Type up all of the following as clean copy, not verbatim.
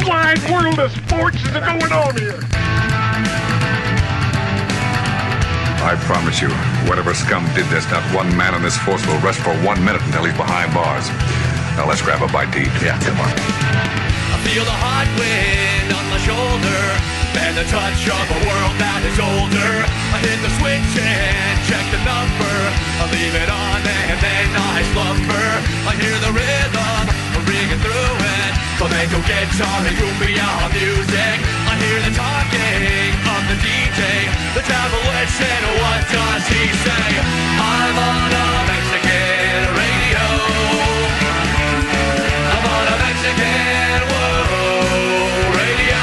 wide world of sports is going on here? I promise you, whatever scum did this, not one man in this force will rest for 1 minute until he's behind bars. Now let's grab a bite to eat. Yeah, come on. I feel the hot wind on my shoulder and the touch of a world that is older. I hit the switch and check the number. I leave it on and then I slumber. I hear the rhythm ringing through it. Flamenco guitar and cumbia music. I hear the talking of the DJ. The travel listen, what does he say? I'm on a Mexican radio. I'm on a Mexican radio.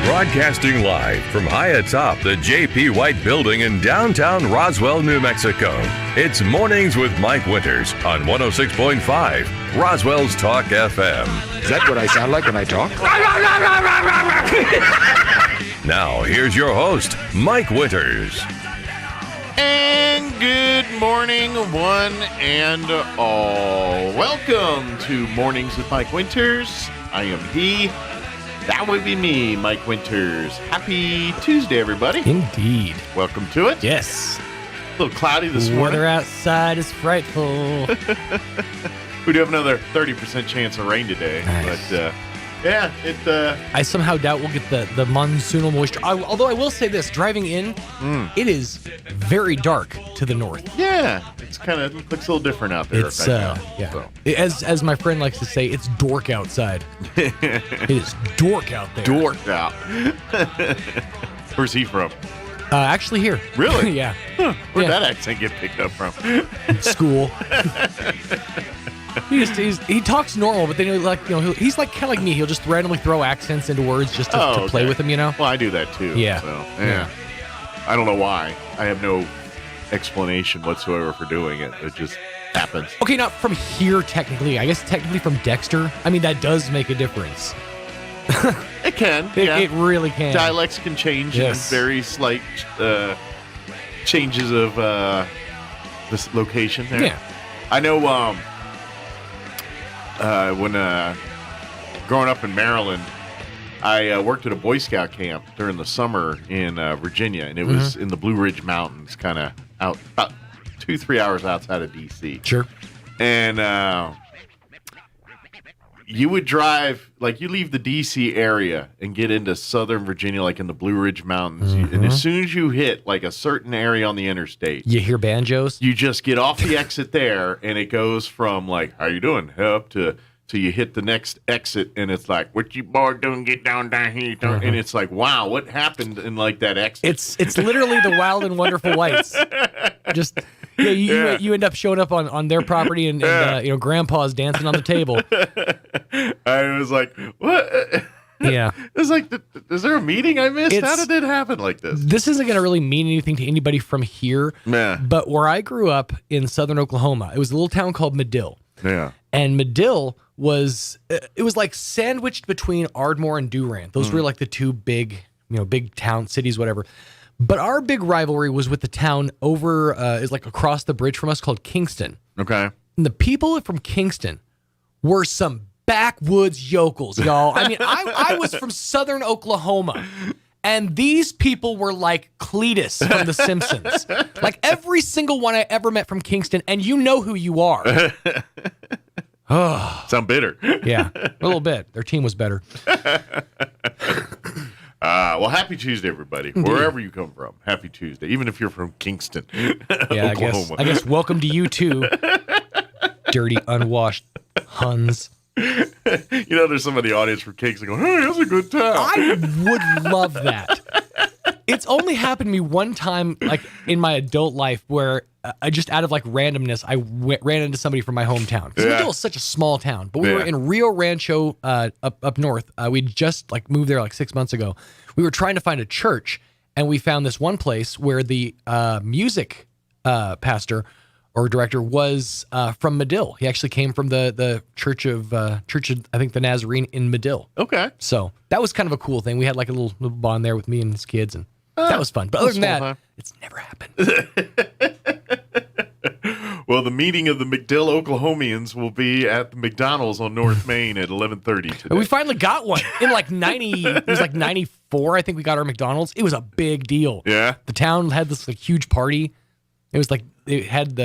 Broadcasting live from high atop the J.P. White Building in downtown Roswell, New Mexico. It's Mornings with Mike Winters on 106.5 Roswell's Talk FM. Is that what I sound like when I talk? Now, here's your host, Mike Winters. And good morning, one and all. Welcome to Mornings with Mike Winters. I am he. That would be me, Mike Winters. Happy Tuesday, everybody. Indeed. Welcome to it. Yes. A little cloudy this The morning. weather outside is frightful. We do have another 30% chance of rain today. Nice. But, I somehow doubt we'll get the monsoonal moisture. Although I will say this, driving in, it is very dark to the north. yeah, it's kind of looks a little different out there. It's, right now, yeah. so. As my friend likes to say, it's dork outside. It is dork out there. Dorked out. Where's he from? Actually here. Really? Yeah. Huh, where'd Yeah. that accent get picked up from? School. He talks normal, but then he's like kind of like me. He'll just randomly throw accents into words just to play with them, you know? Well, I do that too. Yeah. So, yeah. I don't know why. I have no explanation whatsoever for doing it. It just happens. Okay, not from here technically. I guess technically from Dexter. I mean, that does make a difference. It can. It really can. Dialects can change in very slight changes of this location there. Yeah. I know when growing up in Maryland, I worked at a Boy Scout camp during the summer in Virginia, and it was in the Blue Ridge Mountains, kind of out about 2-3 hours outside of D.C. Sure. And you would drive, like you leave the D.C. area and get into Southern Virginia, like in the Blue Ridge Mountains. And as soon as you hit like a certain area on the interstate, You hear banjos? you just get off the exit there, and it goes from like, how you doing, up to you hit the next exit, and it's like, what you boy doing, get down here. And it's like, wow, what happened in like that exit? It's literally the Wild and Wonderful Whites. Just you end up showing up on their property, and Grandpa's dancing on the table. I was like, what? Yeah. It's like, is there a meeting I missed? How It's- did it happen like this? This isn't going to really mean anything to anybody from here, Yeah. but where I grew up in southern Oklahoma, it was a little town called Medill. Yeah. And Medill was like sandwiched between Ardmore and Durant. Those were like the two big town cities, whatever. But our big rivalry was with the town over is like across the bridge from us called Kingston. Okay. And the people from Kingston were some backwoods yokels, y'all. I mean, I was from southern Oklahoma, and these people were like Cletus from The Simpsons. Like every single one I ever met from Kingston, and you know who you are. Sound bitter. Yeah, a little bit. Their team was better. Well, happy Tuesday, everybody. Wherever you come from, happy Tuesday. Even if you're from Kingston, Yeah, Oklahoma. I guess welcome to you too, dirty, unwashed Huns. There's some of the audience from Kingston going, hey, that's a good time. I would love that. It's only happened to me one time, like in my adult life, where I just out of like randomness, I ran into somebody from my hometown. Because Medill is such a small town, but we were in Rio Rancho up north. We just like moved there like 6 months ago. We were trying to find a church, and we found this one place where the music pastor or director was from Medill. He actually came from the church of I think the Nazarene in Medill. Okay. So that was kind of a cool thing. We had like a little bond there with me and his kids, and that was fun. But other than that, it's never happened. Well, the meeting of the McDill Oklahomians will be at the McDonald's on North Main at 11:30 today. And we finally got one in like 90. It was like 94. I think we got our McDonald's. It was a big deal. Yeah. The town had this like huge party. It was like we had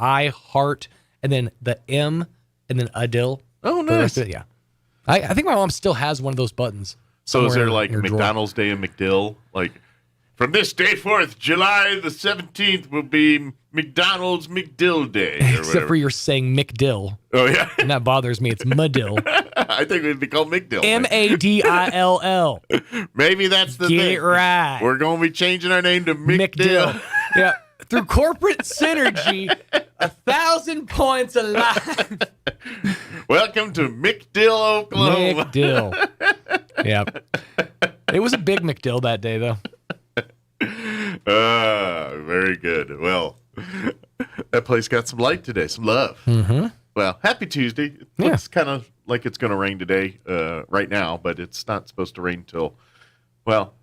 I Heart and then the M and then Adil. Oh, nice. Yeah. I think my mom still has one of those buttons. So is there somewhere like in her drawer. McDonald's Day in McDill? Like, from this day forth, July the 17th will be McDonald's McDill Day. Or Except whatever. for you're saying McDill. Oh, yeah. And that bothers me. It's Madill. I think it would be called McDill. MADILL. Maybe that's the Get thing. it right. We're going to be changing our name to McDill. Yeah. Through corporate synergy, 1,000 points alive. Welcome to McDill, Oklahoma. McDill. Yeah. It was a big McDill that day, though. Very good. Well, that place got some light today, some love. Mm-hmm. Well, happy Tuesday. It Yeah. looks kind of like it's going to rain today, right now, but it's not supposed to rain until, well,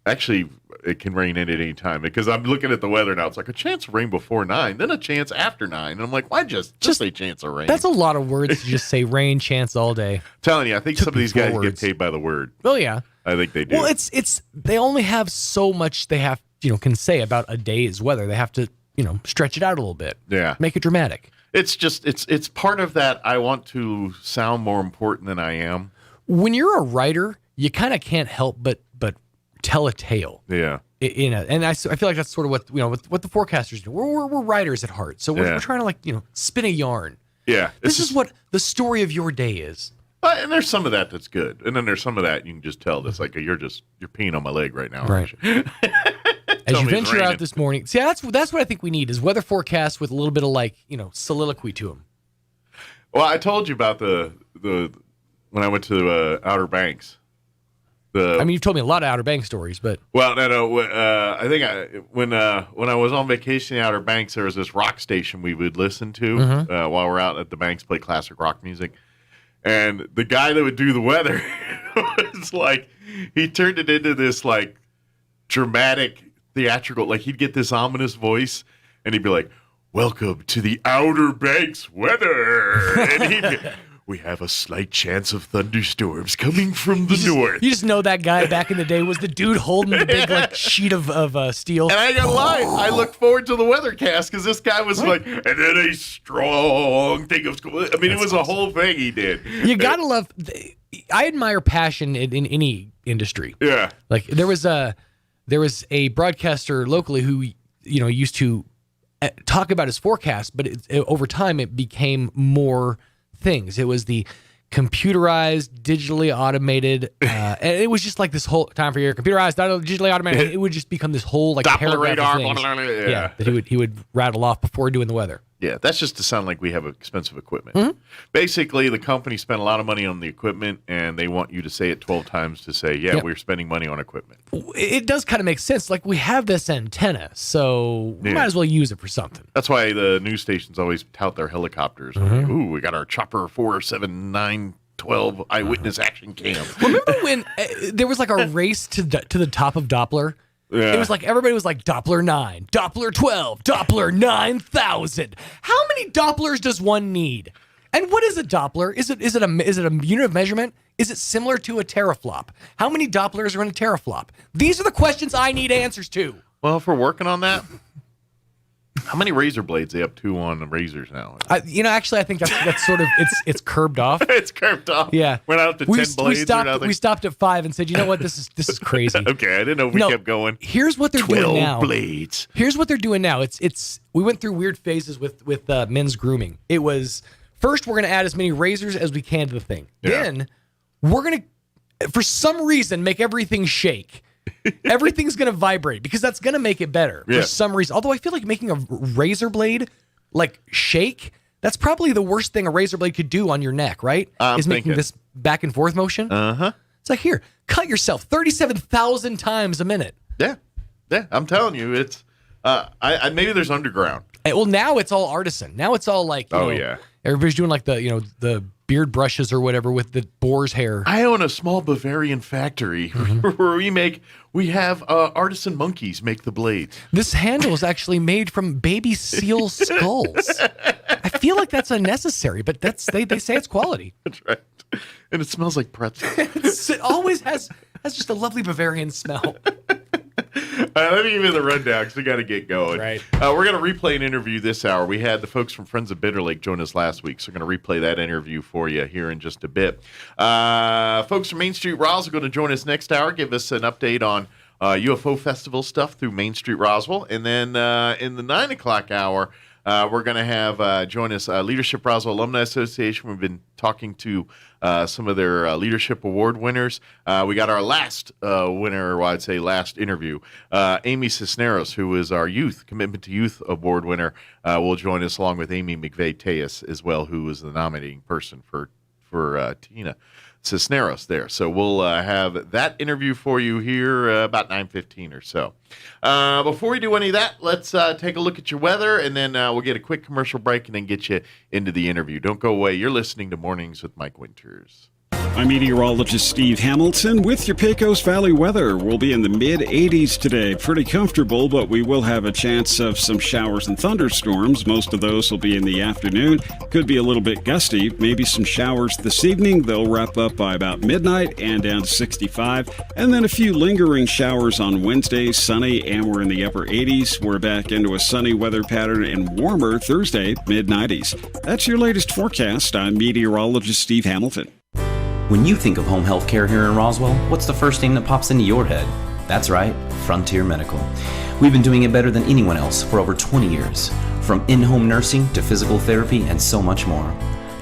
actually, it can rain at any time because I'm looking at the weather now. It's like a chance of rain before 9, then a chance after 9. And I'm like, why just say chance of rain? That's a lot of words to just say rain chance all day. telling you, I think some of these guys get words. paid by the word. Oh, yeah. I think they do. Well, it's they only have so much they have, can say about a day's weather. They have to, stretch it out a little bit. Yeah. Make it dramatic. It's just, it's part of that. I want to sound more important than I am. When you're a writer, you kind of can't help but tell a tale. Yeah. And I feel like that's sort of what what the forecasters do. We're writers at heart, so we're trying to spin a yarn. Yeah. This is what the story of your day is. And there's some of that that's good, and then there's some of that you can just tell that's like you're peeing on my leg right now. Right. As Tell you me it's venture out raining. this morning, see that's what I think we need is weather forecasts with a little bit of soliloquy to them. Well, I told you about the when I went to Outer Banks. I mean, you've told me a lot of Outer Banks stories, but Well, no. I think when I was on vacation in Outer Banks, there was this rock station we would listen to while we're out at the Banks, play classic rock music. And the guy that would do the weather was like, he turned it into this like dramatic, theatrical, like he'd get this ominous voice and he'd be like, "Welcome to the Outer Banks weather." And he'd be, "We have a slight chance of thunderstorms coming from the north." you just know that guy back in the day was the dude holding the big sheet of steel. And I ain't gonna lie, I look forward to the weathercast because this guy was like, and then a strong thing of school. I mean, it was a whole thing he did. You gotta love. I admire passion in any industry. Yeah. Like there was a broadcaster locally who used to talk about his forecast, but over time it became more things. It was the computerized, digitally automated, and it was just like this whole time for your computerized, digitally automated. It would just become this whole Doppler paragraph radar, of things. blah, blah, blah, yeah. That he would rattle off before doing the weather. Yeah, that's just to sound like we have expensive equipment. Basically, the company spent a lot of money on the equipment, and they want you to say it 12 times to say, yeah, Yep. we're spending money on equipment. It does kind of make sense. Like we have this antenna, so we Yeah. might as well use it for something. That's why the news stations always tout their helicopters. Like, ooh, we got our Chopper 47912 eyewitness action cam. Remember when there was like a race to the top of Doppler? Yeah. It was like everybody was like Doppler 9, Doppler 12, Doppler 9000. How many Dopplers does one need? And what is a Doppler? Is it a unit of measurement? Is it similar to a teraflop? How many Dopplers are in a teraflop? These are the questions I need answers to. Well, if we're working on that, how many razor blades they up to on the razors now? Actually, I think that's sort of it's curbed off. It's curved off. Yeah, Went out to 10 blades or nothing. We stopped at 5 and said, you know what, this is crazy. Okay, I didn't know if we kept going. Here's what they're doing now. 12 blades. Here's what they're doing now. We went through weird phases with men's grooming. It was first we're gonna add as many razors as we can to the thing. Yeah. Then we're gonna, for some reason, make everything shake. Everything's gonna vibrate because that's gonna make it better Yeah. for some reason. Although I feel like making a razor blade like shake, that's probably the worst thing a razor blade could do on your neck, right? I'm Is making thinking. this back and forth motion. Uh-huh. It's like, here, cut yourself 37,000 times a minute. Yeah. Yeah, I'm telling you, it's I maybe there's underground. Well, now it's all artisan. Now it's all like, Oh, yeah. everybody's doing like the beard brushes or whatever with the boar's hair. I own a small Bavarian factory where we have artisan monkeys make the blades. This handle is actually made from baby seal skulls. I feel like that's unnecessary, but they say it's quality. That's right. And it smells like pretzel. It always has just a lovely Bavarian smell. Let me give you the rundown because we got to get going. Right. We're going to replay an interview this hour. We had the folks from Friends of Bitter Lake join us last week, so we're going to replay that interview for you here in just a bit. Folks from Main Street Roswell are going to join us next hour, give us an update on UFO festival stuff through Main Street Roswell. And then in the 9 o'clock hour, we're going to have join us Leadership Roswell Alumni Association. We've been talking to some of their leadership award winners. We got our last winner, or I'd say last interview. Amy Cisneros, who is our Commitment to Youth Award winner, will join us along with Amy McVeigh-Tejas as well, who is the nominating person for Tina Cisneros there. So we'll have that interview for you here about 9:15 or so. Before we do any of that, let's take a look at your weather, and then we'll get a quick commercial break and then get you into the interview. Don't go away. You're listening to Mornings with Mike Winters. I'm meteorologist Steve Hamilton with your Pecos Valley weather. We'll be in the mid-80s today. Pretty comfortable, but we will have a chance of some showers and thunderstorms. Most of those will be in the afternoon. Could be a little bit gusty. Maybe some showers this evening. They'll wrap up by about midnight and down to 65. And then a few lingering showers on Wednesday, sunny, and we're in the upper 80s. We're back into a sunny weather pattern and warmer Thursday, mid-90s. That's your latest forecast. I'm meteorologist Steve Hamilton. When you think of home health care here in Roswell, what's the first thing that pops into your head? That's right, Frontier Medical. We've been doing it better than anyone else for over 20 years. From in-home nursing to physical therapy and so much more.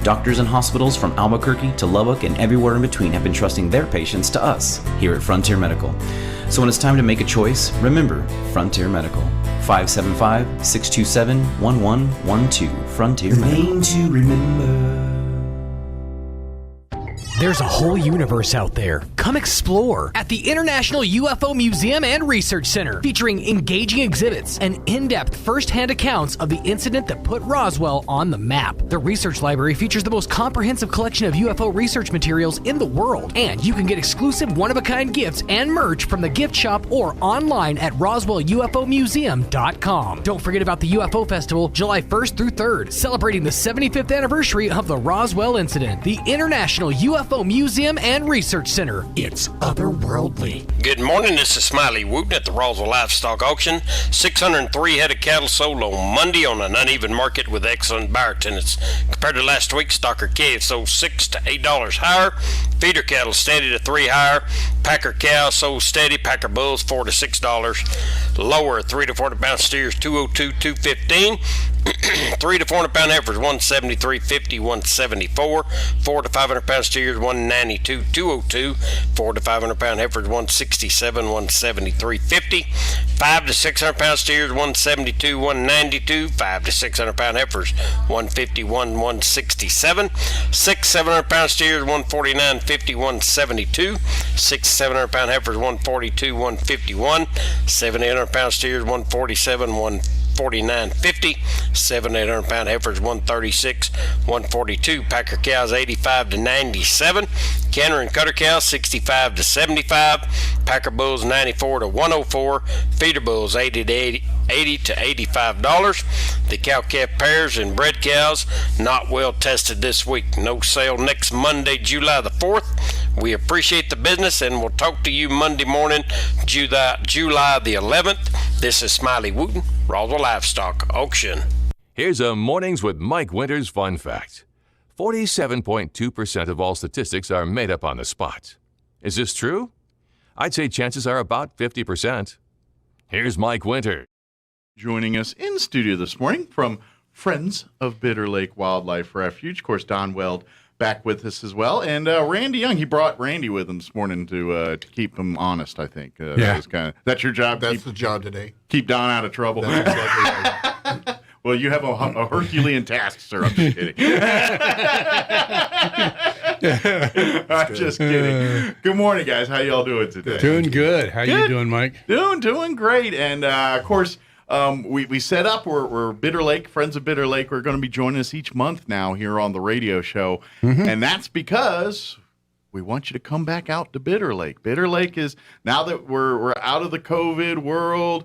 Doctors and hospitals from Albuquerque to Lubbock and everywhere in between have been trusting their patients to us here at Frontier Medical. So when it's time to make a choice, remember Frontier Medical. 575-627-1112. Frontier Medical. Name to remember. There's a whole universe out there. Come explore at the International UFO Museum and Research Center, featuring engaging exhibits and in-depth first-hand accounts of the incident that put Roswell on the map. The research library features the most comprehensive collection of UFO research materials in the world, and you can get exclusive one-of-a-kind gifts and merch from the gift shop or online at RoswellUFOmuseum.com. Don't forget about the UFO Festival, July 1st through 3rd, celebrating the 75th anniversary of the Roswell incident. The International UFO Museum and Research Center. It's otherworldly. Good morning, this is Smiley Wooten at the Roswell Livestock Auction. 603 head of cattle sold on Monday on an uneven market with excellent buyer tenants. Compared to last week, stocker calves sold $6 to $8 higher. Feeder cattle steady to $3 higher. Packer cows sold steady. Packer bulls $4 to $6 lower. 3 to 400 pound steers $202, $215. 3 to 400 pound heifers $173.50, $174. 4 to 500 pound steers $192, $202. 4 to 500 pound heifers $167, $173.50. 5 to 600 pound steers $172, $192. 5 to 600 pound heifers $151, $167. 6 700 pound steers $149.50, $172. 6 700 pound heifers $142, $151. 7 800 pound steers $147, $149.50. 7 800 pound heifers $136, $142. Packer cows $85 to $97. Canner and cutter cows $65 to $75. Packer bulls $94 to $104. Feeder bulls $80 to $85. The cow calf pairs and bred cows not well tested this week. No sale next Monday, July the 4th. We appreciate the business, and we'll talk to you Monday morning, July the 11th. This is Smiley Wooten, Roswell Livestock Auction. Here's a Mornings with Mike Winters fun fact. 47.2% of all statistics are made up on the spot. Is this true? I'd say chances are about 50%. Here's Mike Winters. Joining us in studio this morning from Friends of Bitter Lake Wildlife Refuge. Of course, Don Weld back with us as well. And Randy Young, he brought Randy with him this morning to keep him honest, I think. Yeah. That's your job? That's the job today. Keep Don out of trouble. That's exactly right. Well, you have a Herculean task, sir. I'm just kidding. I'm just kidding. Good morning, guys. How y'all doing today? Doing good. How you doing, Mike? Doing great. And, of course, we set up. We're Bitter Lake, Friends of Bitter Lake. We're going to be joining us each month now here on the radio show. And that's because we want you to come back out to Bitter Lake. Bitter Lake is, now that we're out of the COVID world,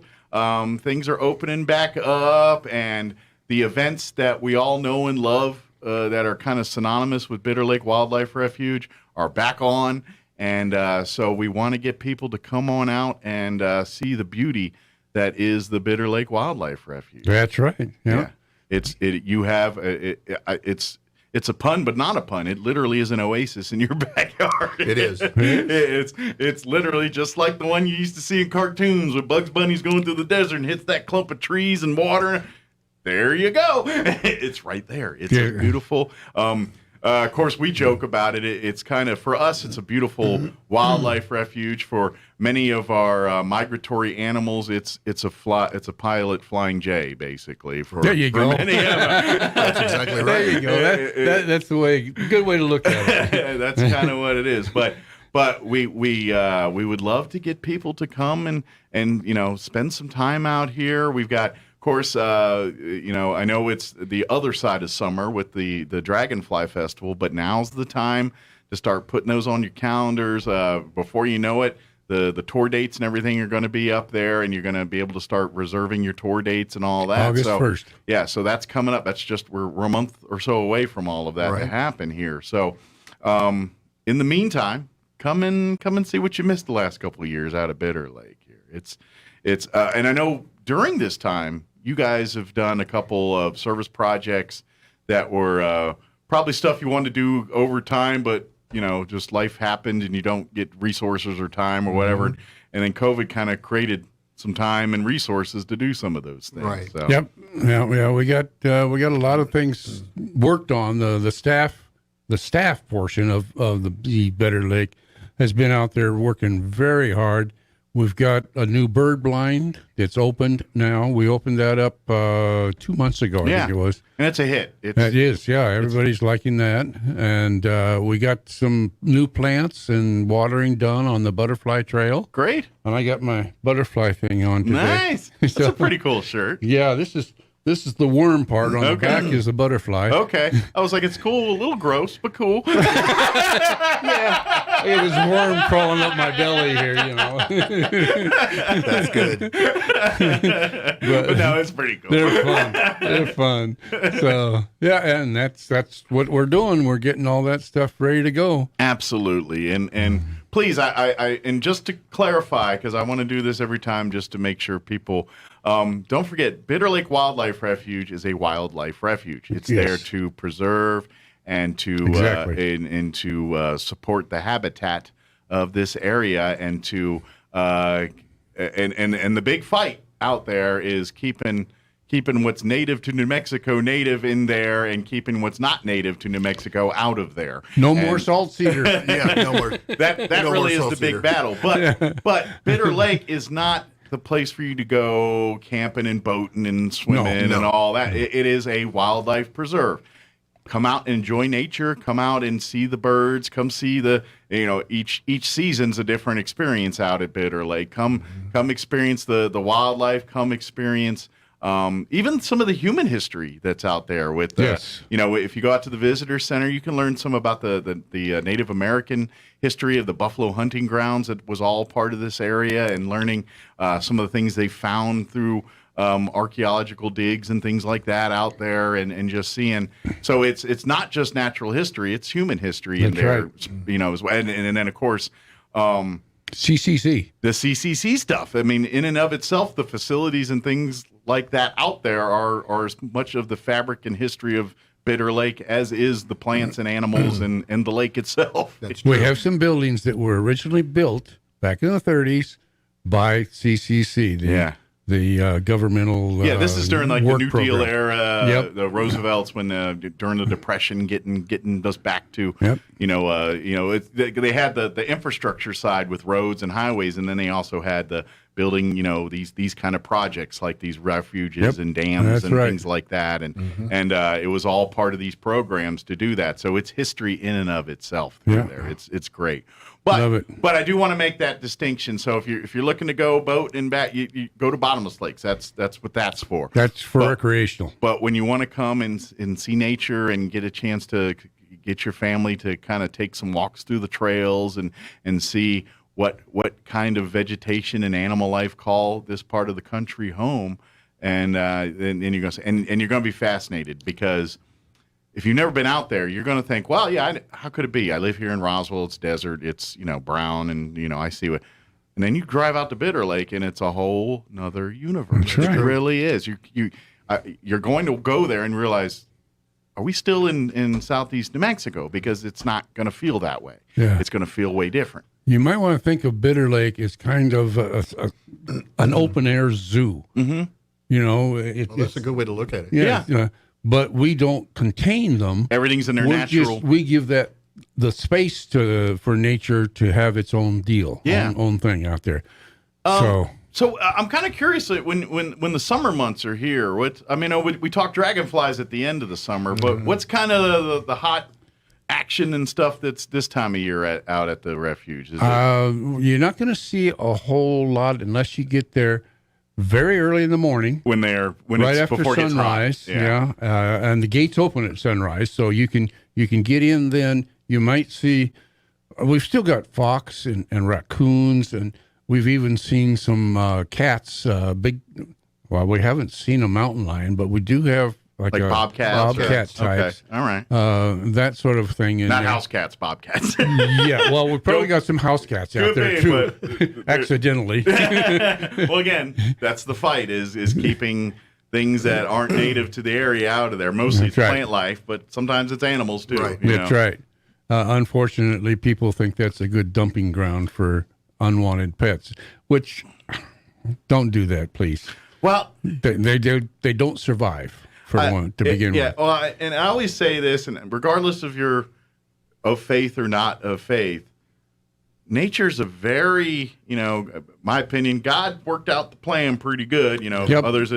things are opening back up, and the events that we all know and love that are kind of synonymous with Bitter Lake Wildlife Refuge are back on. And so we want to get people to come on out and see the beauty that is the Bitter Lake Wildlife Refuge. That's right. Yeah. It's a pun, but not a pun. It literally is an oasis in your backyard. It is. It's literally just like the one you used to see in cartoons with Bugs Bunny's going through the desert and hits that clump of trees and water. There you go. It's right there. It's a beautiful. Of course, we joke about it. It's kind of, for us, it's a beautiful wildlife refuge. For many of our migratory animals, it's a pilot flying jay, basically. There you go. Many of them. That's exactly right. There you go. That's the way. Good way to look at it. That's kind of what it is. But we would love to get people to come and spend some time out here. We've got, of course, I know it's the other side of summer with the Dragonfly Festival, but now's the time to start putting those on your calendars. Before you know it, the tour dates and everything are going to be up there, and you're going to be able to start reserving your tour dates and all that. August 1st. Yeah, so that's coming up. That's just, we're a month or so away from all of that to happen here. So in the meantime, come and see what you missed the last couple of years out of Bitter Lake here. It's and I know during this time, you guys have done a couple of service projects that were probably stuff you wanted to do over time, but just life happened and you don't get resources or time or whatever. And then COVID kind of created some time and resources to do some of those things. Right. So. Yep. Yeah. We got a lot of things worked on. The staff portion of the Bitter Lake has been out there working very hard. We've got a new bird blind that's opened now. We opened that up 2 months ago, I think it was. And it's a hit. It is, yeah. Everybody's liking that. And we got some new plants and watering done on the butterfly trail. Great. And I got my butterfly thing on today. Nice. That's a pretty cool shirt. Yeah, this is the worm part. On the back is the butterfly. Okay. I was like, it's cool, a little gross, but cool. Yeah. I got this worm crawling up my belly here, That's good. But no, it's pretty cool. They're fun. So, yeah, and that's what we're doing. We're getting all that stuff ready to go. Absolutely. And please, I and just to clarify, because I want to do this every time just to make sure people don't forget, Bitter Lake Wildlife Refuge is a wildlife refuge. It's there to preserve and to and to support the habitat of this area, and to and the big fight out there is keeping what's native to New Mexico native in there, and keeping what's not native to New Mexico out of there. No more salt cedar. No more. That no really more is the big cedar. battle. But Bitter Lake is not the place for you to go camping and boating and swimming and all that. It is a wildlife preserve. Come out and enjoy nature. Come out and see the birds. Come see each season's a different experience out at Bitter Lake. Come experience the wildlife. Come experience even some of the human history that's out there. With if you go out to the visitor center, you can learn some about the Native American history of the buffalo hunting grounds that was all part of this area, and learning some of the things they found through archaeological digs and things like that out there, and just seeing. So it's not just natural history; it's human history in there, as well. And then of course, CCC, the CCC stuff. I mean, in and of itself, the facilities and things like that out there are as much of the fabric and history of Bitter Lake as is the plants and animals and the lake itself. We have some buildings that were originally built back in the 30s by CCC. The governmental this is during like the New program. Deal era, the Roosevelts, when during the Depression, getting us back to they had the infrastructure side with roads and highways, and then they also had the building, these kind of projects like these refuges and dams That's and right. things like that. And it was all part of these programs to do that. So it's history in and of itself through there. It's great. Love it. But I do want to make that distinction. So if you're looking to go boat and back, you go to bottomless lakes. That's what that's for. That's for recreational. But when you want to come and see nature and get a chance to get your family to kind of take some walks through the trails and see what kind of vegetation and animal life call this part of the country home, and you're going to and you're going to be fascinated, because if you've never been out there, you're going to think, well, yeah, how could it be? I live here in Roswell. It's desert. It's brown, and I see what. And then you drive out to Bitter Lake, and it's a whole nother universe. Right. It really is. You're going to go there and realize, are we still in southeast New Mexico? Because it's not going to feel that way. Yeah. It's going to feel way different. You might want to think of Bitter Lake as kind of an open air zoo. Mm-hmm. That's a good way to look at it. Yeah. But we don't contain them. Everything's in their natural. We give that the space for nature to have its own deal, own thing out there. So I'm kind of curious, when the summer months are here, we talk dragonflies at the end of the summer, but what's kind of the hot action and stuff that's this time of year out at the refuge? You're not going to see a whole lot unless you get there very early in the morning, when right it's after before it gets sunrise. hot. And the gates open at sunrise, so you can get in. Then you might see. We've still got fox and raccoons, and we've even seen some cats. Big. Well, we haven't seen a mountain lion, but we do have like bobcat types. Okay. All right. That sort of thing. Not house cats, bobcats. Yeah, well, we've probably got some house cats out there too, accidentally. Well, again, that's the fight is keeping things that aren't native to the area out of there. Mostly it's plant life, but sometimes it's animals too. Right. That's right. Unfortunately, people think that's a good dumping ground for unwanted pets, which don't do that, please. Well, they don't survive. To begin with. Yeah, well, and I always say this, and regardless of your of faith or not of faith, nature's a very, my opinion, God worked out the plan pretty good. Others,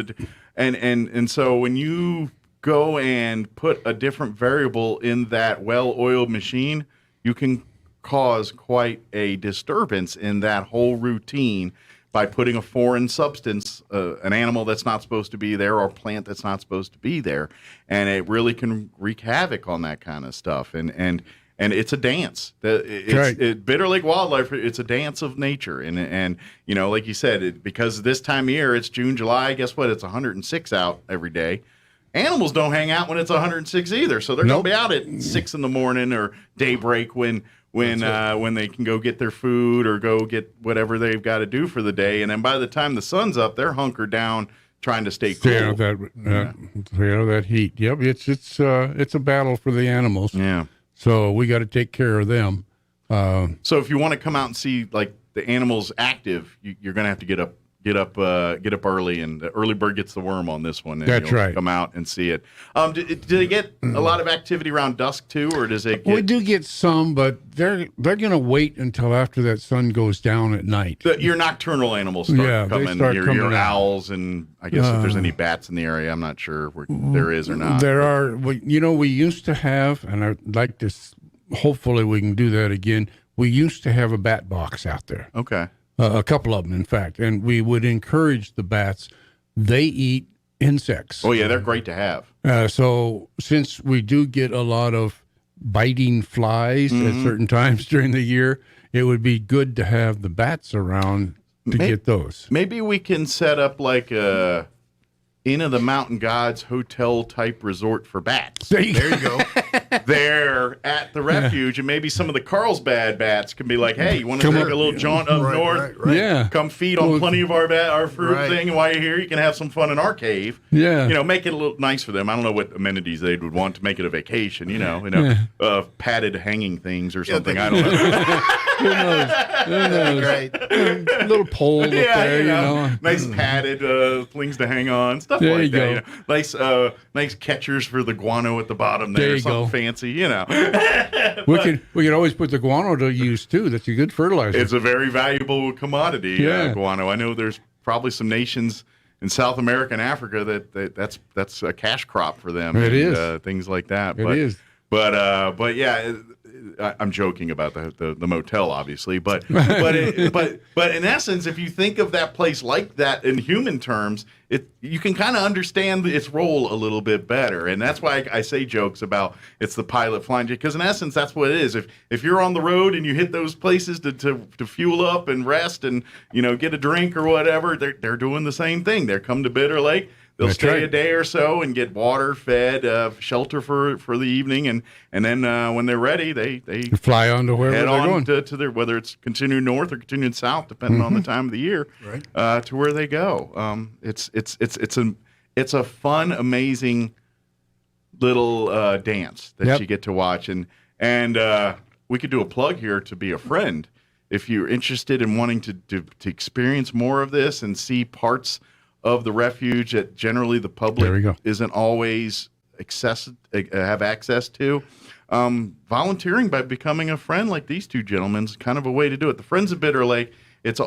and so when you go and put a different variable in that well-oiled machine, you can cause quite a disturbance in that whole routine by putting a foreign substance, an animal that's not supposed to be there or a plant that's not supposed to be there. And it really can wreak havoc on that kind of stuff. And it's a dance. Bitter Lake Wildlife, it's a dance of nature. And like you said, because this time of year, it's June, July, guess what? It's 106 out every day. Animals don't hang out when it's 106 either. So they're going to be out at 6 in the morning or daybreak when they can go get their food or go get whatever they've got to do for the day. And then by the time the sun's up, they're hunkered down trying to stay cool. Stay out of that heat. Yep, it's a battle for the animals. Yeah. So we got to take care of them. So if you want to come out and see like the animals active, you're going to have to get up early, and the early bird gets the worm on this one. And That's right. Come out and see it. Do they get a lot of activity around dusk too, or does it? We do get some, but they're going to wait until after that sun goes down at night. Your nocturnal animals start coming. Your owls, and I guess if there's any bats in the area, I'm not sure where there is or not. There are. We used to have, and I'd like to. Hopefully, we can do that again. We used to have a bat box out there. Okay. A couple of them, in fact, and we would encourage the bats. They eat insects. Oh, yeah, they're great to have. So since we do get a lot of biting flies at certain times during the year, it would be good to have the bats around to get those. Maybe we can set up like a Inn of the Mountain Gods hotel type resort for bats. There you go. There at the refuge, and maybe some of the Carlsbad bats can be like, "Hey, you want to take a little jaunt up north? Right. Yeah, come feed on plenty of our fruit thing. And while you're here, you can have some fun in our cave. Yeah, make it a little nice for them. I don't know what amenities they would want to make it a vacation. Padded hanging things or something. I don't know. Who knows? Great. A little pole up there, you know. Nice padded things to hang on, stuff There like you that. go. You know? Nice catchers for the guano at the bottom there. There you Something go. fancy, you know. We could always put the guano to use too. That's a good fertilizer. It's a very valuable commodity, Yeah. guano. I know there's probably some nations in South America and Africa that's a cash crop for them. It is. Things like that. It is. But yeah, I'm joking about the motel, obviously. But but in essence, if you think of that place like that in human terms, you can kind of understand its role a little bit better, and that's why I say jokes about it's the pilot flying, because in essence, that's what it is. If you're on the road and you hit those places to fuel up and rest and get a drink or whatever, they're doing the same thing. They're come to Bitter Lake. They'll That's stay right. a day or so and get water, fed, shelter for the evening, and then when they're ready, they Fly on to wherever head they're on going. to their, whether it's continuing north or continuing south, depending on the time of the year, Right. to where they go. It's a fun, amazing little dance that Yep. you get to watch, and we could do a plug here to be a friend if you're interested in wanting to experience more of this and see parts of the refuge that generally the There we public go. isn't always have access to. Volunteering by becoming a friend like these two gentlemen is kind of a way to do it. The Friends of Bitter Lake,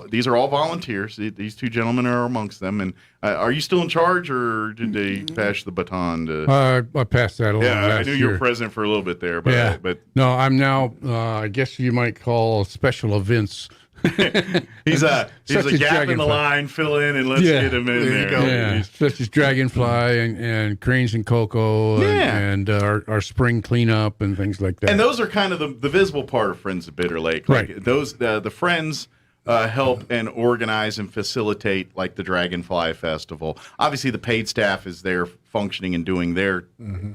these are all volunteers. These two gentlemen are amongst them. And are you still in charge, or did they pass the baton to? I passed that along Yeah, I last knew you were year. president for a little bit there, but Yeah. but No, I'm now, I guess you might call special events. he's a Such as gap in the Dragonfly. line, fill in, and let's Yeah. get him in There there. you go. Yeah, such as Dragonfly and Cranes and Cocoa Yeah. and our spring cleanup and things like that. And those are kind of the visible part of Friends of Bitter Lake. Like Right. those, the friends help and organize and facilitate like the Dragonfly Festival. Obviously, the paid staff is there functioning and doing their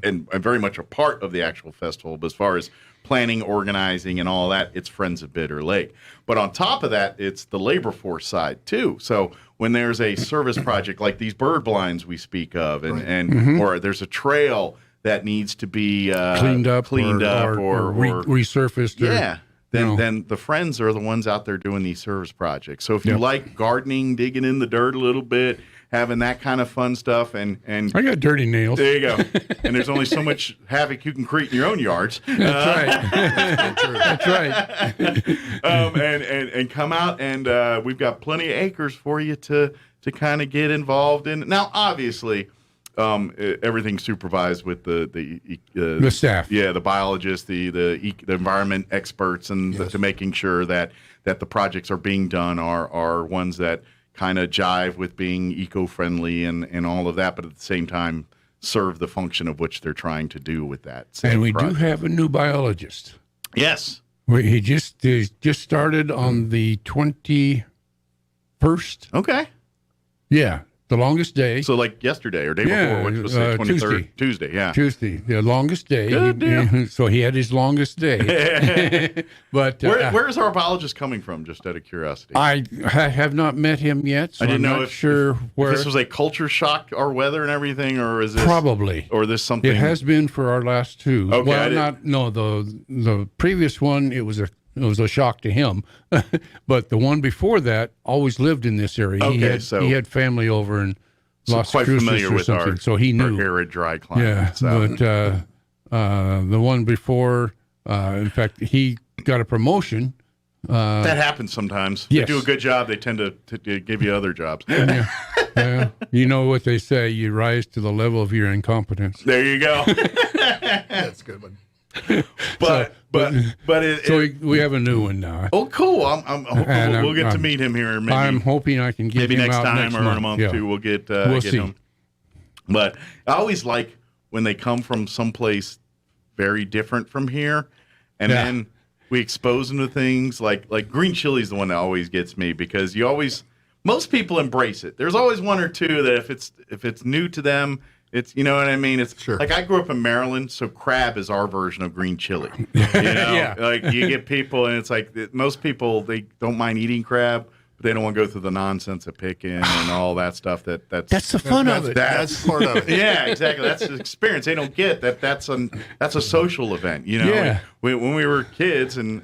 and very much a part of the actual festival. But as far as planning, organizing, and all that, it's Friends of Bitter Lake. But on top of that, it's the labor force side too. So when there's a service project like these bird blinds we speak of, and or there's a trail that needs to be cleaned up or resurfaced. Or, yeah. Then the friends are the ones out there doing these service projects. So if you Yep. like gardening, digging in the dirt a little bit, having that kind of fun stuff, and I got dirty nails. there you go. And there's only so much havoc you can create in your own yards. That's right. That's right. And come out, and we've got plenty of acres for you to kind of get involved in. Now, obviously, everything's supervised with The staff. yeah, the biologists, the environment experts, and to making sure that the projects are being done are ones that kind of jive with being eco-friendly and all of that, but at the same time serve the function of which they're trying to do with that. same And we project. do have a new biologist. Yes. He just started on the 21st. Okay. Yeah, the longest day. So like yesterday or day Yeah, before, which was the 23rd. Tuesday. Tuesday, yeah. Tuesday, the longest day. Good deal. So he had his longest day. But Where is our biologist coming from, just out of curiosity? I have not met him yet, so I didn't I'm know not if sure where. If this was a culture shock, our weather and everything, or is this Probably. or this something? It has been for our last two. Okay, I Well, didn't- the previous one. It was a shock to him, but the one before that always lived in this area. Okay, he had family over in so Las quite Cruces familiar or with something, our so he knew. our arid, dry climate. Yeah, so. but the one before, in fact, he got a promotion. That happens sometimes. Yes. They do a good job. They tend to give you other jobs. You know what they say: you rise to the level of your incompetence. There you go. That's a good one. But So we have a new one now. oh, cool. I'm hopeful And we'll get to I'm- meet him here. Maybe I'm hoping I can get maybe him next out time next or month. in a month Yeah. too. We'll get We'll get see. him. But I always like when they come from someplace very different from here, and Yeah. then we expose them to things like green chili is the one that always gets me, because most people embrace it. There's always one or two that if it's new to them, it's, you know what I mean? It's Sure. like I grew up in Maryland, so crab is our version of green chili. You know, Yeah. like you get people, and it's like most people, they don't mind eating crab, but they don't want to go through the nonsense of picking and all that stuff. That's the fun of it. That's part of it. Yeah, exactly. That's the experience. They don't get that. That's a social event. You know, Yeah. when we were kids, and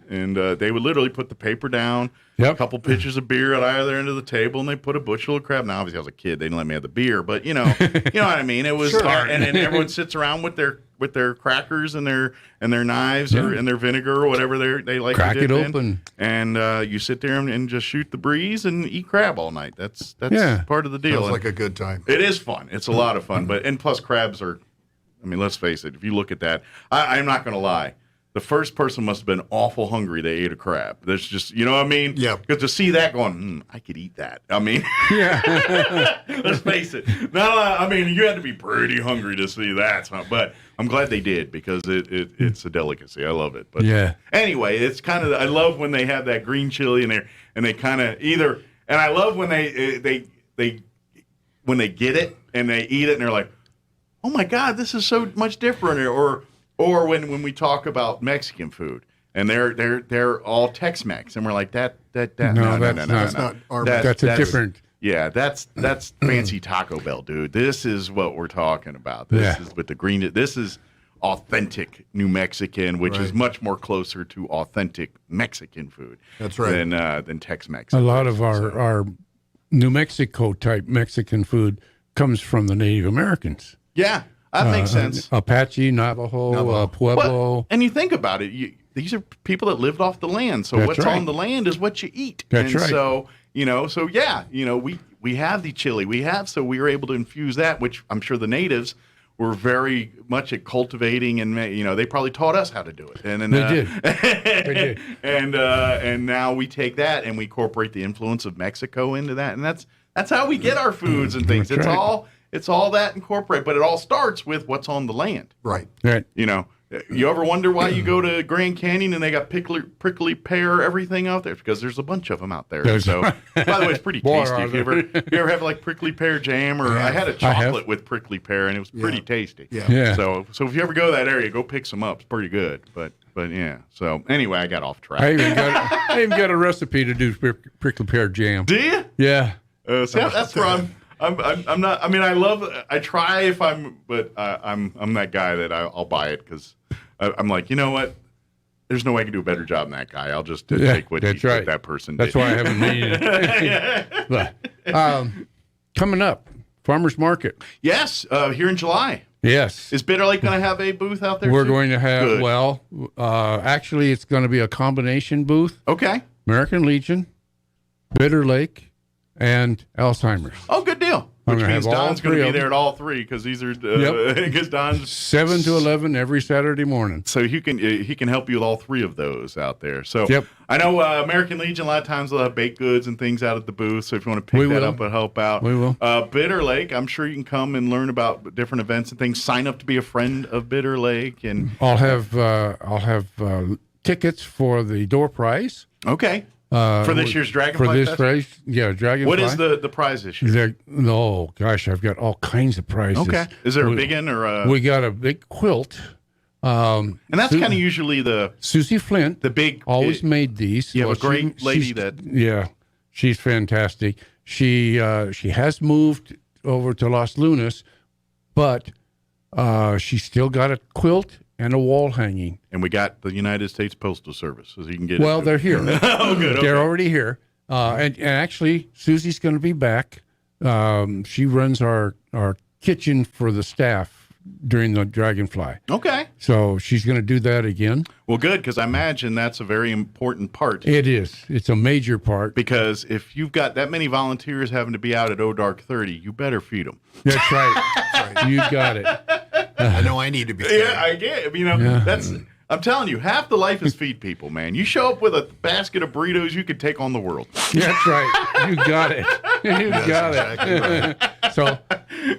they would literally put the paper down, Yep. a couple pitchers of beer at either end of the table, and they put a bushel of crab. Now, obviously, I was a kid; they didn't let me have the beer, but you know what I mean. It was, and then everyone sits around with their crackers and their knives and their vinegar or whatever they like. Crack to dip it in. open. And you sit there and just shoot the breeze and eat crab all night. That's Yeah. part of the deal. Sounds And like a good time. it is fun. It's a lot of fun. And plus crabs are, I mean, let's face it. If you look at that, I'm not going to lie. The first person must have been awful hungry. They ate a crab. There's just, you know what I mean? Yeah. Because to see that going, I could eat that. I mean, Yeah. let's face it. No, I mean, you had to be pretty hungry to see that. But I'm glad they did because it's a delicacy. I love it. But Yeah. anyway, it's kind of, I love when they have that green chili in there and they kind of either, and I love when they when they get it and they eat it and they're like, oh my God, this is so much different. Or when we talk about Mexican food and they're all Tex-Mex and we're like no, That's not our That's a different. yeah, that's fancy Taco Bell, dude. This is what we're talking about. This is with the green. This is authentic New Mexican, which is much more closer to authentic Mexican food. That's right. Than Tex-Mex. A lot of our New Mexico type Mexican food comes from the Native Americans. Yeah, that makes sense. Apache, Navajo, Pueblo. Well, and you think about it, these are people that lived off the land. So That's what's right. on the land is what you eat. That's and right. So, we have the chili. So we were able to infuse that, which I'm sure the natives were very much at cultivating, and they probably taught us how to do it. And They did. They did. And now we take that and we incorporate the influence of Mexico into that, and that's how we get our foods and things. That's right. It's all that incorporate, but it all starts with what's on the land. Right. Right. You ever wonder why you go to Grand Canyon and they got prickly pear everything out there? Because there's a bunch of them out there. So, by the way, it's pretty Boy, tasty. are If you ever have like prickly pear jam, or I had a chocolate with prickly pear and it was pretty tasty. Yeah. So if you ever go to that area, go pick some up. It's pretty good. But yeah. So anyway, I got off track. I even got a recipe to do prickly pear jam. Do you? Yeah. See, that's where I'm not. I mean, I try if but I'm that guy that I'll buy it because I'm like, you know what? There's no way I can do a better job than that guy. I'll just take what that person did. That's why I haven't made it. But, coming up, Farmers Market. Yes, here in July. Yes. Is Bitter Lake going to have a booth out there? We're too? going to have, Good. actually, it's going to be a combination booth. Okay. American Legion, Bitter Lake, and Alzheimer's. Oh, good deal. I'm Which gonna means have all Don's going three to of be them. there at all three because these are Yep. because Don's 7 to 11 every Saturday morning. So he can help you with all three of those out there. So Yep. I know American Legion, a lot of times they'll have baked goods and things out at the booth. So if you want to pick We that will. up and help out, We will. Bitter Lake, I'm sure you can come and learn about different events and things. Sign up to be a friend of Bitter Lake, and I'll have tickets for the door prize. okay for this year's Dragonfly For this Fest? prize, yeah, Dragonfly. What is the prize this year? No, gosh, I've got all kinds of prizes. Okay, is there a big one or a? We got a big quilt. And that's kind of usually the Susie Flint. the big Always made these. You have a Well, great lady she's- that Yeah, she's fantastic. She has moved over to Los Lunas, but she's still got a quilt and a wall hanging. and we got the United States Postal Service, so you can get. Well, it. they're here. Oh, good. Okay. They're already here. And actually, Susie's going to be back. She runs our kitchen for the staff during the Dragonfly. Okay. So she's going to do that again. Well, good, because I imagine that's a very important part. It is. It's a major part. Because if you've got that many volunteers having to be out at dark 30, you better feed them. That's right. You got it. I know I need to be. Yeah, I get it. That's. I'm telling you, half the life is feed people, man. You show up with a basket of burritos, you could take on the world. That's right. You got it. You got it. So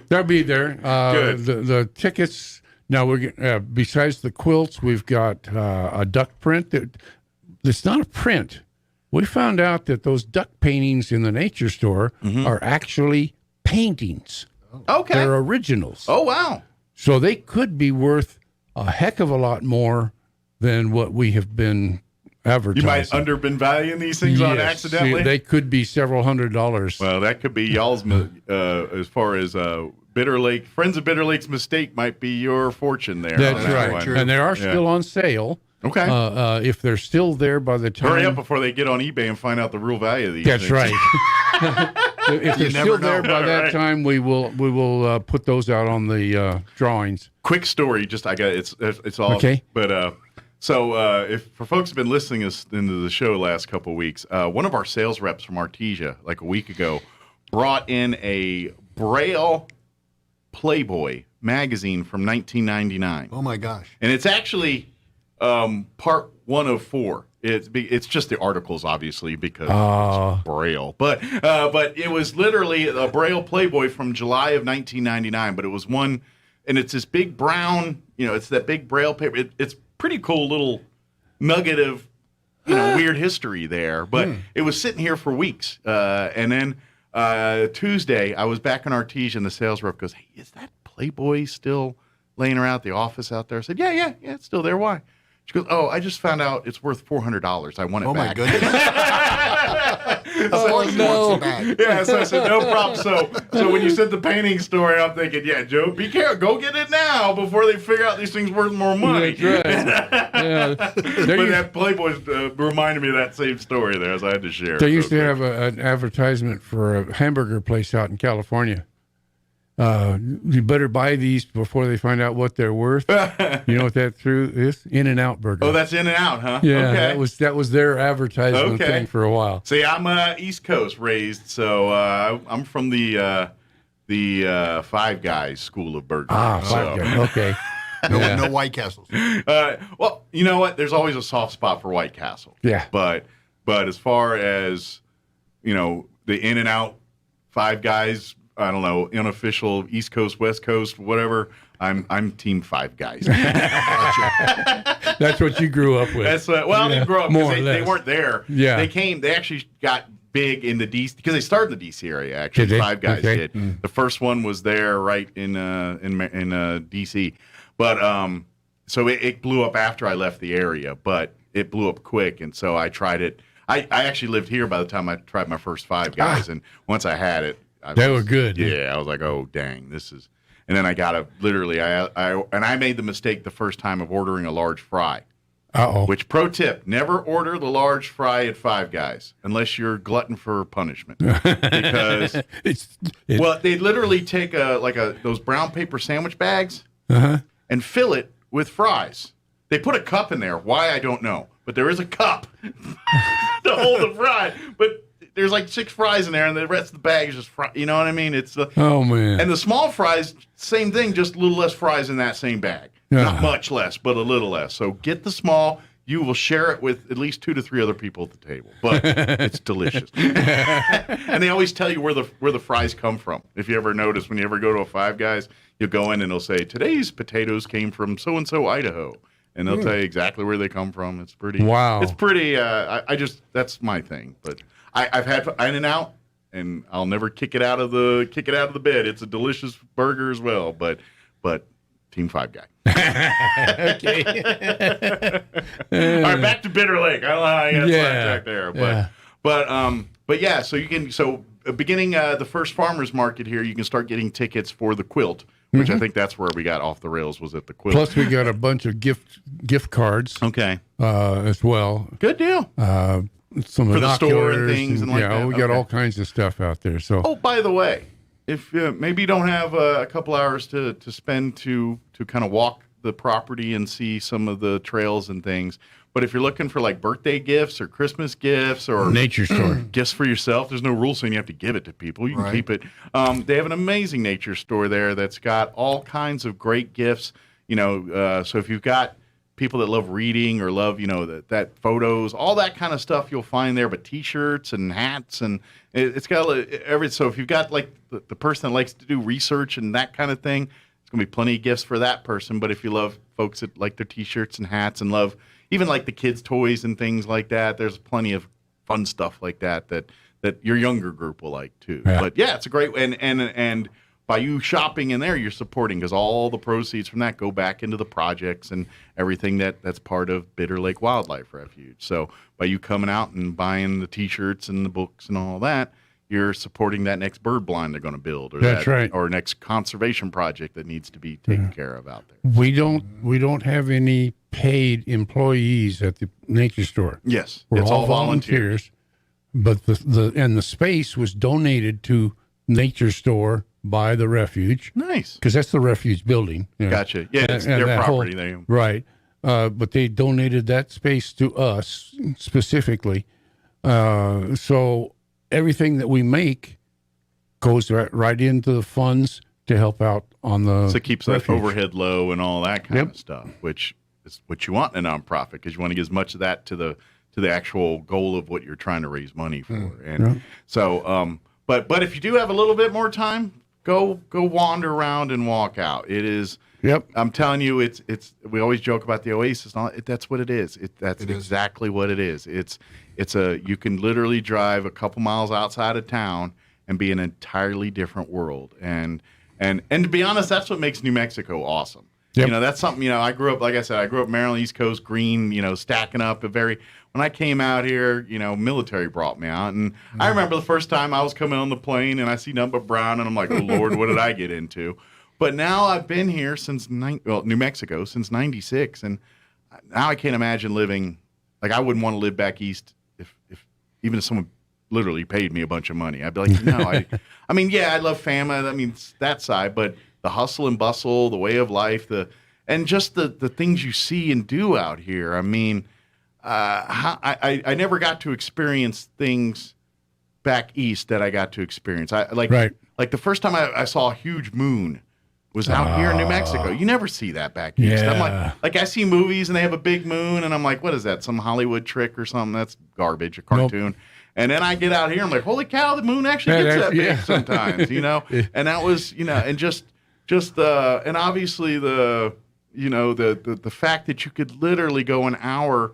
they'll be there. Good. The tickets. Now we're besides the quilts, we've got a duck print. It's not a print. We found out that those duck paintings in the nature store are actually paintings. Okay. They're originals. Oh, wow. So they could be worth a heck of a lot more than what we have been advertising. You might been valuing these things on Yes, accidentally. they could be several $100s. Well, that could be y'all's, as far as Bitter Lake, Friends of Bitter Lake's mistake might be your fortune there. That's on that right. one. And they are still on sale. Okay. If they're still there by the time. Hurry up before they get on eBay and find out the real value of these That's things. right. If they're still there by that Right. time, we will put those out on the drawings. Quick story, just I got it's all Okay. But if for folks who've been listening into the show last couple of weeks, one of our sales reps from Artesia, like a week ago, brought in a Braille Playboy magazine from 1999. Oh my gosh! And it's actually part 1 of 4. It's just the articles, obviously, because it's Braille. But it was literally a Braille Playboy from July of 1999. But it was one, and it's this big brown, it's that big Braille paper. It's pretty cool little nugget of, weird history there. But it was sitting here for weeks. And then Tuesday, I was back in Artesia, and the sales rep goes, "Hey, is that Playboy still laying around at the office out there?" I said, yeah, it's still there. Why? She goes, "Oh, I just found out it's worth $400. I want it back." Oh my goodness! Yeah, so I said, no problem. So when you said the painting story, I'm thinking, yeah, Joe, be careful. Go get it now before they figure out these things worth more money. That's right. Yeah. But that Playboy reminded me of that same story there, as I had to share. They used to have an advertisement for a hamburger place out in California. You better buy these before they find out what they're worth. You know what that is? In-N-Out Burger. Oh, that's In-N-Out, huh? Yeah, Okay. that was their advertisement thing for a while. See, I'm East Coast raised, so I'm from the Five Guys School of Burgers. Five Guys. Okay. No White Castles. Well, you know what? There's always a soft spot for White Castle. Yeah. But as far as, the In-N-Out Five Guys, I don't know, unofficial East Coast, West Coast, whatever, I'm Team Five Guys. That's what you grew up with. That's they grew up more because or they less. weren't there. Yeah. They actually got big in the DC because they started in the DC area. Actually, Did they? Five Guys Okay. did. The first one was there right in DC, but so it blew up after I left the area, but it blew up quick, and so I tried it. I actually lived here by the time I tried my first Five Guys, and once I had it, They were good. Yeah, I was like, oh dang, this is. And then I got I made the mistake the first time of ordering a large fry. Uh-oh. Which, pro tip, never order the large fry at Five Guys unless you're glutton for punishment. Because, they literally take those brown paper sandwich bags and fill it with fries. They put a cup in there. Why, I don't know. But there is a cup to hold the fry. But there's like 6 fries in there, and the rest of the bag is just fry. You know what I mean? Oh, man. And the small fries, same thing, just a little less fries in that same bag. Not much less, but a little less. So get the small. You will share it with at least 2 to 3 other people at the table. But it's delicious. And they always tell you where the fries come from. If you ever notice, when you ever go to a Five Guys, you'll go in and they'll say, today's potatoes came from so-and-so, Idaho. And they'll tell you exactly where they come from. It's pretty. Wow. It's pretty. That's my thing. But I've had In-N-Out, and I'll never kick it out of the bed. It's a delicious burger as well. But Team Five Guy. Okay. All right, back to Bitter Lake. I don't know how I got sidetracked there, but yeah. So beginning the first farmers market here, you can start getting tickets for the quilt. Which I think that's where we got off the rails, was at the quilt. Plus, we got a bunch of gift cards. Okay. As well. Good deal. Some for the store and binoculars things and like that. we got all kinds of stuff out there. So. Oh, by the way, if maybe you don't have a couple hours to spend to kind of walk the property and see some of the trails and things, but if you're looking for like birthday gifts or Christmas gifts or nature store gifts for yourself, there's no rule saying you have to give it to people. You can keep it. They have an amazing nature store there that's got all kinds of great gifts. So if you've got people that love reading or love, that photos, all that kind of stuff you'll find there, but T-shirts and hats, and it's got so if you've got like the person that likes to do research and that kind of thing, it's going to be plenty of gifts for that person. But if you love folks that like their T-shirts and hats and love even like the kids' toys and things like that, there's plenty of fun stuff like that your younger group will like too. Yeah. But yeah, it's a great, and by you shopping in there, you're supporting, because all the proceeds from that go back into the projects and everything that's part of Bitter Lake Wildlife Refuge. So by you coming out and buying the T-shirts and the books and all that, you're supporting that next bird blind they're going to build, or That's right. or next conservation project that needs to be taken care of out there. We don't have any paid employees at the nature store. Yes, We're it's all all volunteers. But the space was donated to nature store by the refuge. Nice, because that's the refuge building. Gotcha. Yeah, it's their property. Right. But they donated that space to us specifically. So everything that we make goes right into the funds to help out on the So it keeps refuge. that overhead low and all that kind of stuff, which is what you want in a nonprofit, because you want to give as much of that to the actual goal of what you're trying to raise money for. And so, but if you do have a little bit more time, go wander around and walk out. It is. Yep. I'm telling you, it's. We always joke about the Oasis. That's what it is. That's exactly what it is. You can literally drive a couple miles outside of town and be in an entirely different world. And to be honest, that's what makes New Mexico awesome. Yep. That's something, I grew up, like I said, I grew up Maryland, East Coast, green, stacking up when I came out here, military brought me out. And I remember the first time I was coming on the plane and I see nothing but brown and I'm like, oh Lord, what did I get into? But now I've been here since New Mexico since 96. And now I can't imagine living, I wouldn't want to live back east if even if someone literally paid me a bunch of money. I'd be like, no, I love family. That side, but the hustle and bustle, the way of life, and just the things you see and do out here. I never got to experience things back east that I got to experience. Like the first time I saw a huge moon was out here in New Mexico. You never see that back east. Yeah. I'm like I see movies and they have a big moon and I'm like, what is that? Some Hollywood trick or something? That's garbage, a cartoon. Nope. And then I get out here, I'm like, holy cow, the moon actually gets that big sometimes, And that was, and just and obviously the fact that you could literally go an hour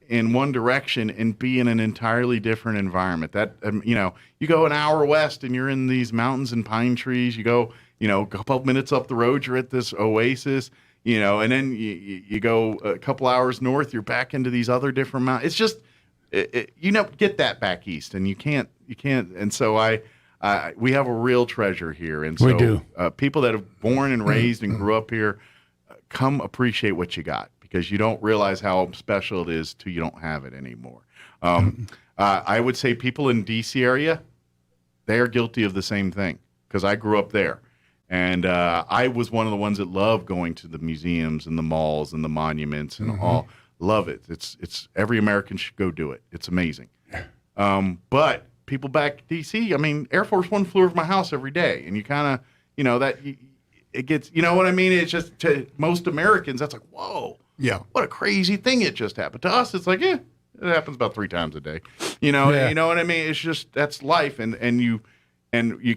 in one direction and be in an entirely different environment. That you go an hour west and you're in these mountains and pine trees. You go, a couple of minutes up the road, you're at this oasis, and then you go a couple hours north, you're back into these other different mountains. It's just get that back east, and you can't. And so we have a real treasure here, and so we do. People that have born and raised and grew up here, come appreciate what you got, because you don't realize how special it is till you don't have it anymore. I would say people in D.C. area, they are guilty of the same thing, because I grew up there. And I was one of the ones that loved going to the museums and the malls and the monuments and all. Love it. It's every American should go do it. It's amazing. But people back in D.C., Air Force One flew over my house every day. And you kind of, it gets, what I mean? It's just, to most Americans, that's like, whoa. Yeah. What a crazy thing it just happened. To us, it's like, it happens about 3 times a day. You know what I mean? It's just, that's life. And you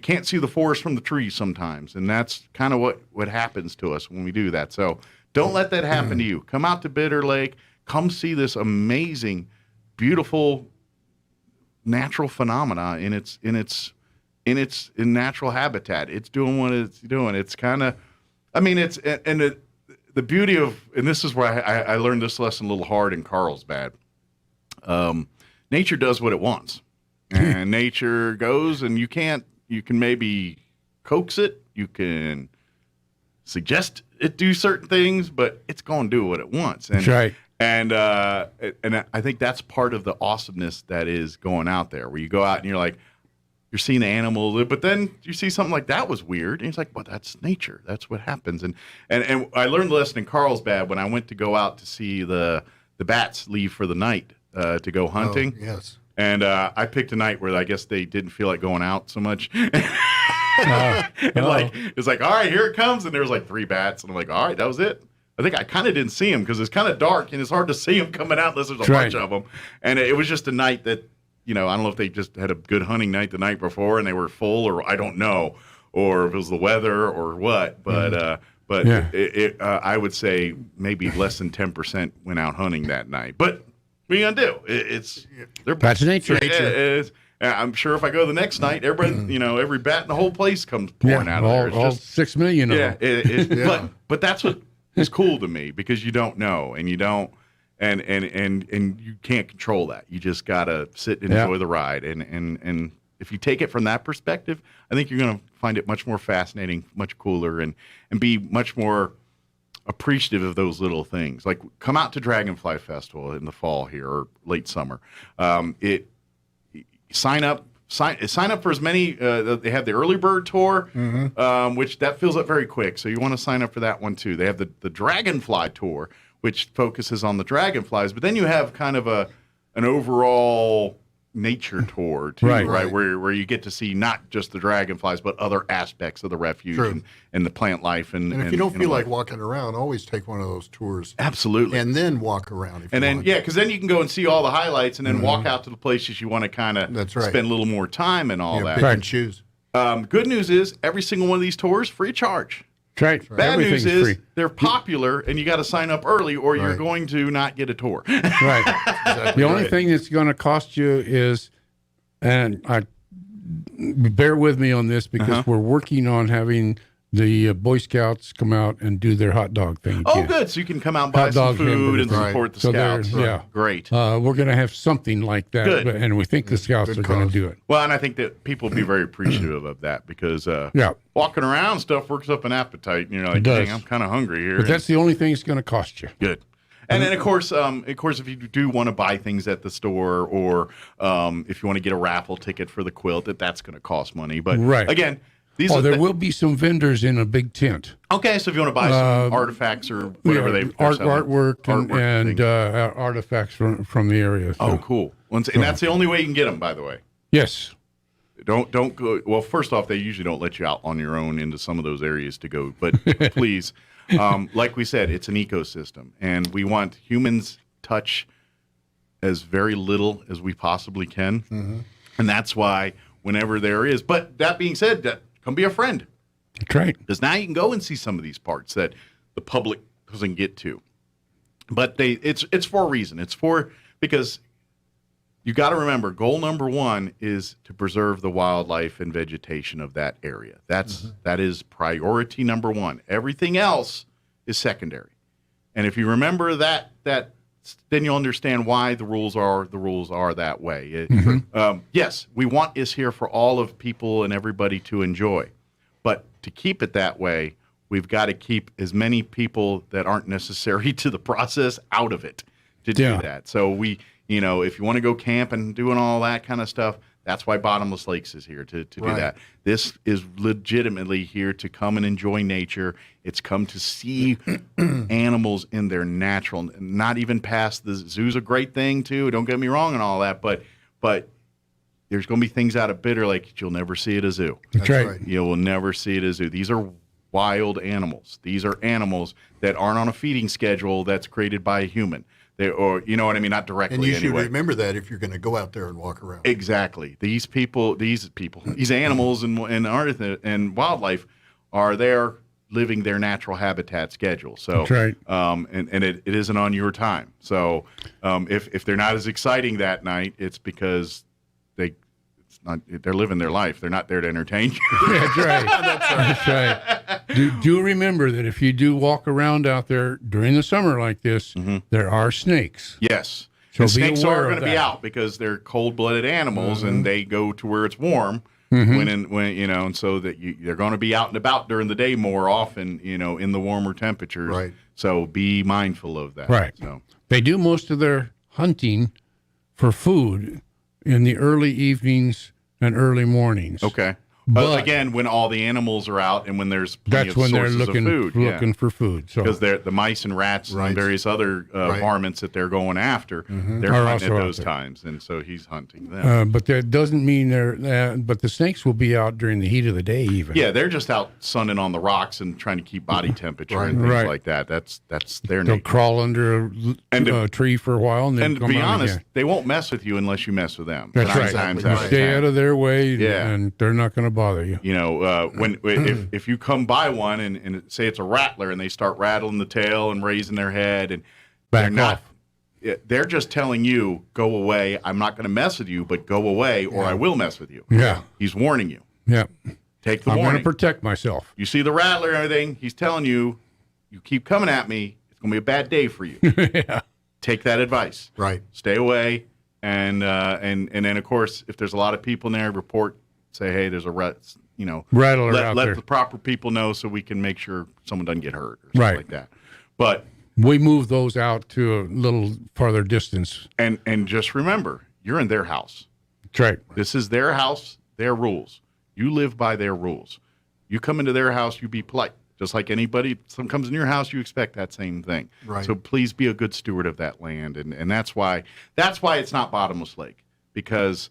can't see the forest from the trees sometimes. And that's kind of what happens to us when we do that. So don't let that happen to you. Come out to Bitter Lake. Come see this amazing, beautiful natural phenomena in its natural habitat. It's doing what it's doing. It's kind of, the beauty of, and this is where I learned this lesson a little hard in Carlsbad. Nature does what it wants, and nature goes, and you can maybe coax it, you can suggest it do certain things, but it's going to do what it wants. And, that's right. And I think that's part of the awesomeness that is going out there, where you go out and you're like, you're seeing the animals, but then you see something like that was weird, and it's like, well, that's nature. That's what happens. And I learned the lesson in Carlsbad when I went to go out to see the bats leave for the night to go hunting. Oh, yes. And I picked a night where I guess they didn't feel like going out so much. It's like, all right, here it comes. And there was like 3 bats. And I'm like, all right, that was it. I think I kind of didn't see them because it's kind of dark and it's hard to see them coming out unless there's a bunch of them. And it was just a night that, I don't know if they just had a good hunting night the night before and they were full, or I don't know, or if it was the weather or what. But I would say maybe less than 10% went out hunting that night. But what are you gonna do? That's nature. I'm sure if I go the next night, everybody, every bat in the whole place comes pouring out of there. It's all just 6 million of them. Yeah. But that's what is cool to me, because you don't know, and you don't, and you can't control that. You just gotta sit and enjoy the ride, and if you take it from that perspective, I think you're gonna find it much more fascinating, much cooler, and be much more appreciative of those little things. Like, come out to Dragonfly Festival in the fall here, or late summer. Sign up for as many. They have the early bird tour, which that fills up very quick. So you want to sign up for that one too. They have the Dragonfly tour, which focuses on the dragonflies. But then you have kind of an overall nature tour too, right? Where you get to see not just the dragonflies, but other aspects of the refuge and the plant life. And if you don't feel like walking around, always take one of those tours. Absolutely. And then walk around. Because then you can go and see all the highlights, and then walk out to the places you want to kind of spend a little more time and all that. Pick and choose. Good news is every single one of these tours free of charge. Right. Bad news is they're popular, and you got to sign up early, or you're going to not get a tour. Right. The only thing that's going to cost you is, and bear with me on this, because we're working on having the Boy Scouts come out and do their hot dog thing. Oh, good. So you can come out and buy some food and support the Scouts. Yeah. Great. We're going to have something like that. Good. And we think the Scouts are going to do it. Well, and I think that people will be very appreciative of that, because walking around stuff works up an appetite. And you're like, dang, I'm kind of hungry here. But that's the only thing that's going to cost you. Good. And then, of course, if you do want to buy things at the store, or if you want to get a raffle ticket for the quilt, that's going to cost money. But again, there will be some vendors in a big tent. Okay, so if you want to buy some artifacts or whatever artwork and artifacts from the area. So. Oh, cool! And that's the only way you can get them, by the way. Yes. Don't go. Well, first off, they usually don't let you out on your own into some of those areas to go. But please, like we said, it's an ecosystem, and we want humans touch as very little as we possibly can, and that's why whenever there is. But that being said, come be a friend. That's right. Because now you can go and see some of these parts that the public doesn't get to. But it's for a reason. It's because you got to remember, goal number one is to preserve the wildlife and vegetation of that area. That is priority number one. Everything else is secondary. And if you remember that then you'll understand why the rules are that way. Yes, we want this here for all of people and everybody to enjoy. But to keep it that way, we've got to keep as many people that aren't necessary to the process out of it to do that. So if you want to go camp and doing all that kind of stuff, that's why Bottomless Lakes is here to do that. This is legitimately here to come and enjoy nature. It's come to see animals in their natural, not even past the zoo's a great thing too. Don't get me wrong and all that, but there's going to be things out of Bitter Lake that you'll never see at a zoo. That's right. You will never see it at a zoo. These are wild animals. These are animals that aren't on a feeding schedule that's created by a human. You know what I mean? Not directly. And you should remember that if you're going to go out there and walk around. Exactly. These animals and wildlife are there living their natural habitat schedule. So, that's right. And it isn't on your time. So, if they're not as exciting that night, it's because they're living their life. They're not there to entertain you. That's right. That's right. Do remember that if you do walk around out there during the summer like this, there are snakes. Yes. So snakes are going to be out because they're cold-blooded animals, and they go to where it's warm. And so that they're going to be out and about during the day more often, in the warmer temperatures. Right. So be mindful of that. Right. So they do most of their hunting for food in the early evenings and early mornings. Okay. But again, when all the animals are out and when there's plenty that's when they're looking of food, looking for food. So because the mice and rats and various other varmints that they're going after, they're hunting at those times, and so he's hunting them. But that doesn't mean but the snakes will be out during the heat of the day, even. Yeah, they're just out sunning on the rocks and trying to keep body temperature and things like that. That's their nature. They'll crawl under a tree for a while, and then to be honest, they won't mess with you unless you mess with them. That's right. Stay out of their way, and they're not going to bother you. If you come by one and say it's a rattler and they start rattling the tail and raising their head and back off. they're just telling you, go away. I'm not going to mess with you, but go away or I will mess with you. Yeah. He's warning you. Yeah. Take the I'm warning. going to protect myself. You see the rattler and everything, he's telling you, you keep coming at me, it's going to be a bad day for you. Yeah. Take that advice. Right. Stay away. And then, of course, if there's a lot of people in there, report, say, hey, there's a rattler out let there. the proper people know so we can make sure someone doesn't get hurt or something like that. But we move those out to a little farther distance. And just remember, you're in their house. That's right. This is their house, their rules. You live by their rules. You come into their house, you be polite. Just like anybody, someone comes in your house, you expect that same thing. Right. So please be a good steward of that land. And that's why it's not Bottomless Lake, because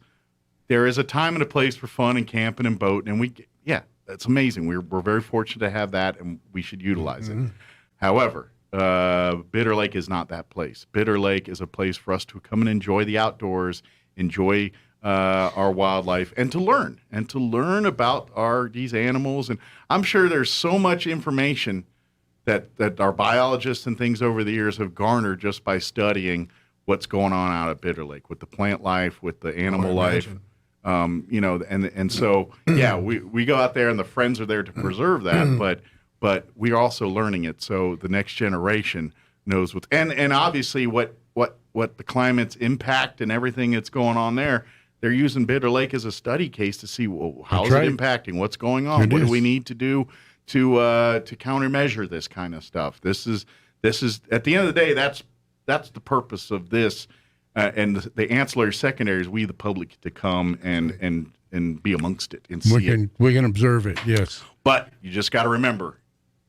there is a time and a place for fun and camping and boating. And that's amazing. We're very fortunate to have that, and we should utilize it. However, Bitter Lake is not that place. Bitter Lake is a place for us to come and enjoy the outdoors, enjoy our wildlife, and to learn about these animals. And I'm sure there's so much information that our biologists and things over the years have garnered just by studying what's going on out at Bitter Lake with the plant life, with the animal life. And so we go out there, and the friends are there to preserve that, but we're also learning it, so the next generation knows and obviously what the climate's impact and everything that's going on there. They're using Bitter Lake as a study case to see how's it impacting, what's going on, what do we need to do to countermeasure this kind of stuff. This is at the end of the day, that's the purpose of this, and the ancillary secondaries, we the public to come and be amongst it and see it. We can observe it, yes. But you just got to remember,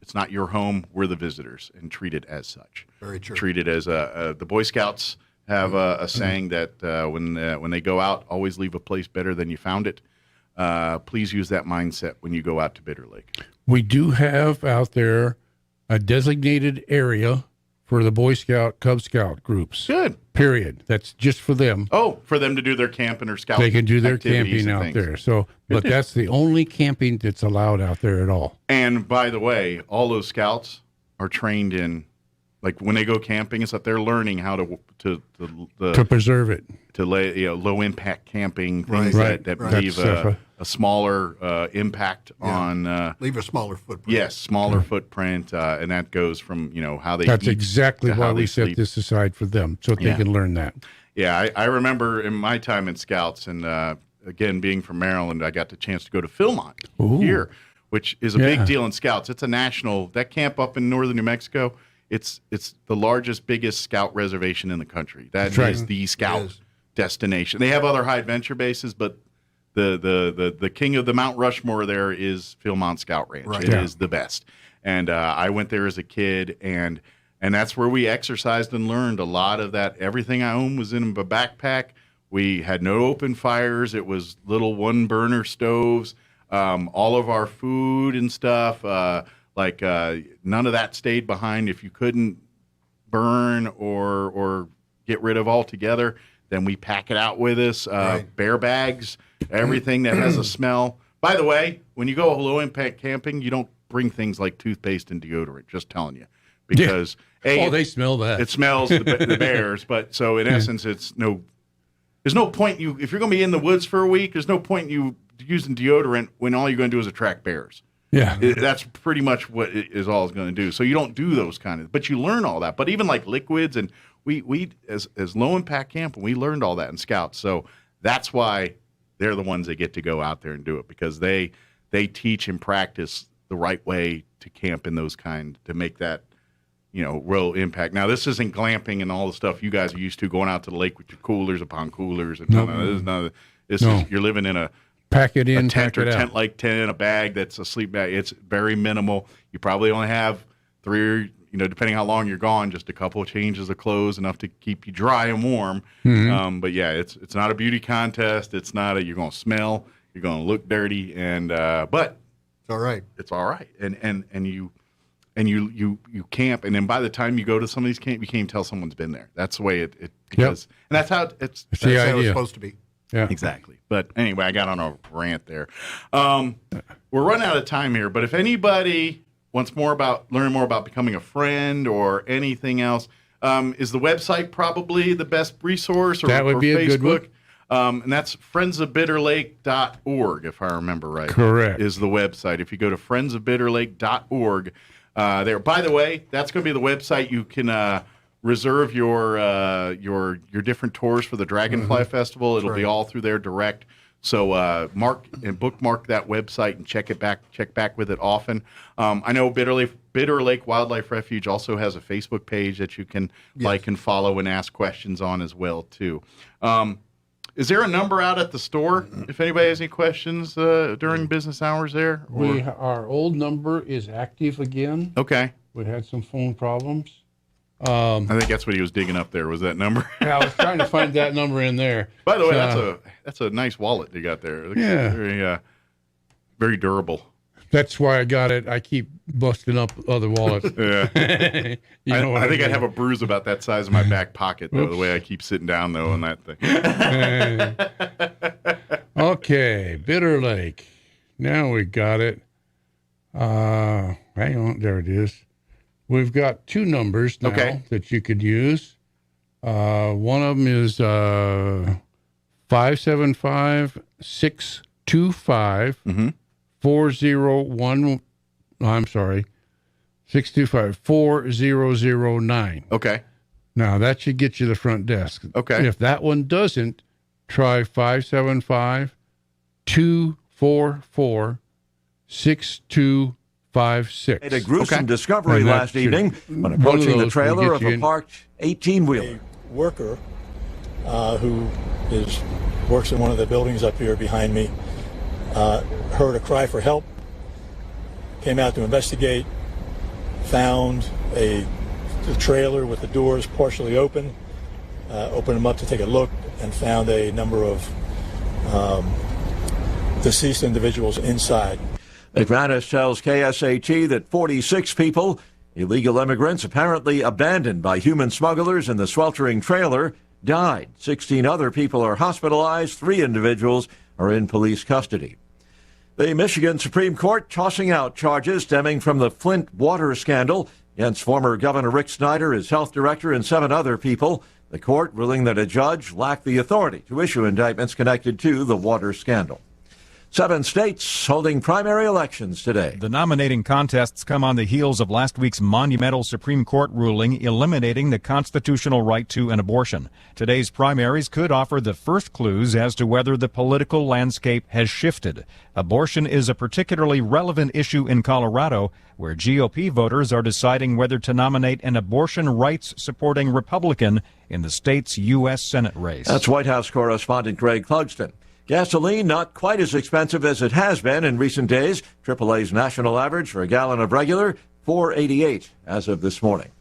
it's not your home. We're the visitors, and treat it as such. Very true. Treat it as the Boy Scouts have a saying that when they go out, always leave a place better than you found it. Please use that mindset when you go out to Bitter Lake. We do have out there a designated area for the Boy Scout, Cub Scout groups. Good. Period. That's just for them. Oh, for them to do their camping or scouting. They can do their activities camping and out things. there. So, but that's the only camping that's allowed out there at all. And by the way, all those scouts are trained in, like when they go camping and stuff, they're learning how to preserve it, to lay low impact camping things Right. that Right. leave a smaller impact on leave a smaller footprint. Yes, smaller footprint, and that goes from how they. That's eat exactly to why how we they set sleep. this aside for them, so that they can learn that. Yeah, I remember in my time in Scouts, and again being from Maryland, I got the chance to go to Philmont here, which is a big deal in Scouts. It's a national that camp up in northern New Mexico. It's the largest, biggest Scout reservation in the country. That is the Scout destination. They have other high adventure bases, but the king of the Mount Rushmore there is Philmont Scout Ranch. Right. It is the best. And I went there as a kid, and that's where we exercised and learned a lot of that. Everything I owned was in a backpack. We had no open fires. It was little one-burner stoves. All of our food and stuff, none of that stayed behind. If you couldn't burn or get rid of altogether, then we pack it out with us. Bear bags, everything that has a smell. By the way, when you go low-impact camping, you don't bring things like toothpaste and deodorant, just telling you. Because they smell that. It smells the bears, but so in essence, there's no point if you're going to be in the woods for a week, there's no point you using deodorant when all you're going to do is attract bears. Yeah. That's pretty much what it is all it's going to do. So you don't do those but you learn all that. But even like liquids, and we as low impact camp, we learned all that in Scouts. So that's why they're the ones that get to go out there and do it, because they teach and practice the right way to camp in those to make that real impact. Now, this isn't glamping and all the stuff you guys are used to, going out to the lake with your coolers upon coolers. And this is you're living in a pack it in, a tent pack or it out. tent-like tent, a bag that's a sleep bag. It's very minimal. You probably only have 3, depending how long you're gone, just a couple of changes of clothes, enough to keep you dry and warm. Mm-hmm. But yeah, it's not a beauty contest. It's not you're going to smell, you're going to look dirty, and but it's all right. It's all right, and you camp, and then by the time you go to some of these camps, you can't even tell someone's been there. That's the way it because, and that's how that's how idea. it's supposed to be. Yeah, exactly. But anyway, I got on a rant there. We're running out of time here, but if anybody wants learn more about becoming a friend or anything else, is the website probably the best resource, or, That would or be a good Facebook? And that's friendsofbitterlake.org, if I remember right. Correct. Is the website. If you go to friendsofbitterlake.org, there. By the way, that's going to be the website you can reserve your different tours for the Dragonfly Festival. It'll be all through there direct. So mark and bookmark that website and check back with it often. I know Bitter Lake Wildlife Refuge also has a Facebook page that you can like and follow and ask questions on as well too. Is there a number out at the store if anybody has any questions during business hours there? Or? Our old number is active again. Okay. We had some phone problems. I think that's what he was digging up there. Was that number? Yeah, I was trying to find that number in there. By the way, that's a nice wallet you got there. It looks very durable. That's why I got it. I keep busting up other wallets. Yeah. I think I'd have a bruise about that size in my back pocket, though, the way I keep sitting down, though, on that thing. Okay, Bitter Lake. Now we got it. Hang on, there it is. We've got two numbers now that you could use. One of them is 575-625 401. I'm sorry, 625-4009. Okay. Now that should get you the front desk. Okay. If that one doesn't, try 575-244-6256. Made a gruesome discovery last evening when approaching the trailer of a parked 18-wheeler. A worker who works in one of the buildings up here behind me heard a cry for help, came out to investigate, found the trailer with the doors partially open, opened them up to take a look, and found a number of deceased individuals inside. McManus tells KSAT that 46 people, illegal immigrants apparently abandoned by human smugglers in the sweltering trailer, died. 16 other people are hospitalized. 3 individuals are in police custody. The Michigan Supreme Court tossing out charges stemming from the Flint water scandal against former Governor Rick Snyder, his health director, and 7 other people. The court ruling that a judge lacked the authority to issue indictments connected to the water scandal. 7 states holding primary elections today. The nominating contests come on the heels of last week's monumental Supreme Court ruling eliminating the constitutional right to an abortion. Today's primaries could offer the first clues as to whether the political landscape has shifted. Abortion is a particularly relevant issue in Colorado, where GOP voters are deciding whether to nominate an abortion rights-supporting Republican in the state's U.S. Senate race. That's White House correspondent Greg Clugston. Gasoline not quite as expensive as it has been in recent days. AAA's national average for a gallon of regular, $4.88 as of this morning.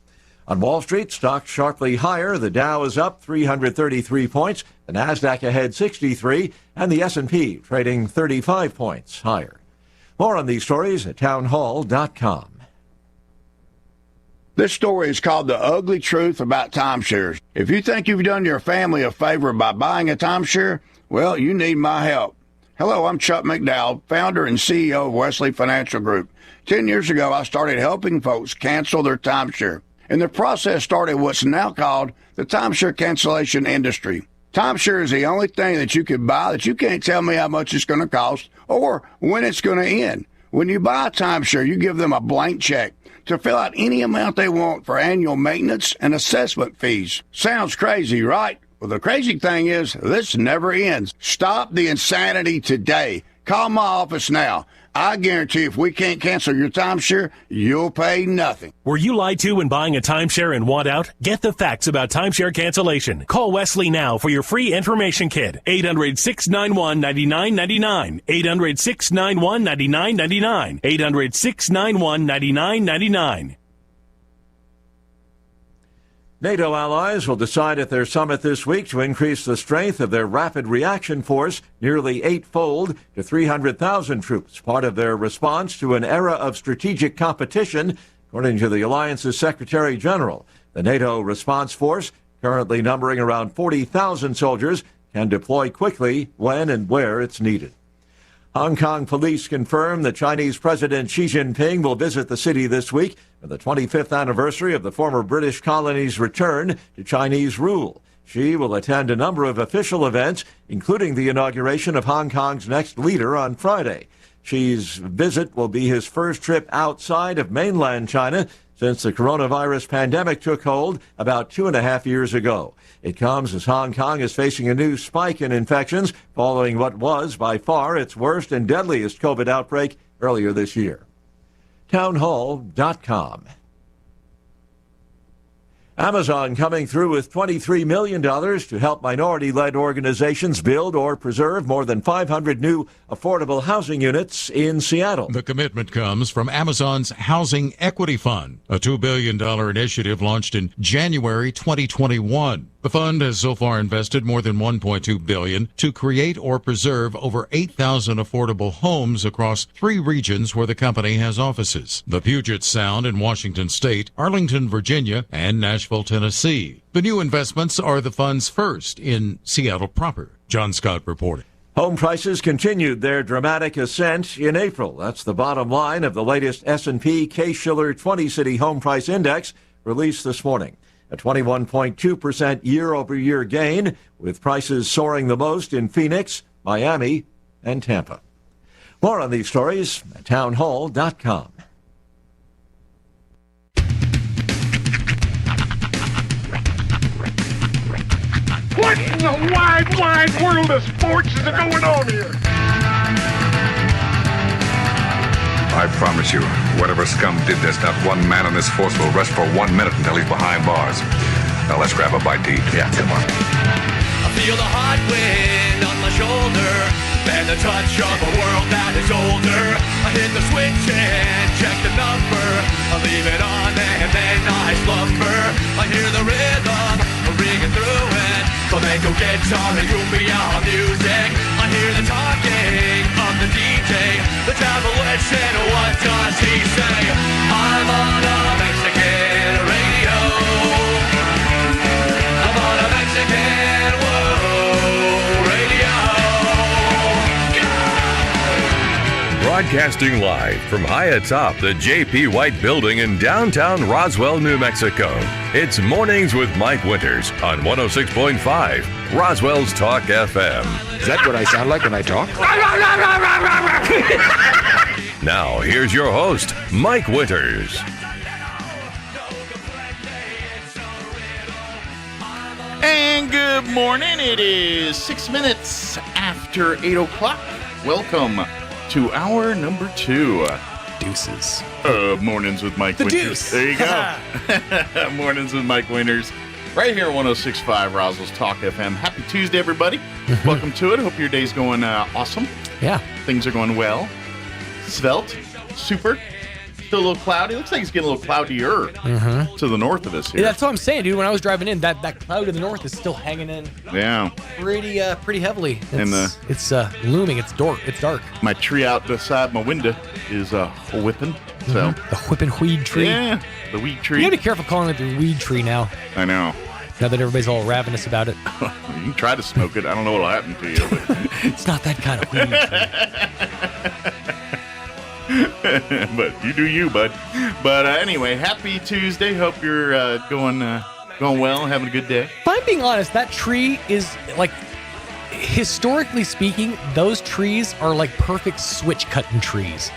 On Wall Street, stocks sharply higher. The Dow is up 333 points, the Nasdaq ahead 63, and the S&P trading 35 points higher. More on these stories at townhall.com. This story is called The Ugly Truth About Timeshares. If you think you've done your family a favor by buying a timeshare, well, you need my help. Hello, I'm Chuck McDowell, founder and CEO of Wesley Financial Group. 10 years ago, I started helping folks cancel their timeshare. And the process started what's now called the timeshare cancellation industry. Timeshare is the only thing that you can buy that you can't tell me how much it's going to cost or when it's going to end. When you buy a timeshare, you give them a blank check to fill out any amount they want for annual maintenance and assessment fees. Sounds crazy, right? Well, the crazy thing is, this never ends. Stop the insanity today. Call my office now. I guarantee if we can't cancel your timeshare, you'll pay nothing. Were you lied to when buying a timeshare and want out? Get the facts about timeshare cancellation. Call Wesley now for your free information kit. 800-691-9999. 800-691-9999. 800-691-9999. NATO allies will decide at their summit this week to increase the strength of their rapid reaction force nearly 8-fold to 300,000 troops, part of their response to an era of strategic competition, according to the alliance's Secretary General. The NATO response force, currently numbering around 40,000 soldiers, can deploy quickly when and where it's needed. Hong Kong police confirm that Chinese President Xi Jinping will visit the city this week for the 25th anniversary of the former British colony's return to Chinese rule. Xi will attend a number of official events, including the inauguration of Hong Kong's next leader on Friday. Xi's visit will be his first trip outside of mainland China since the coronavirus pandemic took hold about 2.5 years ago. It comes as Hong Kong is facing a new spike in infections following what was by far its worst and deadliest COVID outbreak earlier this year. Townhall.com. Amazon coming through with $23 million to help minority-led organizations build or preserve more than 500 new affordable housing units in Seattle. The commitment comes from Amazon's Housing Equity Fund, a $2 billion initiative launched in January 2021. The fund has so far invested more than $1.2 billion to create or preserve over 8,000 affordable homes across 3 regions where the company has offices: the Puget Sound in Washington State, Arlington, Virginia, and Nashville, Tennessee. The new investments are the fund's first in Seattle proper. John Scott reporting. Home prices continued their dramatic ascent in April. That's the bottom line of the latest S&P Case-Shiller 20-City Home Price Index released this morning. A 21.2% year-over-year gain, with prices soaring the most in Phoenix, Miami, and Tampa. More on these stories at townhall.com. What in the wide, wide world of sports is going on here? I promise you, whatever scum did this, not one man on this force will rest for 1 minute until he's behind bars. Now let's grab a bite to eat. Yeah, come on. I feel the hot wind on my shoulder and the touch of a world that is older. I hit the switch and check the number. I leave it on and then I slumber. I hear the rhythm ringing through it. Flamenco guitar and cumbia music. I hear the talking of the DJ. The travelation, what does he say? I'm on a Mexican radio. I'm on a Mexican radio. Broadcasting live from high atop the J.P. White Building in downtown Roswell, New Mexico. It's Mornings with Mike Winters on 106.5 Roswell's Talk FM. Is that what I sound like when I talk? Now, here's your host, Mike Winters. And good morning. It is 6 minutes after 8 o'clock. Welcome to hour number 2. Deuces. Mornings with Mike Winters. Deuce. There you go. Mornings with Mike Winters. Right here, 106.5 Roswell's Talk FM. Happy Tuesday, everybody. Welcome to it. Hope your day's going awesome. Yeah. Things are going well. Svelte. Super. Still a little cloudy. Looks like it's getting a little cloudier to the north of us here. Yeah, that's what I'm saying, dude. When I was driving in, that cloud in the north is still hanging in. Yeah. Pretty heavily. And it's looming. It's dark. My tree out the side of my window is whipping. So the whipping weed tree. Yeah, the weed tree. You gotta be careful calling it the weed tree now. I know. Now that everybody's all ravenous about it. You can try to smoke it. I don't know what'll happen to you. But it's not that kind of weed tree. But you do you, bud. But anyway, happy Tuesday. Hope you're going well, having a good day. If I'm being honest, that tree is like, historically speaking, those trees are like perfect switch cutting trees.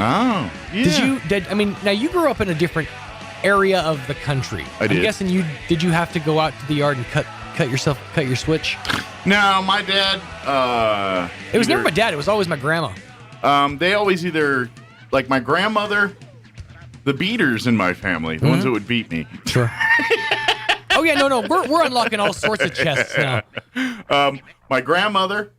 Oh, yeah. Now you grew up in a different area of the country. I did. I'm guessing did you have to go out to the yard and cut your switch? No, my dad. It was never my dad. It was always my grandma. They always either, like my grandmother, the beaters in my family, the ones that would beat me. Sure. Oh yeah, no, we're unlocking all sorts of chests now. My grandmother,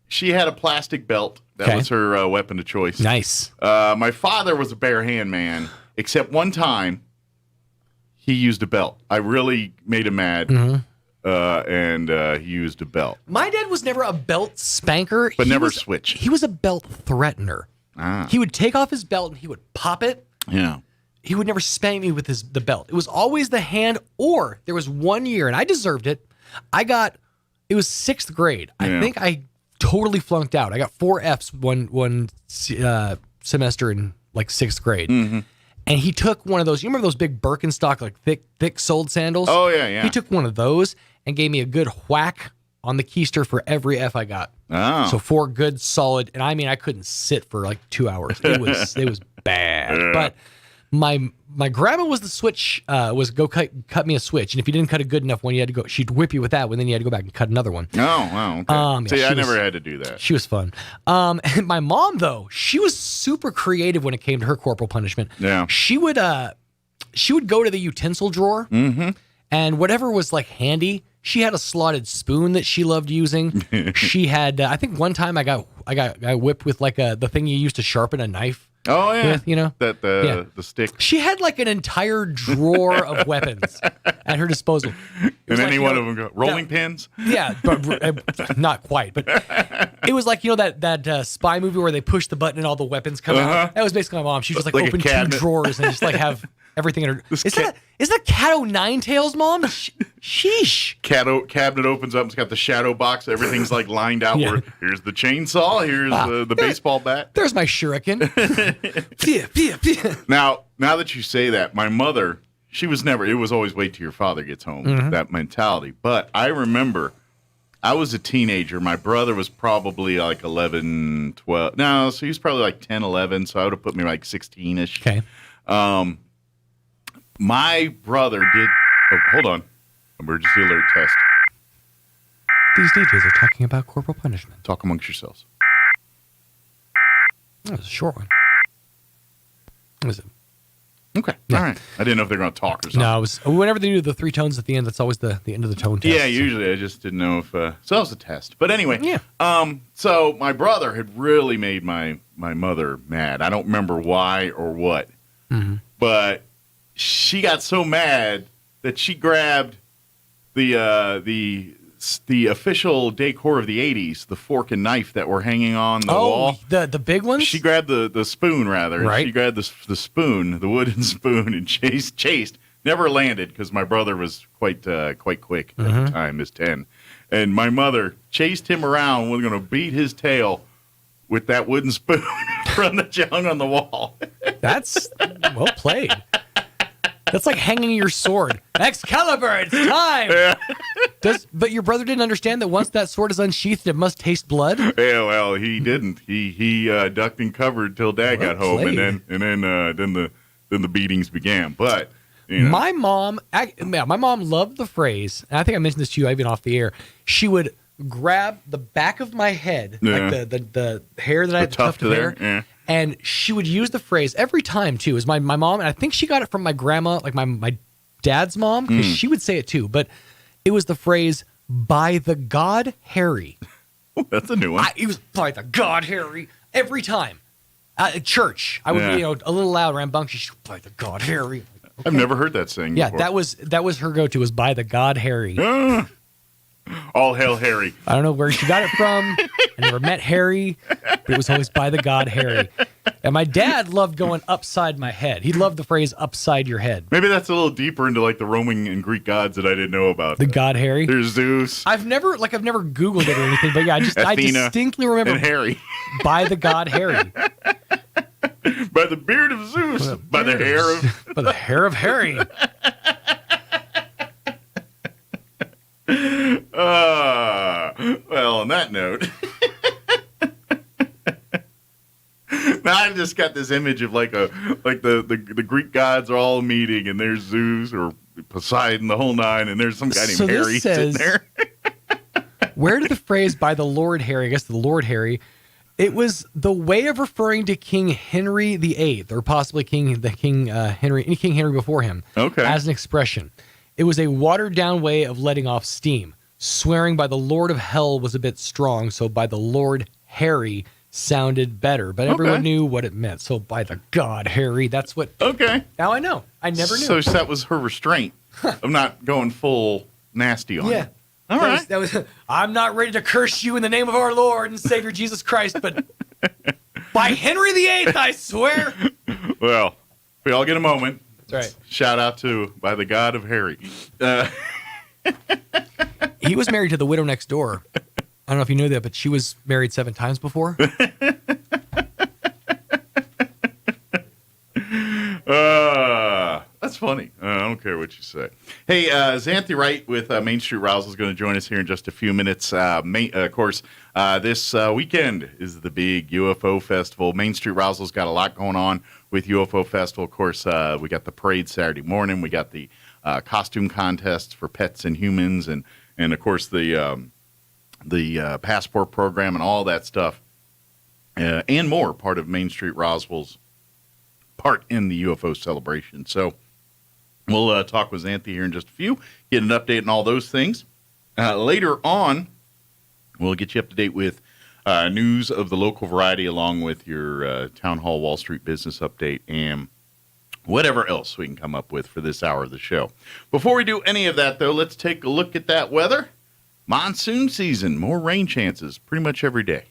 she had a plastic belt. That was her weapon of choice. Nice. My father was a bare hand man, except one time he used a belt. I really made him mad, and he used a belt. My dad was never a belt spanker. But never switch. He was a belt threatener. He would take off his belt and he would pop it. Yeah. He would never spank me with the belt. It was always the hand, or there was one year, and I deserved it. It was 6th grade. I think I totally flunked out. I got 4 Fs one semester in like 6th grade. Mm-hmm. And he took one of those, you remember those big Birkenstock, like thick soled sandals? Oh, yeah. He took one of those and gave me a good whack on the keister for every F I got. Oh. So 4 good solid, and I mean, I couldn't sit for like 2 hours. It was bad. But my grandma was the switch, was go cut me a switch. And if you didn't cut a good enough one, you had to go, she'd whip you with that one, then you had to go back and cut another one. Oh, wow. Okay. See, I never had to do that. She was fun. And my mom, though, she was super creative when it came to her corporal punishment. Yeah. She would go to the utensil drawer, and whatever was like handy, she had a slotted spoon that she loved using. She had, I think one time I got whipped with like the thing you use to sharpen a knife. Oh, yeah. With, you know? The stick. She had like an entire drawer of weapons at her disposal. And any one of them go, rolling pins? Yeah, but not quite. But it was like, you know, that spy movie where they push the button and all the weapons come out? That was basically my mom. She was just like open 2 drawers and just like have everything in her. Is that Cat O' Tails, Mom? Sheesh. Cabinet opens up. It's got the shadow box. Everything's like lined out. Yeah. Where here's the chainsaw. Here's the baseball bat. There's my shuriken. Now that you say that, my mother, she was never. It was always wait till your father gets home. That mentality. But I remember, I was a teenager. My brother was probably like 11, 12. No, so he was probably like 10, 11. So I would have put me like 16ish. Okay. My brother did. Oh, hold on. Emergency alert test. These DJs are talking about corporal punishment. Talk amongst yourselves. That was a short one. Was it? Okay. Yeah. All right. I didn't know if they were going to talk or something. No, it was whenever they do the 3 tones at the end. That's always the end of the tone test. Yeah, usually. I just didn't know if. So that was a test. But anyway. Yeah. So my brother had really made my mother mad. I don't remember why or what. But she got so mad that she grabbed the official decor of the 80s, the fork and knife that were hanging on the wall. The big ones? She grabbed the spoon, rather. Right. She grabbed the spoon, the wooden spoon, and chased. Never landed because my brother was quite quick at the time, is 10. And my mother chased him around, was going to beat his tail with that wooden spoon from the hung on the wall. That's well played. That's like hanging your sword. Excalibur, it's time. Yeah. But your brother didn't understand that once that sword is unsheathed, it must taste blood. Yeah, well, he didn't. He ducked and covered till Dad got home, played. and then the beatings began. But you know. My mom loved the phrase, and I think I mentioned this to you even off the air. She would grab the back of my head, like the hair that I had, the tuft of hair. Yeah. And she would use the phrase every time, too. It was my mom, and I think she got it from my grandma, like my dad's mom, because she would say it, too. But it was the phrase, by the God Harry. That's a new one. It was, by the God Harry, every time. At church, I would be a little loud, rambunctious, by the God Harry. Okay. I've never heard that saying before. that was her go-to, was by the God Harry. All hail Harry. I don't know where she got it from. I never met Harry, but it was always by the God Harry. And my dad loved going upside my head. He loved the phrase upside your head. Maybe that's a little deeper into like the Roman and Greek gods that I didn't know about. The God Harry? There's Zeus. I've never Googled it or anything, but yeah, I distinctly remember and Harry. By the God Harry. By the beard of Zeus. By the hair of by the hair of Harry. Well, on that note, now I've just got this image of like the Greek gods are all meeting, and there's Zeus or Poseidon, the whole nine, and there's some guy named Harry sitting there. Where did the phrase "by the Lord Harry"? I guess the Lord Harry. It was the way of referring to King Henry VIII, or possibly King Henry before him. Okay. As an expression. It was a watered-down way of letting off steam. Swearing by the Lord of Hell was a bit strong, so by the Lord Harry sounded better. But everyone knew what it meant. So by the God Harry, that's what... Okay. Now I know. I never knew. So that was her restraint of not going full nasty on it. All right. That was, I'm not ready to curse you in the name of our Lord and Savior Jesus Christ, but by Henry VIII, I swear. Well, we all get a moment. That's right. Shout out to by the God of Harry. He was married to the widow next door. I don't know if you knew that, but she was married 7 times before. That's funny. I don't care what you say. Hey, Xanthi Wright with Main Street Roswell is going to join us here in just a few minutes. Of course, this weekend is the big UFO Festival. Main Street Roswell's got a lot going on with UFO Festival. Of course, we got the parade Saturday morning. We got the costume contests for pets and humans, and of course the passport program and all that stuff, and more. Part of Main Street Roswell's part in the UFO celebration. So we'll talk with Xanthi here in just a few, get an update on all those things. Later on, we'll get you up to date with news of the local variety, along with your Town Hall Wall Street business update and whatever else we can come up with for this hour of the show. Before we do any of that, though, let's take a look at that weather. Monsoon season, more rain chances pretty much every day.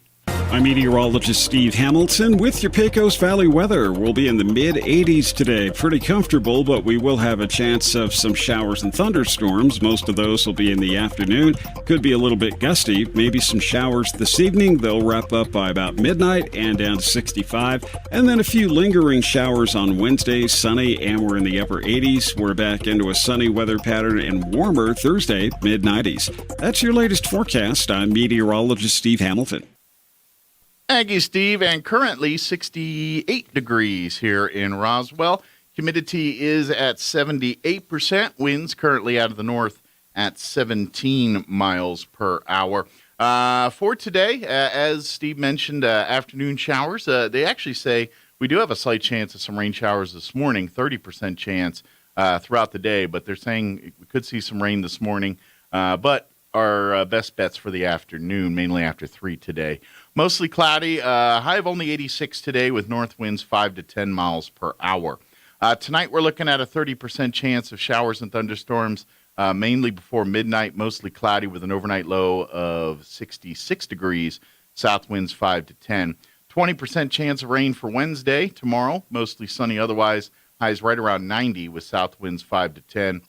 I'm meteorologist Steve Hamilton with your Pecos Valley weather. We'll be in the mid-80s today. Pretty comfortable, but we will have a chance of some showers and thunderstorms. Most of those will be in the afternoon. Could be a little bit gusty. Maybe some showers this evening. They'll wrap up by about midnight and down to 65. And then a few lingering showers on Wednesday, sunny, and we're in the upper 80s. We're back into a sunny weather pattern and warmer Thursday, mid-90s. That's your latest forecast. I'm meteorologist Steve Hamilton. Thank you, Steve. And currently 68 degrees here in Roswell. Humidity is at 78%. Winds currently out of the north at 17 miles per hour. For today, as Steve mentioned, afternoon showers. They actually say we do have a slight chance of some rain showers this morning, 30% chance throughout the day. But they're saying we could see some rain this morning. But our best bets for the afternoon, mainly after 3 today. Mostly cloudy, high of only 86 today with north winds 5 to 10 miles per hour. Tonight we're looking at a 30% chance of showers and thunderstorms, mainly before midnight, mostly cloudy with an overnight low of 66 degrees, south winds 5 to 10. 20% chance of rain for Wednesday, tomorrow, mostly sunny otherwise, highs right around 90 with south winds 5 to 10.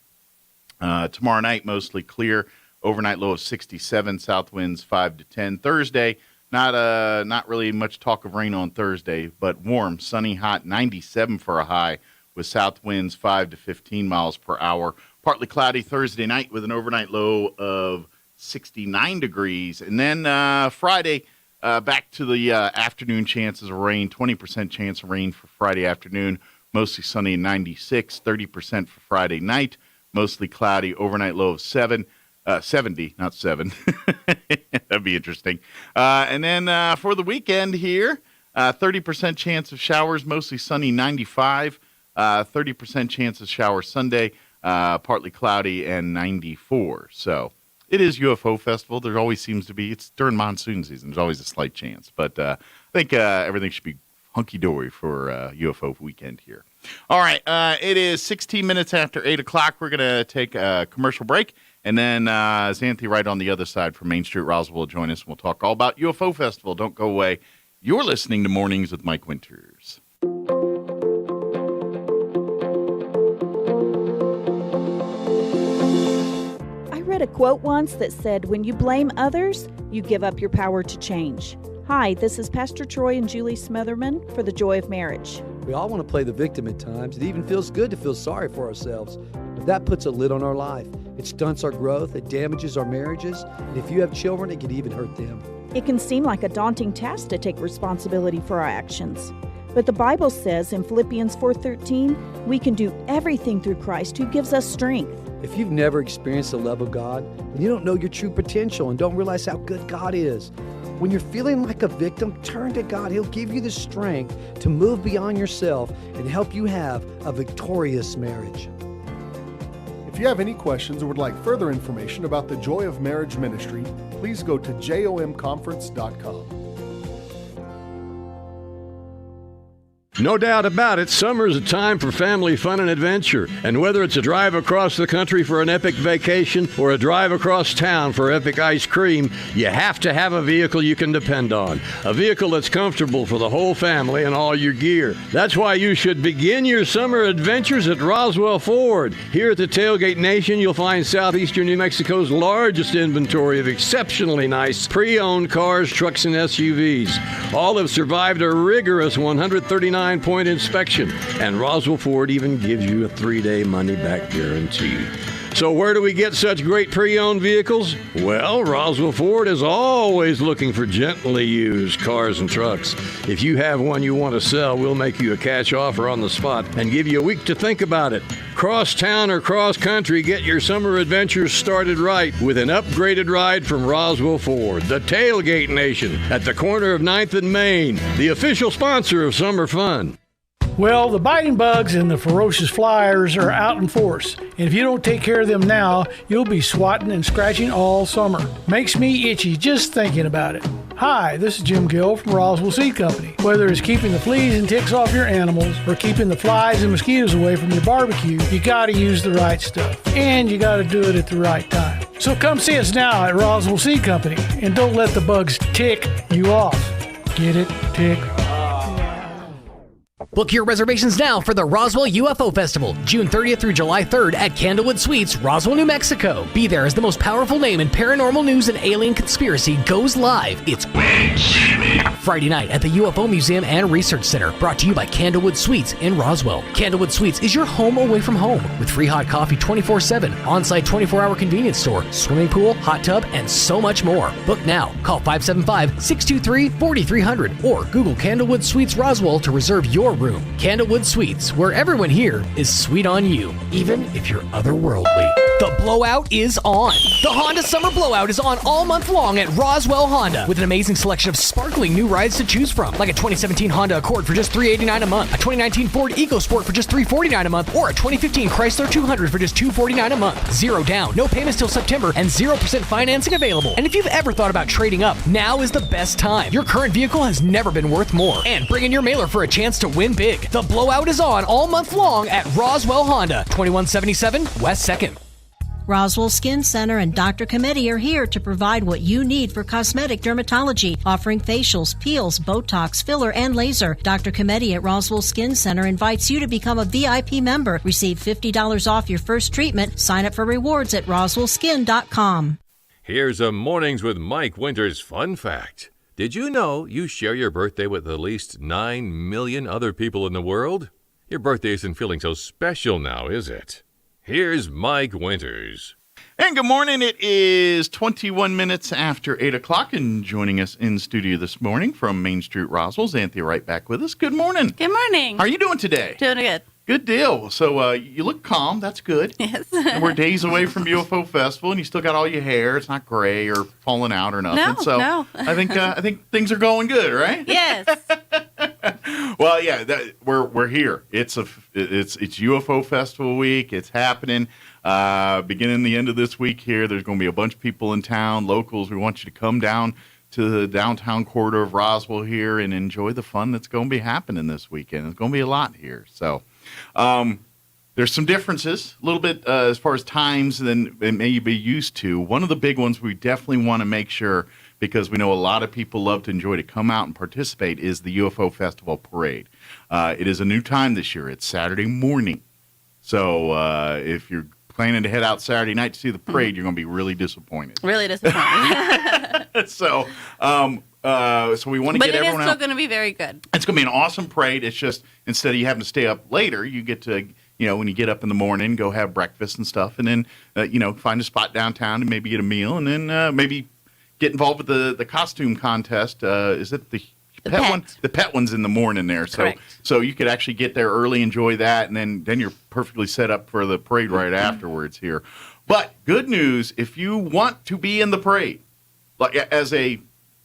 Tomorrow night, mostly clear, overnight low of 67, south winds 5 to 10. Thursday, not really much talk of rain on Thursday, but warm, sunny, hot, 97 for a high with south winds 5 to 15 miles per hour. Partly cloudy Thursday night with an overnight low of 69 degrees. And then Friday, back to the afternoon chances of rain, 20% chance of rain for Friday afternoon, mostly sunny and 96, 30% for Friday night, mostly cloudy, overnight low of 70, not 7. That'd be interesting. And then for the weekend here, 30% chance of showers, mostly sunny, 95. 30% chance of showers Sunday, partly cloudy, and 94. So it is UFO Festival. There always seems to be. It's during monsoon season. There's always a slight chance. But I think everything should be hunky-dory for UFO weekend here. All right. It is 16 minutes after 8 o'clock. We're going to take a commercial break. And then Xanthi right on the other side from Main Street Roswell will join us. And we'll talk all about UFO Festival. Don't go away. You're listening to Mornings with Mike Winters. I read a quote once that said, when you blame others, you give up your power to change. Hi, this is Pastor Troy and Julie Smotherman for The Joy of Marriage. We all want to play the victim at times. It even feels good to feel sorry for ourselves. But that puts a lid on our life. It stunts our growth, it damages our marriages, and if you have children, it can even hurt them. It can seem like a daunting task to take responsibility for our actions. But the Bible says in Philippians 4:13, we can do everything through Christ who gives us strength. If you've never experienced the love of God, then you don't know your true potential and don't realize how good God is. When you're feeling like a victim, turn to God. He'll give you the strength to move beyond yourself and help you have a victorious marriage. If you have any questions or would like further information about the Joy of Marriage Ministry, please go to jomconference.com. No doubt about it, summer is a time for family fun and adventure. And whether it's a drive across the country for an epic vacation or a drive across town for epic ice cream, you have to have a vehicle you can depend on. A vehicle that's comfortable for the whole family and all your gear. That's why you should begin your summer adventures at Roswell Ford. Here at the Tailgate Nation, you'll find southeastern New Mexico's largest inventory of exceptionally nice pre-owned cars, trucks, and SUVs. All have survived a rigorous 139-point inspection, and Roswell Ford even gives you a 3-day money-back guarantee. So where do we get such great pre-owned vehicles? Well, Roswell Ford is always looking for gently used cars and trucks. If you have one you want to sell, we'll make you a cash offer on the spot and give you a week to think about it. Cross town or cross country, get your summer adventures started right with an upgraded ride from Roswell Ford, the Tailgate Nation, at the corner of 9th and Main, the official sponsor of summer fun. Well, the biting bugs and the ferocious flyers are out in force, and if you don't take care of them now, you'll be swatting and scratching all summer. Makes me itchy just thinking about it. Hi, this is Jim Gill from Roswell Seed Company. Whether it's keeping the fleas and ticks off your animals or keeping the flies and mosquitoes away from your barbecue, you gotta use the right stuff, and you gotta do it at the right time. So come see us now at Roswell Seed Company, and don't let the bugs tick you off. Get it? Tick. Book your reservations now for the Roswell UFO Festival, June 30th through July 3rd at Candlewood Suites, Roswell, New Mexico. Be there as the most powerful name in paranormal news and alien conspiracy goes live. It's Friday night at the UFO Museum and Research Center, brought to you by Candlewood Suites in Roswell. Candlewood Suites is your home away from home, with free hot coffee 24/7, on-site 24-hour convenience store, swimming pool, hot tub, and so much more. Book now. Call 575-623-4300 or Google Candlewood Suites Roswell to reserve your room. Candlewood Suites, where everyone here is sweet on you, even if you're otherworldly. The blowout is on. The Honda Summer Blowout is on all month long at Roswell Honda, with an amazing selection of sparkling new rides to choose from, like a 2017 Honda Accord for just $389 a month, a 2019 Ford EcoSport for just $349 a month, or a 2015 Chrysler 200 for just $249 a month. Zero down, no payments till September, and 0% financing available. And if you've ever thought about trading up, now is the best time. Your current vehicle has never been worth more. And bring in your mailer for a chance to win big. The blowout is on all month long at Roswell Honda, 2177 West 2nd. Roswell Skin Center and Dr. Committee are here to provide what you need for cosmetic dermatology, offering facials, peels, Botox, filler, and laser. Dr. Committee at Roswell Skin Center invites you to become a VIP member. Receive $50 off your first treatment. Sign up for rewards at roswellskin.com. Here's a Mornings with Mike Winters fun fact. Did you know you share your birthday with at least 9 million other people in the world? Your birthday isn't feeling so special now, is it? Here's Mike Winters. And good morning. It is 21 minutes after 8 o'clock, and joining us in studio this morning from Main Street Roswell, Anthea Wright back with us. Good morning. Good morning. How are you doing today? Doing good. Good deal. So you look calm. That's good. Yes. And we're days away from UFO Festival, and you still got all your hair. It's not gray or falling out or nothing. No. I think things are going good, right? Yes. Well, yeah, we're here. It's UFO Festival week. It's happening. Beginning the end of this week here, there's going to be a bunch of people in town, locals. We want you to come down to the downtown corridor of Roswell here and enjoy the fun that's going to be happening this weekend. There's going to be a lot here. So there's some differences a little bit as far as times than it may be used to. One of the big ones we definitely want to make sure, because we know a lot of people love to enjoy to come out and participate, is the UFO Festival Parade. It is a new time this year. It's Saturday morning. So if you're planning to head out Saturday night to see the parade, you're going to be really disappointed. Really disappointed. So we want to get everyone out. But it is still going to be very good. It's going to be an awesome parade. It's just, instead of you having to stay up later, you get to, when you get up in the morning, go have breakfast and stuff, and then, find a spot downtown and maybe get a meal, and then maybe get involved with the costume contest. Is it the pet one? The pet one's in the morning there. So you could actually get there early, enjoy that, and then you're perfectly set up for the parade right afterwards here. But good news, if you want to be in the parade, like as a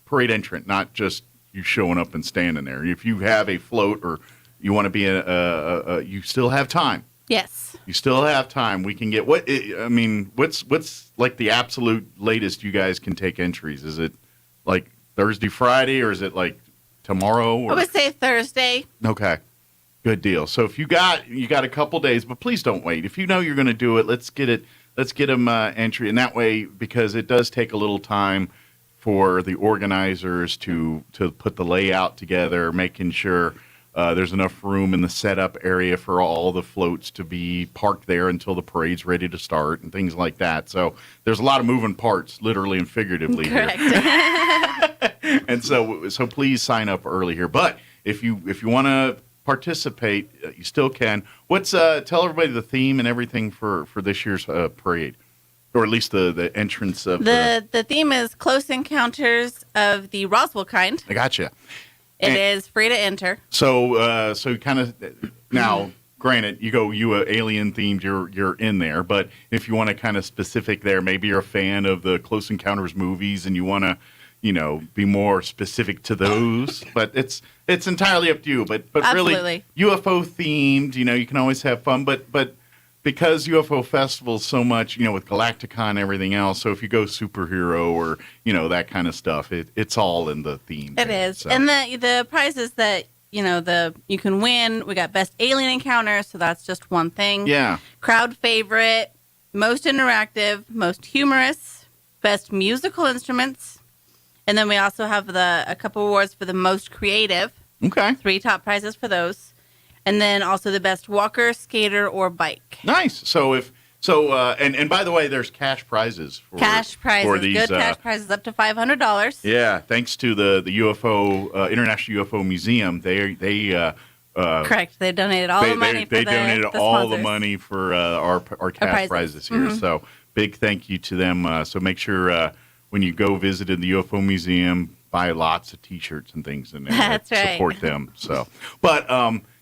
parade entrant, not just you showing up and standing there. If you have a float or you want to be you still have time. Yes. You still have time. We can get what's like the absolute latest you guys can take entries? Is it like Thursday, Friday, or is it like tomorrow? Or? I would say Thursday. Okay. Good deal. So if you got a couple days, but please don't wait. If you know you're going to do it, let's get them entry, and that way, because it does take a little time for the organizers to put the layout together, making sure there's enough room in the setup area for all the floats to be parked there until the parade's ready to start and things like that. So there's a lot of moving parts, literally and figuratively. Correct. Here. And so please sign up early here. But if you want to participate, you still can. Tell everybody the theme and everything for this year's parade, or at least the entrance of the theme is Close Encounters of the Roswell Kind. I gotcha. It is free to enter. So kind of now, granted, you alien themed, you're in there. But if you want to kind of specific there, maybe you're a fan of the Close Encounters movies and you want to, be more specific to those. But it's entirely up to you. But really, UFO themed, you can always have fun. But because UFO Festival is so much, with Galacticon and everything else, so if you go superhero or, that kind of stuff, it's all in the theme. It is. So. And the prizes that, you can win, we got Best Alien Encounter, so that's just one thing. Yeah. Crowd Favorite, Most Interactive, Most Humorous, Best Musical Instruments, and then we also have a couple awards for the Most Creative. Okay. 3 top prizes for those. And then also the best walker, skater, or bike. Nice. And by the way, there's cash prizes for these, good cash prizes up to $500. Yeah, thanks to the UFO International UFO Museum, they correct. They donated all the money. They donated all the money for our cash prizes here. Mm-hmm. So big thank you to them. So make sure when you go visit in the UFO Museum, buy lots of T-shirts and things in there. That's right. Support them. So, but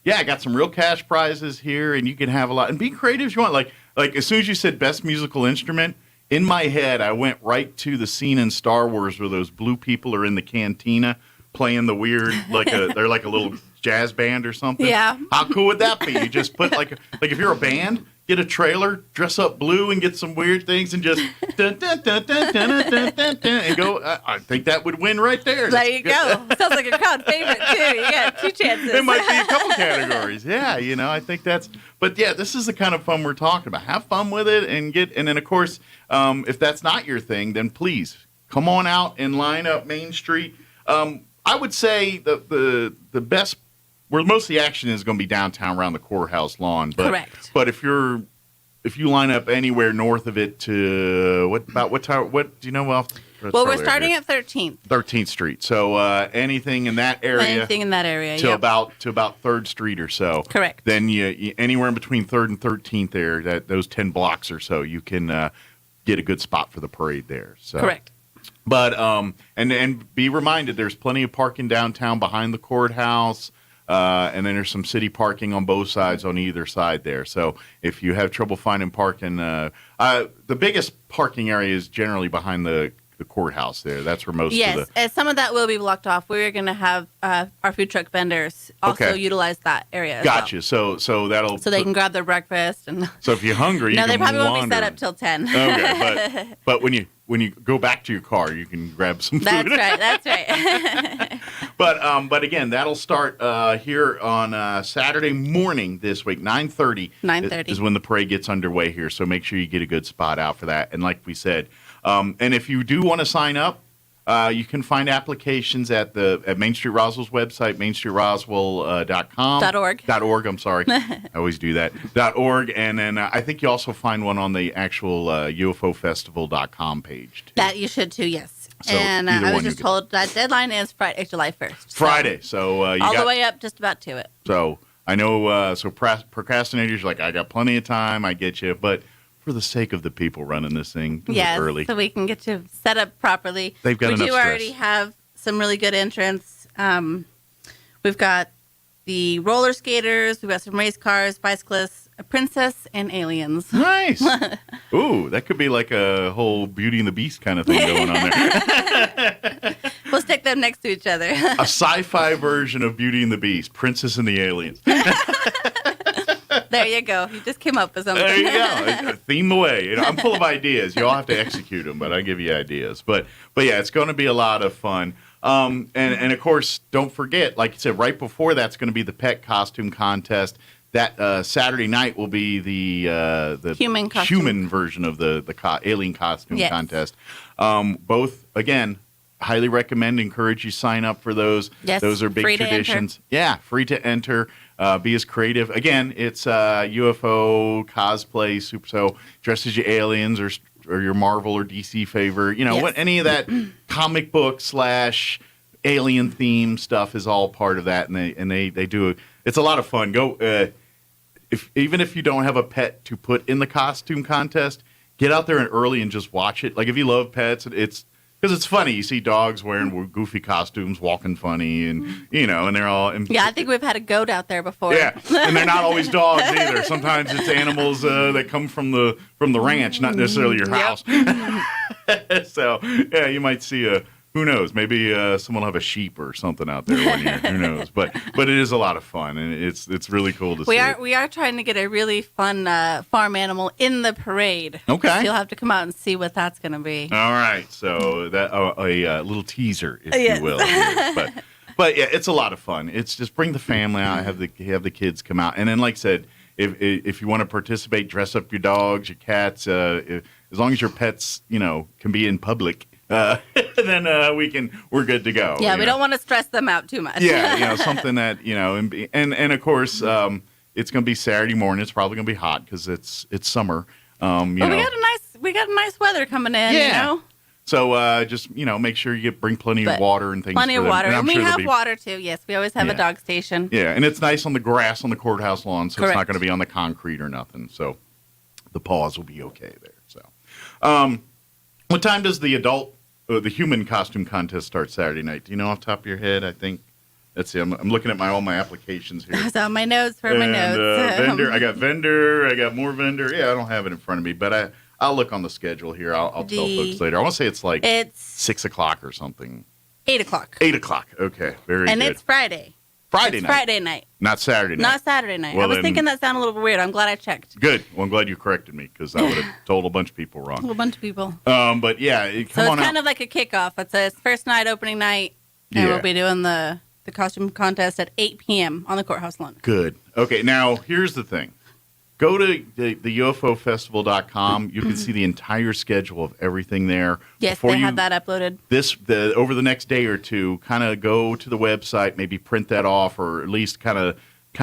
yeah, I got some real cash prizes here, and you can have a lot. And be creative if you want. Like as soon as you said best musical instrument, in my head, I went right to the scene in Star Wars where those blue people are in the cantina playing the weird, they're like a little jazz band or something. Yeah. How cool would that be? You just put like if you're a band, get a trailer, dress up blue, and get some weird things, and just dun, dun, dun, dun, dun, dun, dun, dun, and go. I think that would win right there. There you go. Sounds like a crowd favorite too. You got 2 chances. It might be a couple categories. Yeah, I think that's. But yeah, this is the kind of fun we're talking about. Have fun with it, and then of course, if that's not your thing, then please come on out and line up Main Street. I would say the best. Where most of the action is going to be downtown around the courthouse lawn. But, correct. But if you line up anywhere north of it to what time? What do you know? Well, we're starting at 13th. 13th Street. So anything in that area. Anything in that area. To about 3rd Street or so. Correct. Then you anywhere in between 3rd and 13th there, those 10 blocks or so, you can get a good spot for the parade there. So. Correct. But and be reminded, there's plenty of parking downtown behind the courthouse. And then there's some city parking on both sides, on either side there. So if you have trouble finding parking, the biggest parking area is generally behind the courthourhouse there. That's where most of the... Yes, some of that will be blocked off. We're going to have our food truck vendors also utilize that area as Gotcha. well. So that'll... So they can grab their breakfast. And so if you're hungry, no, you they can probably wander. won't be set up till 10. Okay, but when you go back to your car, you can grab some food. That's right. But again, that'll start here on Saturday morning this week, 9:30. 9:30 is when the parade gets underway here. So make sure you get a good spot out for that. And like we said, and if you do want to sign up, you can find applications at Main Street Roswell's website, mainstreetroswell.com. .org. I'm sorry. I always do that. .org. And then I think you also find one on the actual UFOfestival.com page. Too. That you should too, yes. So and I was just told that deadline is Friday, July 1st. Friday. So all the way up just about to it. So I know, procrastinators are like, I got plenty of time. I get you. But for the sake of the people running this thing, do it early. So we can get you set up properly. They've got enough We do stress. already have some really good entrants. We've got the roller skaters. We've got some race cars, bicyclists, a princess, and aliens. Nice. Ooh, that could be like a whole Beauty and the Beast kind of thing going on there. We'll stick them next to each other. A sci-fi version of Beauty and the Beast, Princess and the Aliens. There you go. You just came up with something. There you go. Theme the way. I'm full of ideas. You all have to execute them, but I give you ideas. But yeah, it's going to be a lot of fun. And of course, don't forget, like you said, right before that's going to be the pet costume contest. That Saturday night will be the human version of the alien costume contest. Both, again, highly recommend, encourage you sign up for those. Yes, those are big free traditions. Yeah, free to enter. Be as creative. Again, it's UFO cosplay, so dress as your aliens or your Marvel or DC favorite. What any of that comic book / alien theme stuff is all part of that, and they do. It's a lot of fun. Go even if you don't have a pet to put in the costume contest, get out there and early and just watch it. Like if you love pets, it's because it's funny. You see dogs wearing goofy costumes, walking funny, and and they're all. Yeah, I think we've had a goat out there before. Yeah, and they're not always dogs either. Sometimes it's animals that come from the ranch, not necessarily your house. So yeah, you might see who knows? Maybe someone will have a sheep or something out there one year. Who knows? But it is a lot of fun, and it's really cool to see. We are trying to get a really fun farm animal in the parade. Okay, so you'll have to come out and see what that's going to be. All right, so that a little teaser, if you will. But yeah, it's a lot of fun. It's just bring the family out, have the kids come out, and then like I said, if you want to participate, dress up your dogs, your cats. As long as your pets, can be in public. Then we're good to go. Yeah, we don't want to stress them out too much. Yeah, something that and of course it's going to be Saturday morning. It's probably going to be hot because it's summer. We got a nice weather coming in. Yeah. So just make sure you bring plenty of water and things. Plenty of water, and we sure have water too. Yes, we always have a dog station. Yeah, and it's nice on the grass on the courthouse lawn, so Correct. It's not going to be on the concrete or nothing. So the paws will be okay there. So, what time does the human costume contest start Saturday night? Do you know off the top of your head? I think. Let's see. I'm looking at all my applications here. So my notes for my notes. Vendor. I got vendor. I got more vendor. Yeah, I don't have it in front of me, but I'll look on the schedule here. I'll tell folks later. I want to say it's 6 o'clock or something. 8 o'clock. 8 o'clock. Okay, very good. And it's Friday. Friday night. Friday night. Not Saturday night. Not Saturday night. Well, I was thinking that sounded a little weird. I'm glad I checked. Good. Well, I'm glad you corrected me because I would have told a bunch of people wrong. A whole bunch of people. But yeah, So come on it's out. kind of like a kickoff. It's first night, opening night, and we'll be doing the costume contest at 8 p.m. on the courthouse lawn. Good. Okay, now here's the thing. Go to the UFOfestival.com. You can see the entire schedule of everything there. Yes, they have that uploaded. Over the next day or two, kind of go to the website, maybe print that off, or at least kind of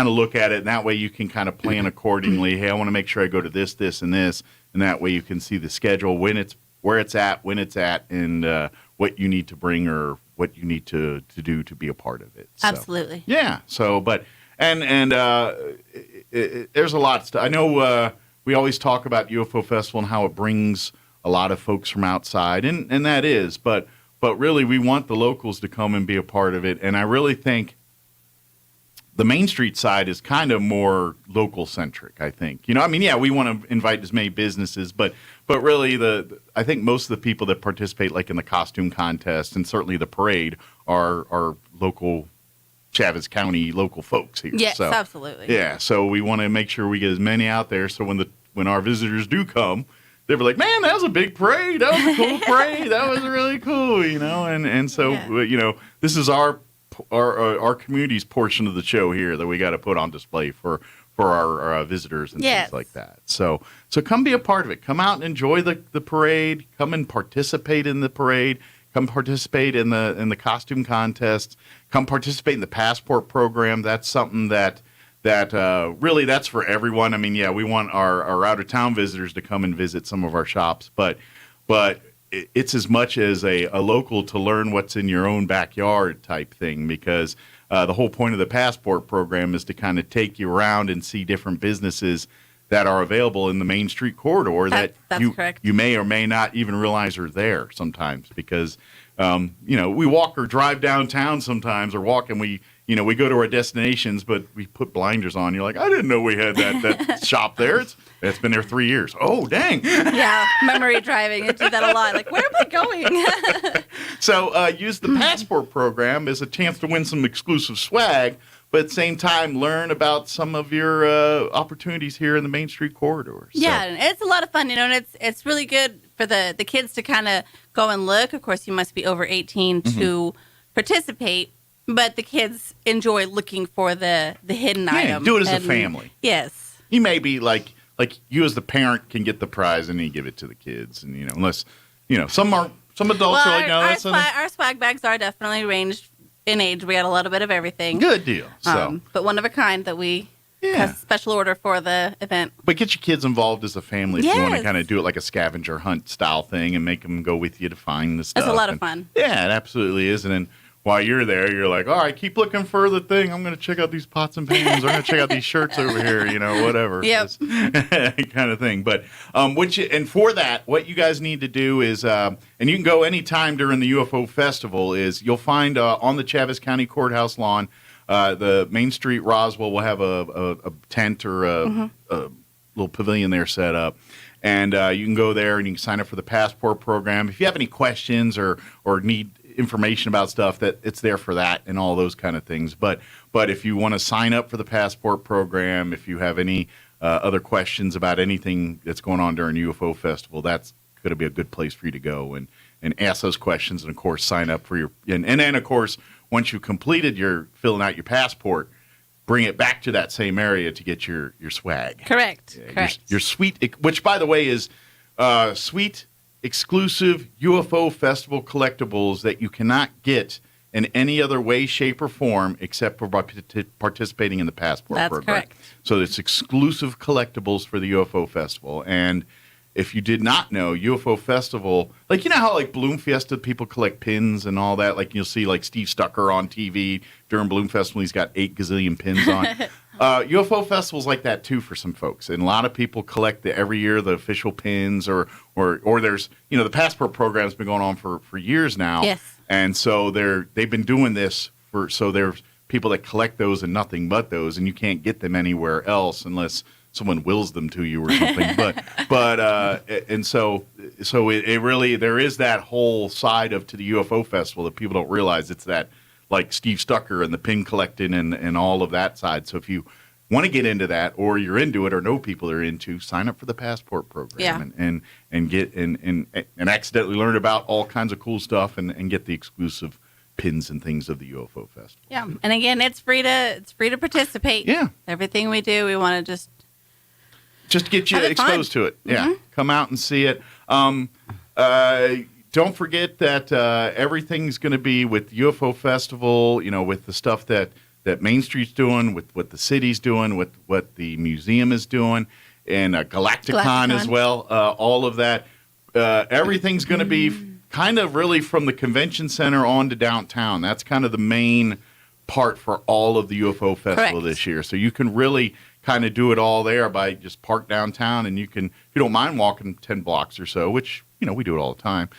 look at it. And that way you can kind of plan accordingly. Hey, I want to make sure I go to this, and this, and that way you can see the schedule, where it's at, when it's at, and what you need to bring or what you need to do to be a part of it. So, absolutely. Yeah. So, but and there's a lot. I know we always talk about UFO Festival and how it brings a lot of folks from outside, and that is, but really we want the locals to come and be a part of it. And I really think the Main Street side is kind of more local centric, I think. We want to invite as many businesses, but really I think most of the people that participate, like in the costume contest and certainly the parade, are local Chavez County local folks here. Yes, absolutely. Yeah, so we want to make sure we get as many out there so when our visitors do come, they'll be like, man, that was a big parade. That was a cool parade. That was really cool, and so this is our community's portion of the show here that we got to put on display for our visitors and things like that. So come be a part of it. Come out and enjoy the parade. Come and participate in the parade. Come participate in the costume contests. Come participate in the passport program. That's something that really that's for everyone. I mean, yeah, we want our out of town visitors to come and visit some of our shops, but it's as much as a local to learn what's in your own backyard type thing, because the whole point of the passport program is to kind of take you around and see different businesses that are available in the Main Street corridor that's correct. You may or may not even realize are there sometimes, because we walk or drive downtown sometimes, or walk and we go to our destinations, but we put blinders on. You're like, I didn't know we had that shop there. It's been there 3 years. Oh, dang. Yeah, memory driving. I do that a lot. Like, where am I going? So use the passport program as a chance to win some exclusive swag, but at the same time, learn about some of your opportunities here in the Main Street corridor. So. Yeah, and it's a lot of fun, and it's really good for the kids to kind of go and look. Of course, you must be over 18 to participate, but the kids enjoy looking for the hidden item. Do it as a family. Yes. You may be like you as the parent can get the prize and you give it to the kids, and unless some adults are like, no, that's our swag bags are definitely ranged in age. We got a little bit of everything. Good deal. So, but one of a kind that we have special order for the event. But get your kids involved as a family if you want to Yes. kind of do it like a scavenger hunt style thing and make them go with you to find the stuff. It's a lot of fun. Yeah, it absolutely is. And then while you're there, you're like, all right, keep looking for the thing. I'm going to check out these pots and pans. I'm going to check out these shirts over here, whatever. Yep. kind of thing. But and for that, what you guys need to do is, and you can go anytime during the UFO Festival, is you'll find on the Chaves County Courthouse lawn, the Main Street Roswell will have a tent or a little pavilion there set up. And you can go there and you can sign up for the passport program. If you have any questions or need information about stuff, that it's there for that and all those kind of things. But if you want to sign up for the passport program, if you have any other questions about anything that's going on during UFO Festival, that's going to be a good place for you to go and ask those questions and, of course, sign up for your and then, of course, once you completed your filling out your passport, bring it back to that same area to get your swag. Correct. Correct. Your sweet, which, by the way, is sweet exclusive UFO Festival collectibles that you cannot get in any other way, shape, or form except for by participating in the passport That's program. correct. So it's exclusive collectibles for the UFO Festival. And if you did not know, UFO Festival, like how like Balloon Fiesta people collect pins and all that, like you'll see like Steve Stucker on TV during Balloon Festival, he's got 8 gazillion pins on. UFO Festival's like that too for some folks, and a lot of people collect every year the official pins, or there's the passport program's been going on for years now. Yes. And so they've been doing this so there's people that collect those and nothing but those, and you can't get them anywhere else unless someone wills them to you or something. So it really, there is that whole side to the UFO Festival that people don't realize. It's that, like Steve Stucker and the pin collecting and all of that side. So if you want to get into that, or you're into it, or know people are into, sign up for the passport program and get and accidentally learn about all kinds of cool stuff and get the exclusive pins and things of the UFO Festival. Yeah, and again, it's free to participate. Yeah, everything we do, we want to just get you exposed to it. Yeah, come out and see it. Don't forget that everything's going to be with UFO Festival, with the stuff that Main Street's doing, with what the city's doing, with what the museum is doing, and Galacticon as well. All of that. Everything's going to be kind of really from the convention center on to downtown. That's kind of the main part for all of the UFO Festival this year. So you can really kind of do it all there by just park downtown, and you can, if you don't mind walking 10 blocks or so, which, we do it all the time,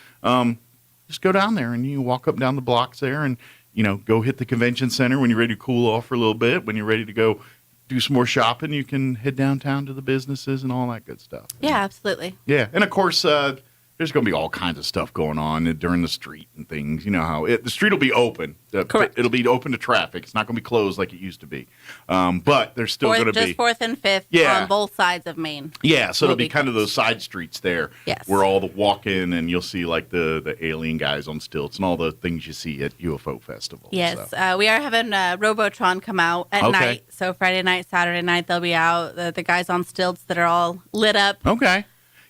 just go down there and you walk up and down the blocks there and, go hit the convention center when you're ready to cool off for a little bit. When you're ready to go do some more shopping, you can head downtown to the businesses and all that good stuff. Yeah, absolutely. Yeah, and of course, there's going to be all kinds of stuff going on during the street and things. You know how the street will be open. Correct. It'll be open to traffic. It's not going to be closed like it used to be. But there's still going to be. Just 4th and 5th on both sides of Main. Yeah, so it'll be kind of those side streets there. Yes. Where all the walk-in, and you'll see like the alien guys on stilts and all the things you see at UFO Festival. Yes, so. We are having Robotron come out at night. So Friday night, Saturday night, they'll be out. The guys on stilts that are all lit up. Okay.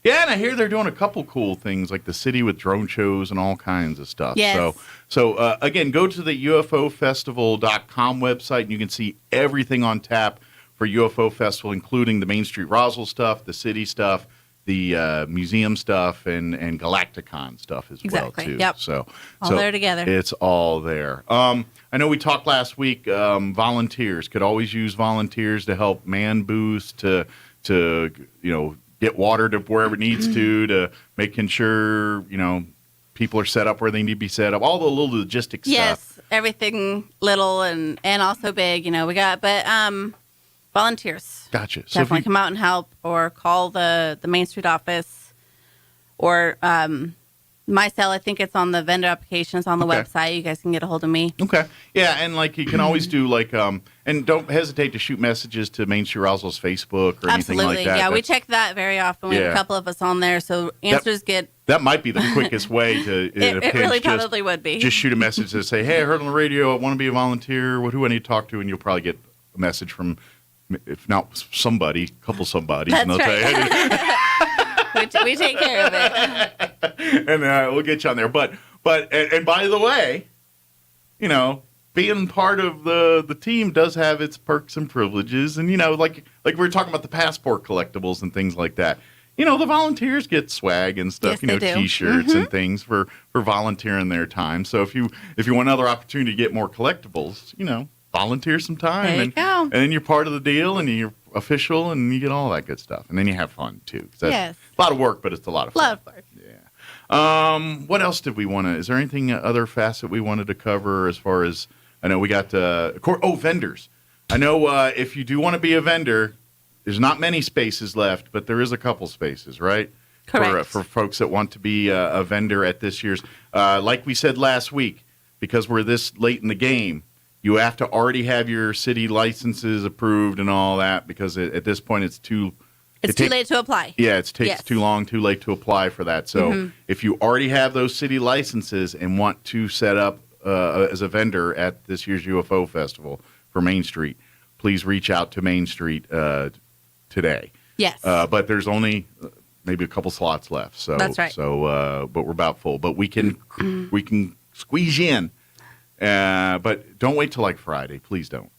Yeah, and I hear they're doing a couple cool things, like the city with drone shows and all kinds of stuff. Yes. So again, go to the UFOfestival.com website, and you can see everything on tap for UFO Festival, including the Main Street Roswell stuff, the city stuff, the museum stuff, and Galacticon stuff as well, too. Yep. So there together. It's all there. I know we talked last week, volunteers. Could always use volunteers to help man boost, to get water to wherever it needs to making sure, people are set up where they need to be set up, all the little logistics stuff. Yes, everything little and also big, we got, but volunteers. Gotcha. So Definitely come out and help, or call the Main Street office, or My cell, I think it's on the vendor applications on the Okay. website. You guys can get a hold of me. Okay. Yeah, and like you can always do like and don't hesitate to shoot messages to Main Street Roswell's Facebook or anything Absolutely. like that. Yeah, we That's- check that very often. We have Yeah. a couple of us on there, so answers get. That might be the quickest way to in a It pinch, really just- probably would be. Just shoot a message that say, "Hey, I heard on the radio. I want to be a volunteer. Who do I need to talk to?" And you'll probably get a message from, if not somebody, a couple somebodies, and they'll That's say, "Hey." we take care of it. and we'll get you on there. But and by the way, you know, being part of the team does have its perks and privileges, and you know, like we were talking about the passport collectibles and things like that. You know, the volunteers get swag and stuff. Yes, you know, they do. T-shirts and things for volunteering their time. So if you want another opportunity to get more collectibles, you know, volunteer some time, There you and go. and then you're part of the deal, and you're official, and you get all that good stuff, and then you have fun too. 'Cause that's Yes. a lot of work, but it's a lot of fun. Love work. What else did we want to? Is there anything other facet we wanted to cover as far as? I know we got vendors. I know if you do want to be a vendor, there's not many spaces left, but there is a couple spaces, right? Correct. For folks that want to be a vendor at this year's, like we said last week, because we're this late in the game, you have to already have your city licenses approved and all that, because at this point it's too. It's too late to apply. Yeah, it takes Yes. too long, too late to apply for that. So Mhm. if you already have those city licenses and want to set up as a vendor at this year's UFO Festival for Main Street, please reach out to Main Street today. Yes. But there's only maybe a couple slots left. So That's right. So, but we're about full. But we can squeeze you in. But don't wait till like Friday. Please don't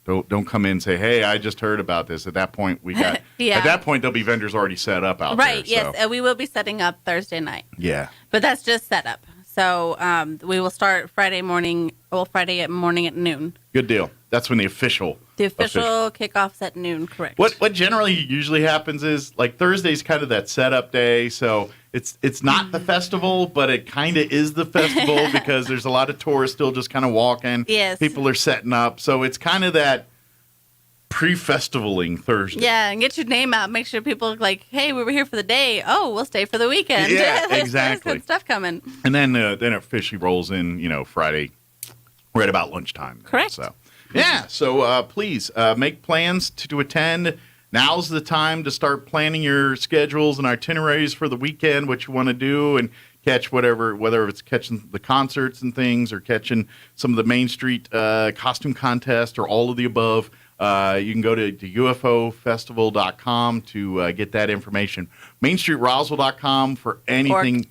come in and say, "Hey, I just heard about this." At that point, we got. Yeah. At that point, there'll be vendors already set up out Right. there. Yes. We will be setting up Thursday night. Yeah. But that's just setup. So we will start Friday morning at noon. Good deal. That's when the official. The official kickoff's at noon, correct? What generally usually happens is like Thursday's kind of that setup day, so it's not the festival, but it kind of is the festival because there's a lot of tourists still just kind of walking. Yes. People are setting up, so it's kind of that pre-festivaling Thursday. Yeah, and get your name out. Make sure people are like, hey, we were here for the day. Oh, we'll stay for the weekend. Yeah, There's exactly. good stuff coming. And then it officially rolls in, Friday, right about lunchtime. Correct. So yeah, so please make plans to attend. Now's the time to start planning your schedules and itineraries for the weekend, what you want to do, and catch whether it's catching the concerts and things or catching some of the Main Street costume contest or all of the above. You can go to UFOfestival.com to get that information. MainStreetRoswell.com for anything.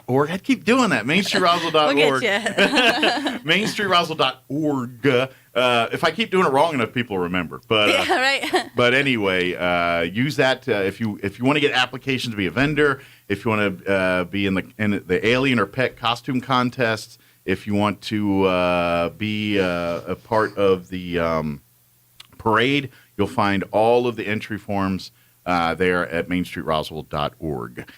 .org. I keep doing that. MainStreetRoswell.org. We'll get you. MainStreetRoswell.org. If I keep doing it wrong enough, people remember. But Yeah, right. but anyway, use that if you want to get applications to be a vendor. If you want to be in the alien or pet costume contests. If you want to be a part of the parade, you'll find all of the entry forms there at MainStreetRoswell.org.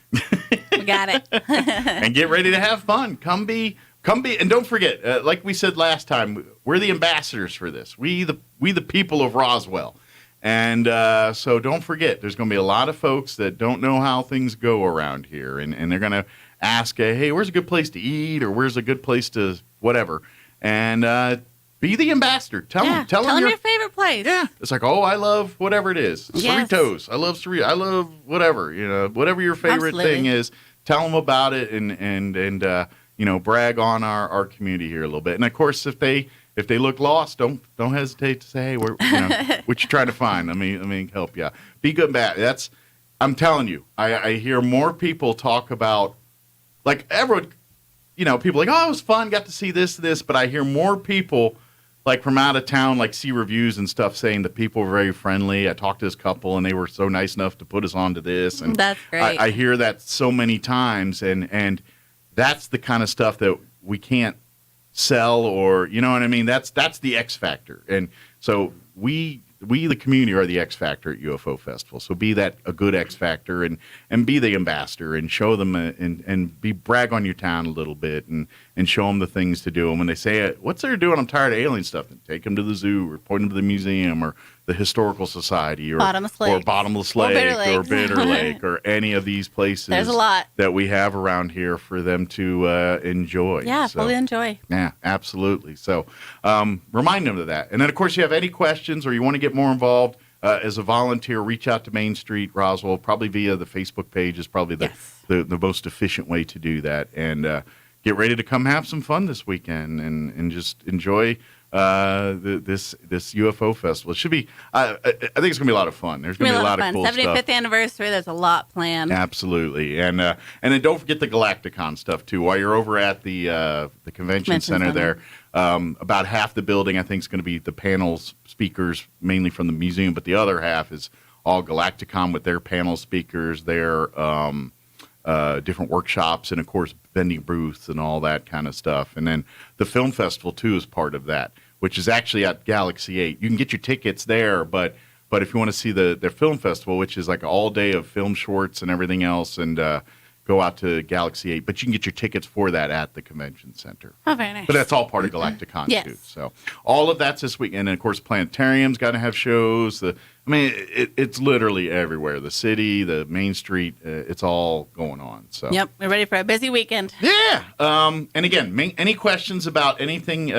We got it. And get ready to have fun. Come be, and don't forget, like we said last time, we're the ambassadors for this. We the people of Roswell, and so don't forget, there's going to be a lot of folks that don't know how things go around here, and they're going to ask, hey, where's a good place to eat, or where's a good place to whatever, and be the ambassador. Tell them your favorite place. Yeah, it's like, oh, I love whatever it is. Yes. Cerritos. I love Cerritos. I love whatever. Whatever your favorite Absolutely. thing is. Tell them about it and brag on our community here a little bit. And of course, if they look lost, don't hesitate to say, hey, what you trying to find? Let me help you. Be good and bad. I'm telling you, I hear more people talk about, like everyone, people like, oh, it was fun, got to see this, but I hear more people like from out of town, like see reviews and stuff saying that people were very friendly. I talked to this couple and they were so nice enough to put us onto this. And that's great. I hear that so many times, and that's the kind of stuff that we can't sell, or you know what I mean. That's the X factor, and so we the community are the X factor at UFO Festival. So be a good X factor and be the ambassador and show them and brag on your town a little bit and show them the things to do. And when they say, what's there to do? I'm tired of alien stuff. Then take them to the zoo or point them to the museum or the Historical Society or Bottomless Lake. or Bottomless Lake or Bitter Lake or any of these places There's a lot that we have around here for them to enjoy. Yeah, So, fully enjoy. yeah, absolutely. So remind them of that. And then, of course, you have any questions or you want to get more involved as a volunteer, reach out to Main Street Roswell, probably via the Facebook page is probably the most efficient way to do that. And get ready to come have some fun this weekend and just enjoy this UFO festival. It should be, I think it's going to be a lot of fun. There's going to be a lot of cool 75th stuff. anniversary, there's a lot planned. Absolutely. And then don't forget the Galacticon stuff, too. While you're over at the convention center there, about half the building, I think, is going to be the panels, speakers, mainly from the museum, but the other half is all Galacticon with their panel speakers, their different workshops, and, of course, vending booths and all that kind of stuff. And then the film festival, too, is part of that, which is actually at Galaxy 8. You can get your tickets there, but if you want to see their film festival, which is like all day of film shorts and everything else, and go out to Galaxy 8. But you can get your tickets for that at the convention center. Oh, very nice. But that's all part of Galacticon, Yes. too. So all of that's this weekend. And, of course, Planetarium's got to have shows. It's literally everywhere. The city, the Main Street, it's all going on. So Yep, we're ready for a busy weekend. Yeah. And again, any questions about anything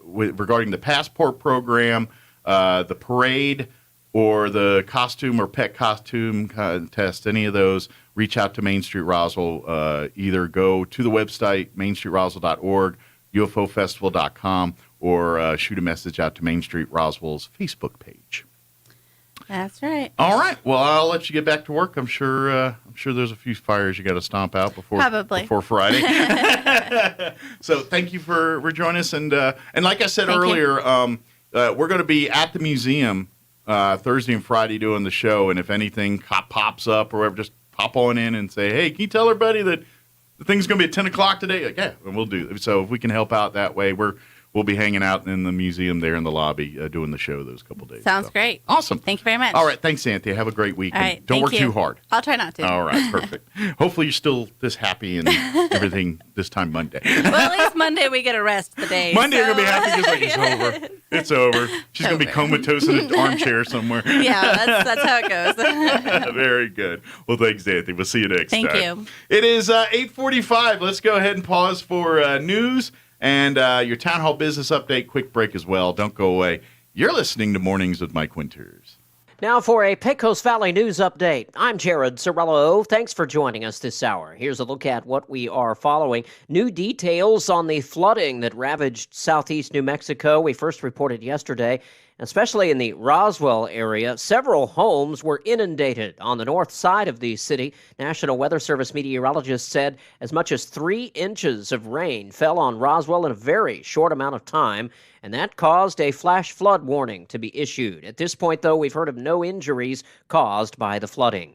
regarding the passport program, the parade, or the costume or pet costume contest, any of those, reach out to Main Street Roswell. Either go to the website, mainstreetroswell.org, ufofestival.com, or shoot a message out to Main Street Roswell's Facebook page. That's right. All right. Well, I'll let you get back to work. I'm sure there's a few fires you got to stomp out before Friday. So thank you for joining us. And like I said earlier, we're going to be at the museum Thursday and Friday doing the show. And if anything pops up or whatever, just pop on in and say, hey, can you tell everybody that the thing's going to be at 10 o'clock today? Like, yeah, and we'll do it. So if we can help out that way, we'll be hanging out in the museum there in the lobby doing the show those couple days. Sounds great. Awesome. Thank you very much. All right. Thanks, Anthea. Have a great week. All right, Don't thank work you. too hard. I'll try not to. All right. Perfect. Hopefully you're still this happy and everything this time Monday. Well, at least Monday we get a rest the day. Monday so. you're going to be happy because it's over. It's over. She's going to be comatose in an armchair somewhere. Yeah, that's how it goes. Very good. Well, thanks, Anthony. We'll see you next time. Thank you. It is 8:45. Let's go ahead and pause for news and your town hall business update. Quick break as well. Don't go away. You're listening to Mornings with Mike Winters. Now for a Pecos Valley news update. I'm Jared Cirillo. Thanks for joining us this hour. Here's a look at what we are following. New details on the flooding that ravaged southeast New Mexico. We first reported yesterday, especially in the Roswell area. Several homes were inundated on the north side of the city. National Weather Service meteorologists said as much as 3 inches of rain fell on Roswell in a very short amount of time, and that caused a flash flood warning to be issued. At this point, though, we've heard of no injuries caused by the flooding.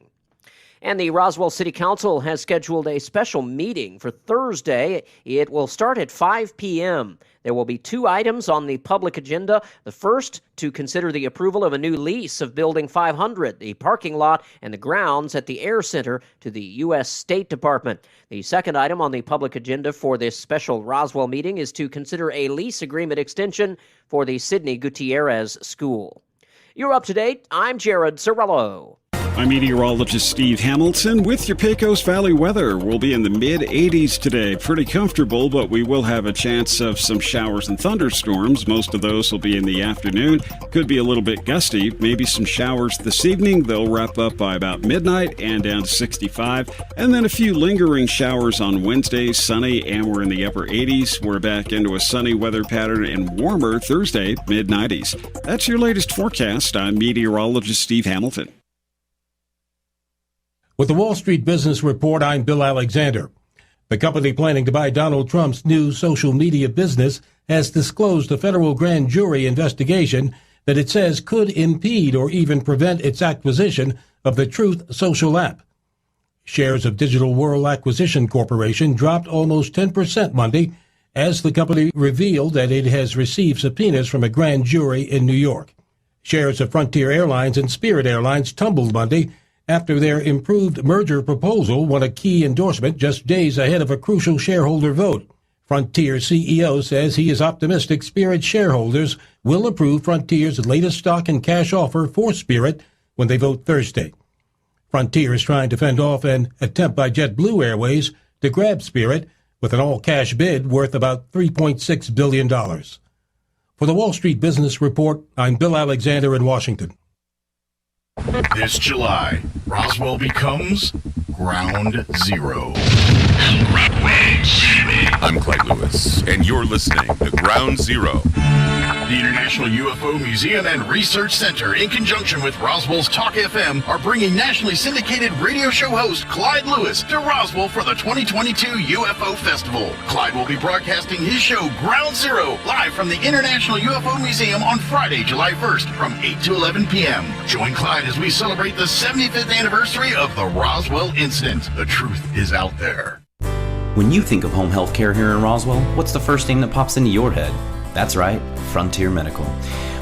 And the Roswell City Council has scheduled a special meeting for Thursday. It will start at 5 p.m. There will be 2 items on the public agenda. The first, to consider the approval of a new lease of Building 500, the parking lot and the grounds at the Air Center, to the U.S. State Department. The second item on the public agenda for this special Roswell meeting is to consider a lease agreement extension for the Sidney Gutierrez School. You're up to date. I'm Jared Cirillo. I'm meteorologist Steve Hamilton with your Pecos Valley weather. We'll be in the mid-80s today. Pretty comfortable, but we will have a chance of some showers and thunderstorms. Most of those will be in the afternoon. Could be a little bit gusty. Maybe some showers this evening. They'll wrap up by about midnight and down to 65. And then a few lingering showers on Wednesday, sunny, and we're in the upper 80s. We're back into a sunny weather pattern and warmer Thursday, mid-90s. That's your latest forecast. I'm meteorologist Steve Hamilton. With the Wall Street Business Report, I'm Bill Alexander. The company planning to buy Donald Trump's new social media business has disclosed a federal grand jury investigation that it says could impede or even prevent its acquisition of the Truth Social app. Shares of Digital World Acquisition Corporation dropped almost 10% Monday as the company revealed that it has received subpoenas from a grand jury in New York. Shares of Frontier Airlines and Spirit Airlines tumbled Monday after their improved merger proposal won a key endorsement just days ahead of a crucial shareholder vote. Frontier CEO says he is optimistic Spirit shareholders will approve Frontier's latest stock and cash offer for Spirit when they vote Thursday. Frontier is trying to fend off an attempt by JetBlue Airways to grab Spirit with an all-cash bid worth about $3.6 billion. For the Wall Street Business Report, I'm Bill Alexander in Washington. This July, Roswell becomes Ground Zero. I'm Clyde Lewis, and you're listening to Ground Zero. The International UFO Museum and Research Center, in conjunction with Roswell's Talk FM, are bringing nationally syndicated radio show host Clyde Lewis to Roswell for the 2022 UFO Festival. Clyde will be broadcasting his show Ground Zero live from the International UFO Museum on Friday, July 1st from 8 to 11 p.m. Join Clyde as we celebrate the 75th anniversary of the Roswell incident. The truth is out there. When you think of home health care here in Roswell, what's the first thing that pops into your head? That's right, Frontier Medical.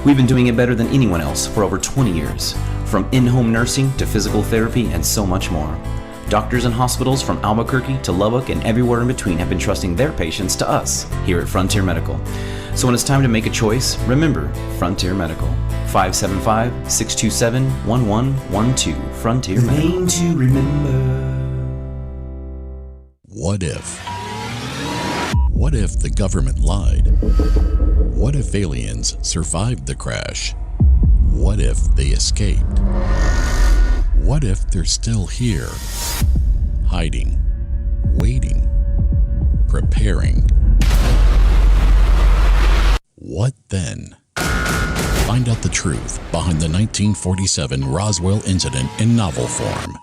We've been doing it better than anyone else for over 20 years. From in-home nursing to physical therapy and so much more. Doctors and hospitals from Albuquerque to Lubbock and everywhere in between have been trusting their patients to us here at Frontier Medical. So when it's time to make a choice, remember Frontier Medical. 575-627-1112. Frontier Medical. Name to remember. What if? What if the government lied? What if aliens survived the crash? What if they escaped? What if they're still here? Hiding, waiting, preparing. What then? Find out the truth behind the 1947 Roswell incident in novel form.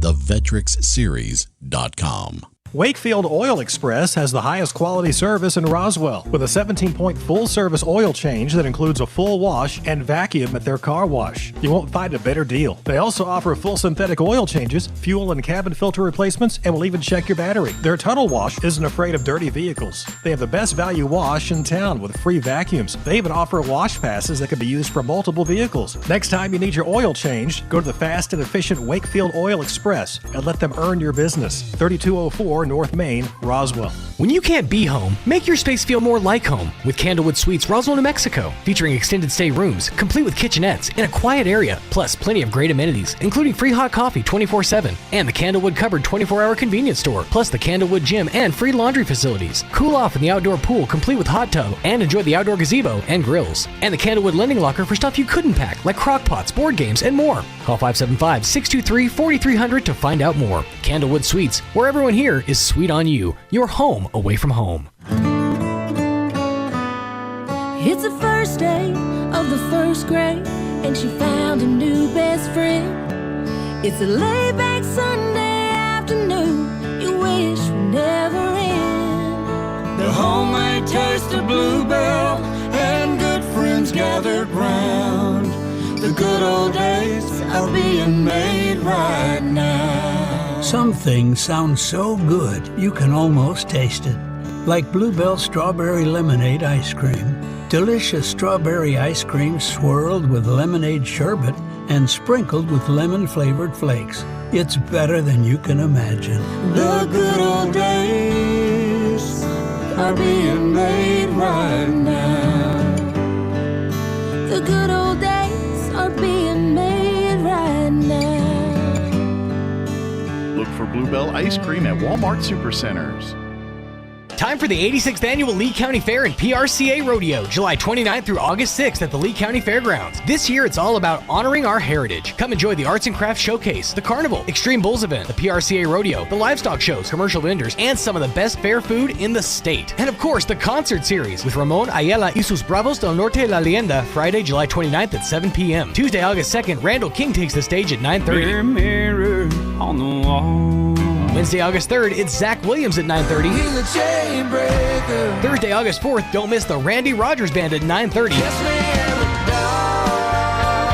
TheVetrixSeries.com. Wakefield Oil Express has the highest quality service in Roswell with a 17-point full-service oil change that includes a full wash and vacuum at their car wash. You won't find a better deal. They also offer full synthetic oil changes, fuel and cabin filter replacements, and will even check your battery. Their tunnel wash isn't afraid of dirty vehicles. They have the best value wash in town with free vacuums. They even offer wash passes that can be used for multiple vehicles. Next time you need your oil changed, go to the fast and efficient Wakefield Oil Express and let them earn your business. 3204 North Main, Roswell. When you can't be home, make your space feel more like home with Candlewood Suites, Roswell, New Mexico, featuring extended stay rooms, complete with kitchenettes in a quiet area, plus plenty of great amenities, including free hot coffee 24/7 and the Candlewood Cupboard 24-hour convenience store, plus the Candlewood Gym and free laundry facilities. Cool off in the outdoor pool, complete with hot tub, and enjoy the outdoor gazebo and grills. And the Candlewood Lending Locker for stuff you couldn't pack, like crock pots, board games, and more. Call 575-623-4300 to find out more. Candlewood Suites, where everyone here is sweet on you. Your home away from home. It's the first day of the first grade, and she found a new best friend. It's a laid-back Sunday afternoon you wish would never end. The homemade taste of Bluebell and good friends gathered round. The good old days are being made right now. Some things sound so good you can almost taste it. Like Bluebell Strawberry Lemonade Ice Cream. Delicious strawberry ice cream swirled with lemonade sherbet and sprinkled with lemon-flavored flakes. It's better than you can imagine. The good old days are being made right now. The good old days are being made right now. Look for Bluebell ice cream at Walmart Supercenters. Time for the 86th Annual Lee County Fair and PRCA Rodeo, July 29th through August 6th at the Lee County Fairgrounds. This year, it's all about honoring our heritage. Come enjoy the Arts and Crafts Showcase, the Carnival, Extreme Bulls event, the PRCA Rodeo, the livestock shows, commercial vendors, and some of the best fair food in the state. And of course, the concert series with Ramon Ayala y sus Bravos del Norte La Leyenda, Friday, July 29th at 7 p.m. Tuesday, August 2nd, Randall King takes the stage at 9:30. Mirror, mirror on the wall. Wednesday, August 3rd, it's Zach Williams at 9:30. He's a chain breaker. Thursday, August 4th, don't miss the Randy Rogers Band at 9:30.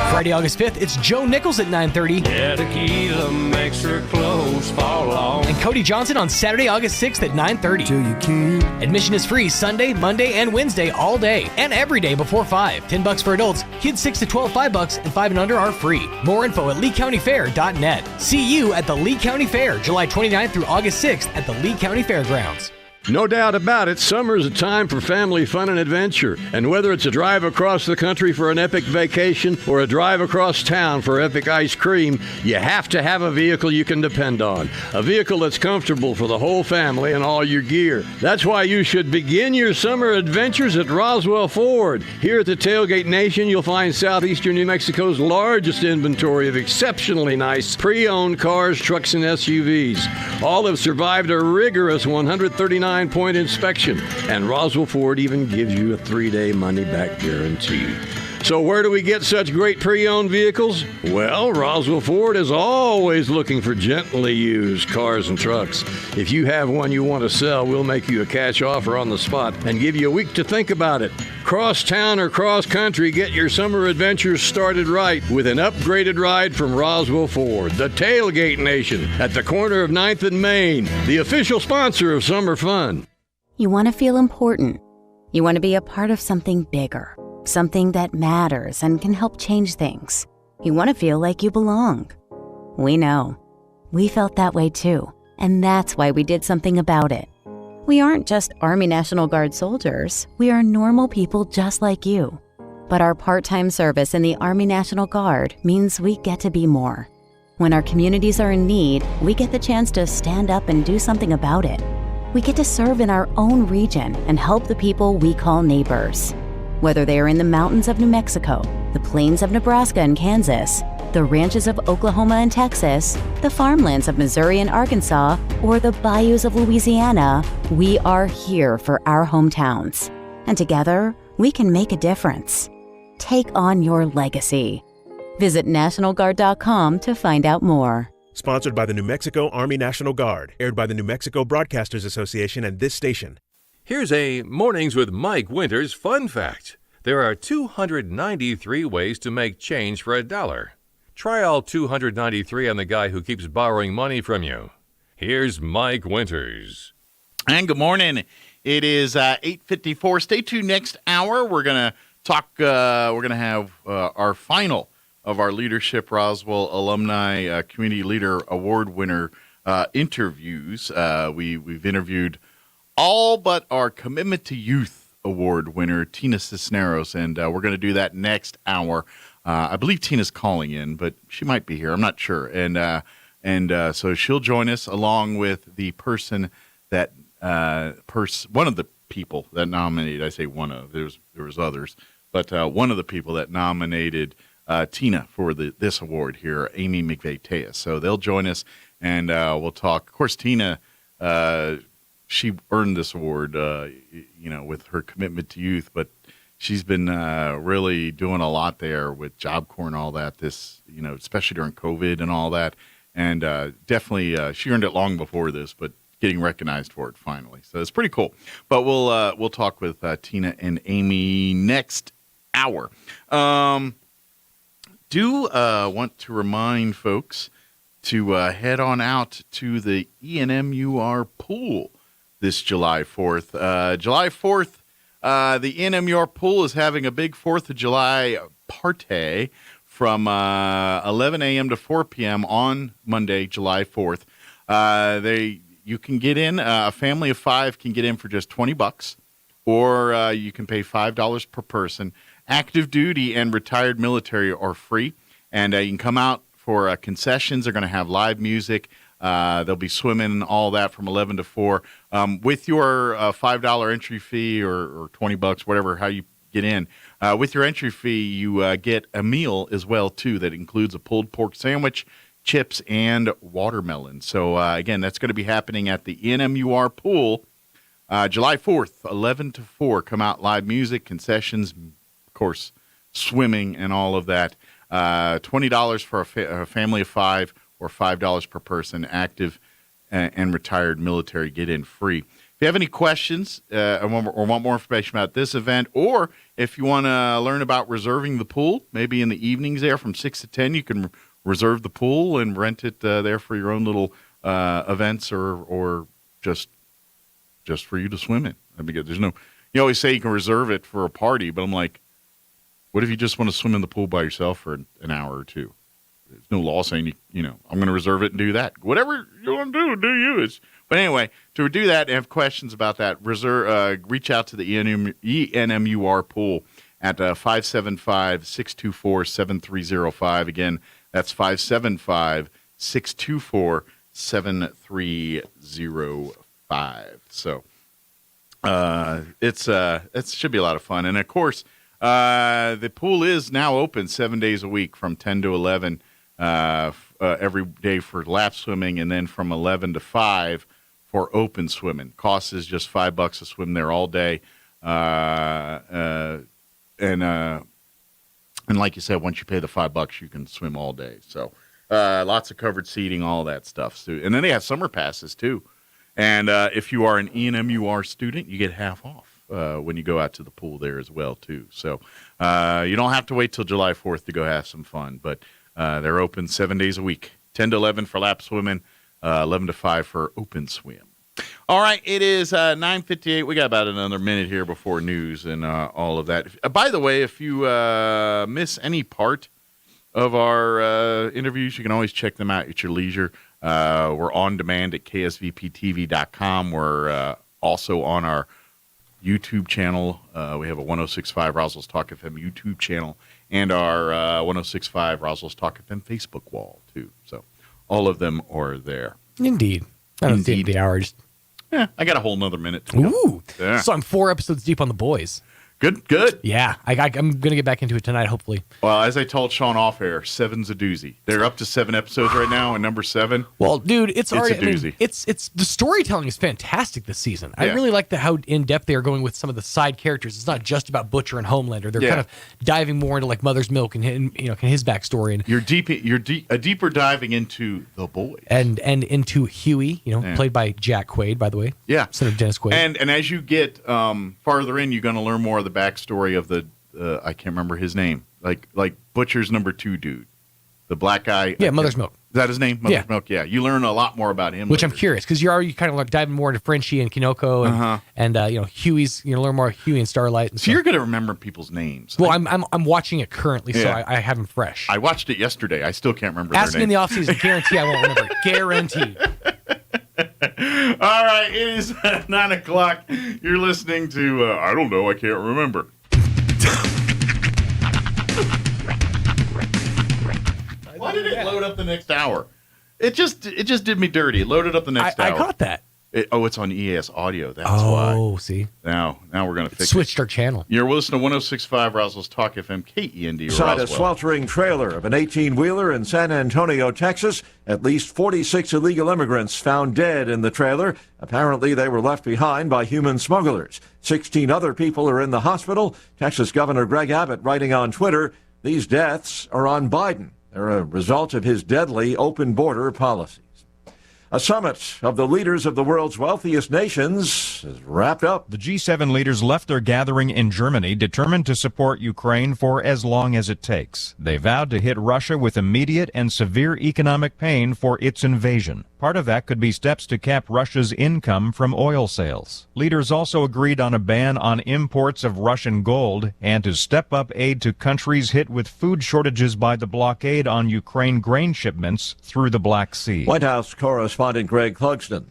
Friday, August 5th, it's Joe Nichols at 9:30. Yeah, tequila makes her clothes fall off. And Cody Johnson on Saturday, August 6th at 9:30. Admission is free Sunday, Monday, and Wednesday all day, and every day before 5. $10 for adults, kids 6 to 12, $5, and 5 and under are free. More info at leecountyfair.net. See you at the Lee County Fair, July 29th through August 6th at the Lee County Fairgrounds. No doubt about it, summer is a time for family fun and adventure. And whether it's a drive across the country for an epic vacation or a drive across town for epic ice cream, you have to have a vehicle you can depend on. A vehicle that's comfortable for the whole family and all your gear. That's why you should begin your summer adventures at Roswell Ford. Here at the Tailgate Nation, you'll find southeastern New Mexico's largest inventory of exceptionally nice pre-owned cars, trucks, and SUVs. All have survived a rigorous 139-point inspection, and Roswell Ford even gives you a 3-day money-back guarantee. So where do we get such great pre-owned vehicles? Well, Roswell Ford is always looking for gently used cars and trucks. If you have one you want to sell, we'll make you a cash offer on the spot and give you a week to think about it. Cross town or cross country, get your summer adventures started right with an upgraded ride from Roswell Ford, the Tailgate Nation, at the corner of 9th and Main, the official sponsor of Summer Fun. You want to feel important. You want to be a part of something bigger. Something that matters and can help change things. You want to feel like you belong. We know. We felt that way too, and that's why we did something about it. We aren't just Army National Guard soldiers. We are normal people just like you. But our part-time service in the Army National Guard means we get to be more. When our communities are in need, we get the chance to stand up and do something about it. We get to serve in our own region and help the people we call neighbors. Whether they are in the mountains of New Mexico, the plains of Nebraska and Kansas, the ranches of Oklahoma and Texas, the farmlands of Missouri and Arkansas, or the bayous of Louisiana, we are here for our hometowns. And together, we can make a difference. Take on your legacy. Visit NationalGuard.com to find out more. Sponsored by the New Mexico Army National Guard. Aired by the New Mexico Broadcasters Association and this station. Here's a Mornings with Mike Winters fun fact. There are 293 ways to make change for $1. Try all 293 on the guy who keeps borrowing money from you. Here's Mike Winters. And good morning. It is 8:54. Stay tuned next hour. We're going to talk, we're going to have our final of our Leadership Roswell Alumni Community Leader Award winner interviews. We've interviewed all but our Commitment to Youth Award winner, Tina Cisneros, and we're going to do that next hour. I believe Tina's calling in, but she might be here. I'm not sure. And so she'll join us along with the person that one of the people that nominated. I say one of. There was others, but one of the people that nominated Tina for this award here, Amy McVeigh-Tejas. So they'll join us, and we'll talk. Of course, Tina. She earned this award, with her commitment to youth, but she's been really doing a lot there with Job Corps and all that, especially during COVID and all that. And definitely, she earned it long before this, but getting recognized for it finally. So it's pretty cool. But we'll talk with Tina and Amy next hour. Do want to remind folks to head on out to the ENMUR pool this July 4th. July 4th, the ENMUR pool is having a big 4th of July party from 11 a.m. to 4 p.m. on Monday, July 4th. You can get in, a family of 5 can get in for just $20, or you can pay $5 per person. Active duty and retired military are free, and you can come out for concessions. They're going to have live music. They'll be swimming and all that from 11 to 4. With your $5 entry fee or $20, whatever, how you get in. With your entry fee, you get a meal as well, too, that includes a pulled pork sandwich, chips, and watermelon. So, again, that's going to be happening at the ENMUR pool July 4th, 11 to 4. Come out, live music, concessions, of course, swimming and all of that. $20 for a family of 5. Or $5 per person, active and retired military get in free. If you have any questions or want more information about this event, or if you want to learn about reserving the pool, maybe in the evenings there from 6 to 10, you can reserve the pool and rent it there for your own little events or just for you to swim in. Because there's no, you always say you can reserve it for a party, but I'm like, what if you just want to swim in the pool by yourself for an hour or two? there's no law saying, I'm going to reserve it and do that. Whatever you want to do you. But anyway, to do that and have questions about that, reach out to the ENMUR pool at 575-624-7305. Again, that's 575-624-7305. So it should be a lot of fun. And, of course, the pool is now open 7 days a week from 10 to 11 every day for lap swimming, and then from 11 to 5 for open swimming. Cost is just $5 to swim there all day. And like you said, once you pay the $5, you can swim all day. So lots of covered seating, all that stuff too. And then they have summer passes too. And if you are an ENMUR student, you get half off when you go out to the pool there as well too. So you don't have to wait till July 4th to go have some fun. But they're open 7 days a week, 10 to 11 for lap swimming, 11 to 5 for open swim. All right, it is 9:58. We got about another minute here before news and all of that. By the way, if you miss any part of our interviews, you can always check them out at your leisure. We're on demand at ksvptv.com. We're also on our YouTube channel. We have a 106.5 Roswell's Talk FM YouTube channel and our 106.5 Roswell's Talk FM Facebook wall, too. So all of them are there. Indeed. I don't see the hours. Yeah, I got a whole nother minute to go. Ooh. Yeah. So I'm 4 episodes deep on The Boys. Good. Yeah, I'm going to get back into it tonight, hopefully. Well, as I told Sean off air, 7's a doozy. They're up to 7 episodes right now, and number 7. Well, dude, it's already a doozy. It's the storytelling is fantastic this season. I Yeah. really like how in depth they are going with some of the side characters. It's not just about Butcher and Homelander. They're kind of diving more into like Mother's Milk and his backstory. And You're deeper diving into the boys and into Huey, played by Jack Quaid, by the way. Yeah, son of Dennis Quaid. And as you get farther in, you're going to learn more of the backstory of the I can't remember his name, like Butcher's number 2 dude, the black guy. Yeah, Mother's Milk. Is that his name? Mother's Milk. Yeah, you learn a lot more about him, which later. I'm curious because you're already kind of like diving more into Frenchie and Kinoko and Huey's. You learn more of Huey and Starlight. And so you're going to remember people's names. Well, I'm watching it currently, so I have them fresh. I watched it yesterday. I still can't remember. Ask their me in name. the off season. Guarantee I won't remember. Guarantee. All right, it is 9 o'clock. You're listening to I don't know. I can't remember. Why did it load up the next hour? It just did me dirty. It loaded up the next hour. I caught that. It's on EAS Audio. That's why. Oh, see. Now we're going to fix Switched our channel. You're listening to 106.5 Roswell's Talk FM, KEND Inside Roswell. a sweltering trailer of an 18-wheeler in San Antonio, Texas, at least 46 illegal immigrants found dead in the trailer. Apparently, they were left behind by human smugglers. 16 other people are in the hospital. Texas Governor Greg Abbott writing on Twitter, "These deaths are on Biden. They're a result of his deadly open border policies." A summit of the leaders of the world's wealthiest nations is wrapped up. The G7 leaders left their gathering in Germany determined to support Ukraine for as long as it takes. They vowed to hit Russia with immediate and severe economic pain for its invasion. Part of that could be steps to cap Russia's income from oil sales. Leaders also agreed on a ban on imports of Russian gold and to step up aid to countries hit with food shortages by the blockade on Ukraine grain shipments through the Black Sea. White House correspondent Greg Clugston.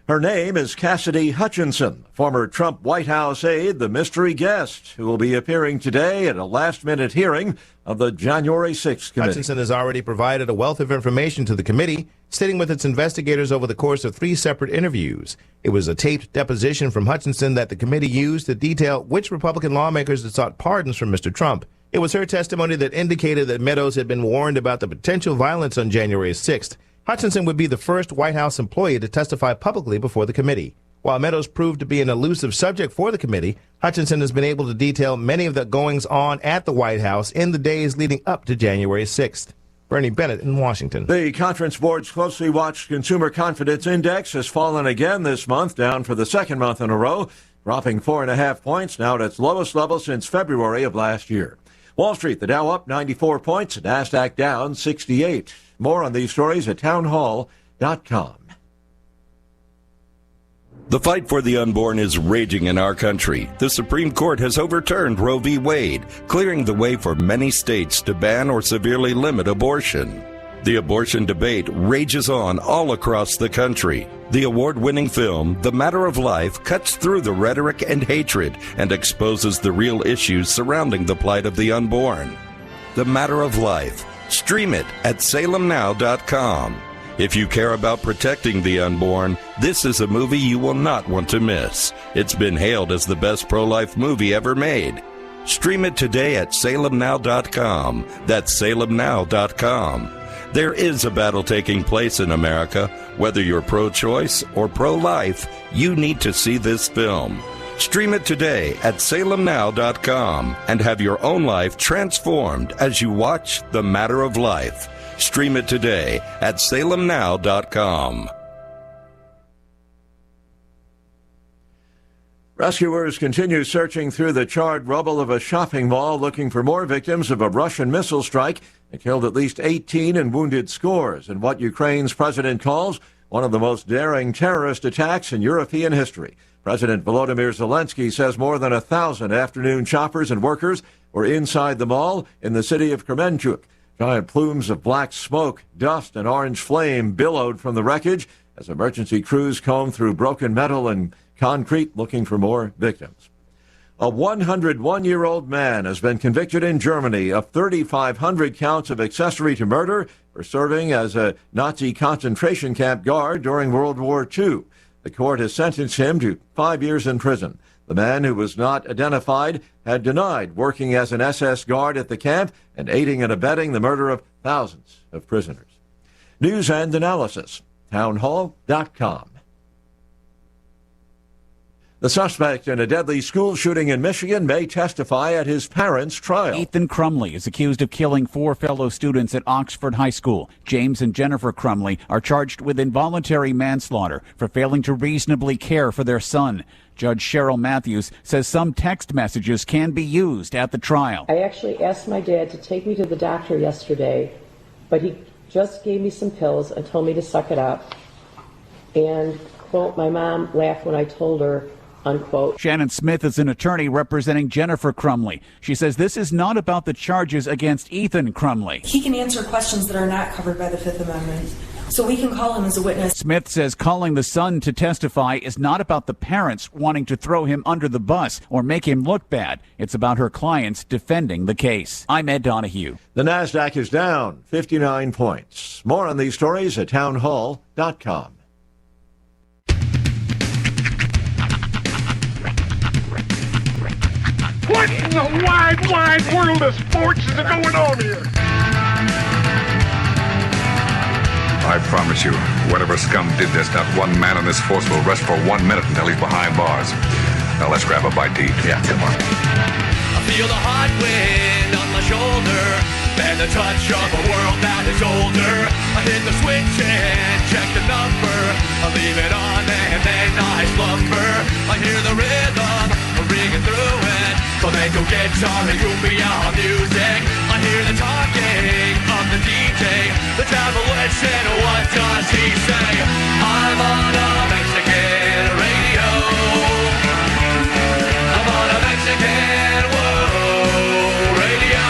Her name is Cassidy Hutchinson, former Trump White House aide, the mystery guest, who will be appearing today at a last-minute hearing of the January 6th committee. Hutchinson has already provided a wealth of information to the committee, sitting with its investigators over the course of 3 separate interviews. It was a taped deposition from Hutchinson that the committee used to detail which Republican lawmakers had sought pardons from Mr. Trump. It was her testimony that indicated that Meadows had been warned about the potential violence on January 6th. Hutchinson would be the first White House employee to testify publicly before the committee. While Meadows proved to be an elusive subject for the committee, Hutchinson has been able to detail many of the goings-on at the White House in the days leading up to January 6th. Bernie Bennett in Washington. The Conference Board's closely watched Consumer Confidence Index has fallen again this month, down for the second month in a row, dropping 4.5 points, now at its lowest level since February of last year. Wall Street, the Dow up 94 points, NASDAQ down 68. More on these stories at townhall.com. The fight for the unborn is raging in our country. The Supreme Court has overturned Roe v. Wade, clearing the way for many states to ban or severely limit abortion. The abortion debate rages on all across the country. The award-winning film, The Matter of Life, cuts through the rhetoric and hatred and exposes the real issues surrounding the plight of the unborn. The Matter of Life. Stream it at salemnow.com. If you care about protecting the unborn, this is a movie you will not want to miss. It's been hailed as the best pro-life movie ever made. Stream it today at salemnow.com. That's salemnow.com. There is a battle taking place in America. Whether you're pro-choice or pro-life, you need to see this film. Stream it today at salemnow.com and have your own life transformed as you watch The Matter of Life. Stream it today at salemnow.com. Rescuers continue searching through the charred rubble of a shopping mall looking for more victims of a Russian missile strike that killed at least 18 and wounded scores in what Ukraine's president calls one of the most daring terrorist attacks in European history. President Volodymyr Zelensky says more than 1,000 afternoon shoppers and workers were inside the mall in the city of Kremenchuk. Giant plumes of black smoke, dust, and orange flame billowed from the wreckage as emergency crews combed through broken metal and concrete looking for more victims. A 101-year-old man has been convicted in Germany of 3,500 counts of accessory to murder for serving as a Nazi concentration camp guard during World War II. The court has sentenced him to 5 years in prison. The man, who was not identified, had denied working as an SS guard at the camp and aiding and abetting the murder of thousands of prisoners. News and analysis, townhall.com. The suspect in a deadly school shooting in Michigan may testify at his parents' trial. Ethan Crumley is accused of killing 4 fellow students at Oxford High School. James and Jennifer Crumley are charged with involuntary manslaughter for failing to reasonably care for their son. Judge Cheryl Matthews says some text messages can be used at the trial. I actually asked my dad to take me to the doctor yesterday, but he just gave me some pills and told me to suck it up. And, quote, my mom laughed when I told her, unquote. Shannon Smith is an attorney representing Jennifer Crumley. She says this is not about the charges against Ethan Crumley. He can answer questions that are not covered by the Fifth Amendment, so we can call him as a witness. Smith says calling the son to testify is not about the parents wanting to throw him under the bus or make him look bad. It's about her clients defending the case. I'm Ed Donahue. The NASDAQ is down 59 points. More on these stories at townhall.com. What in the wide, wide world of sports is going on here? I promise you, whatever scum did this, not one man on this force will rest for 1 minute until he's behind bars. Now let's grab a bite to eat. Yeah, come on. I feel the hot wind on my shoulder and the touch of a world that is older. I hit the switch and check the number. I leave it on and then I slumber. I hear the rhythm ringing through it. Flamenco guitar and cumbia music. I hear the talking of the DJ. The travel listen, what does he say? I'm on a Mexican radio. I'm on a Mexican radio.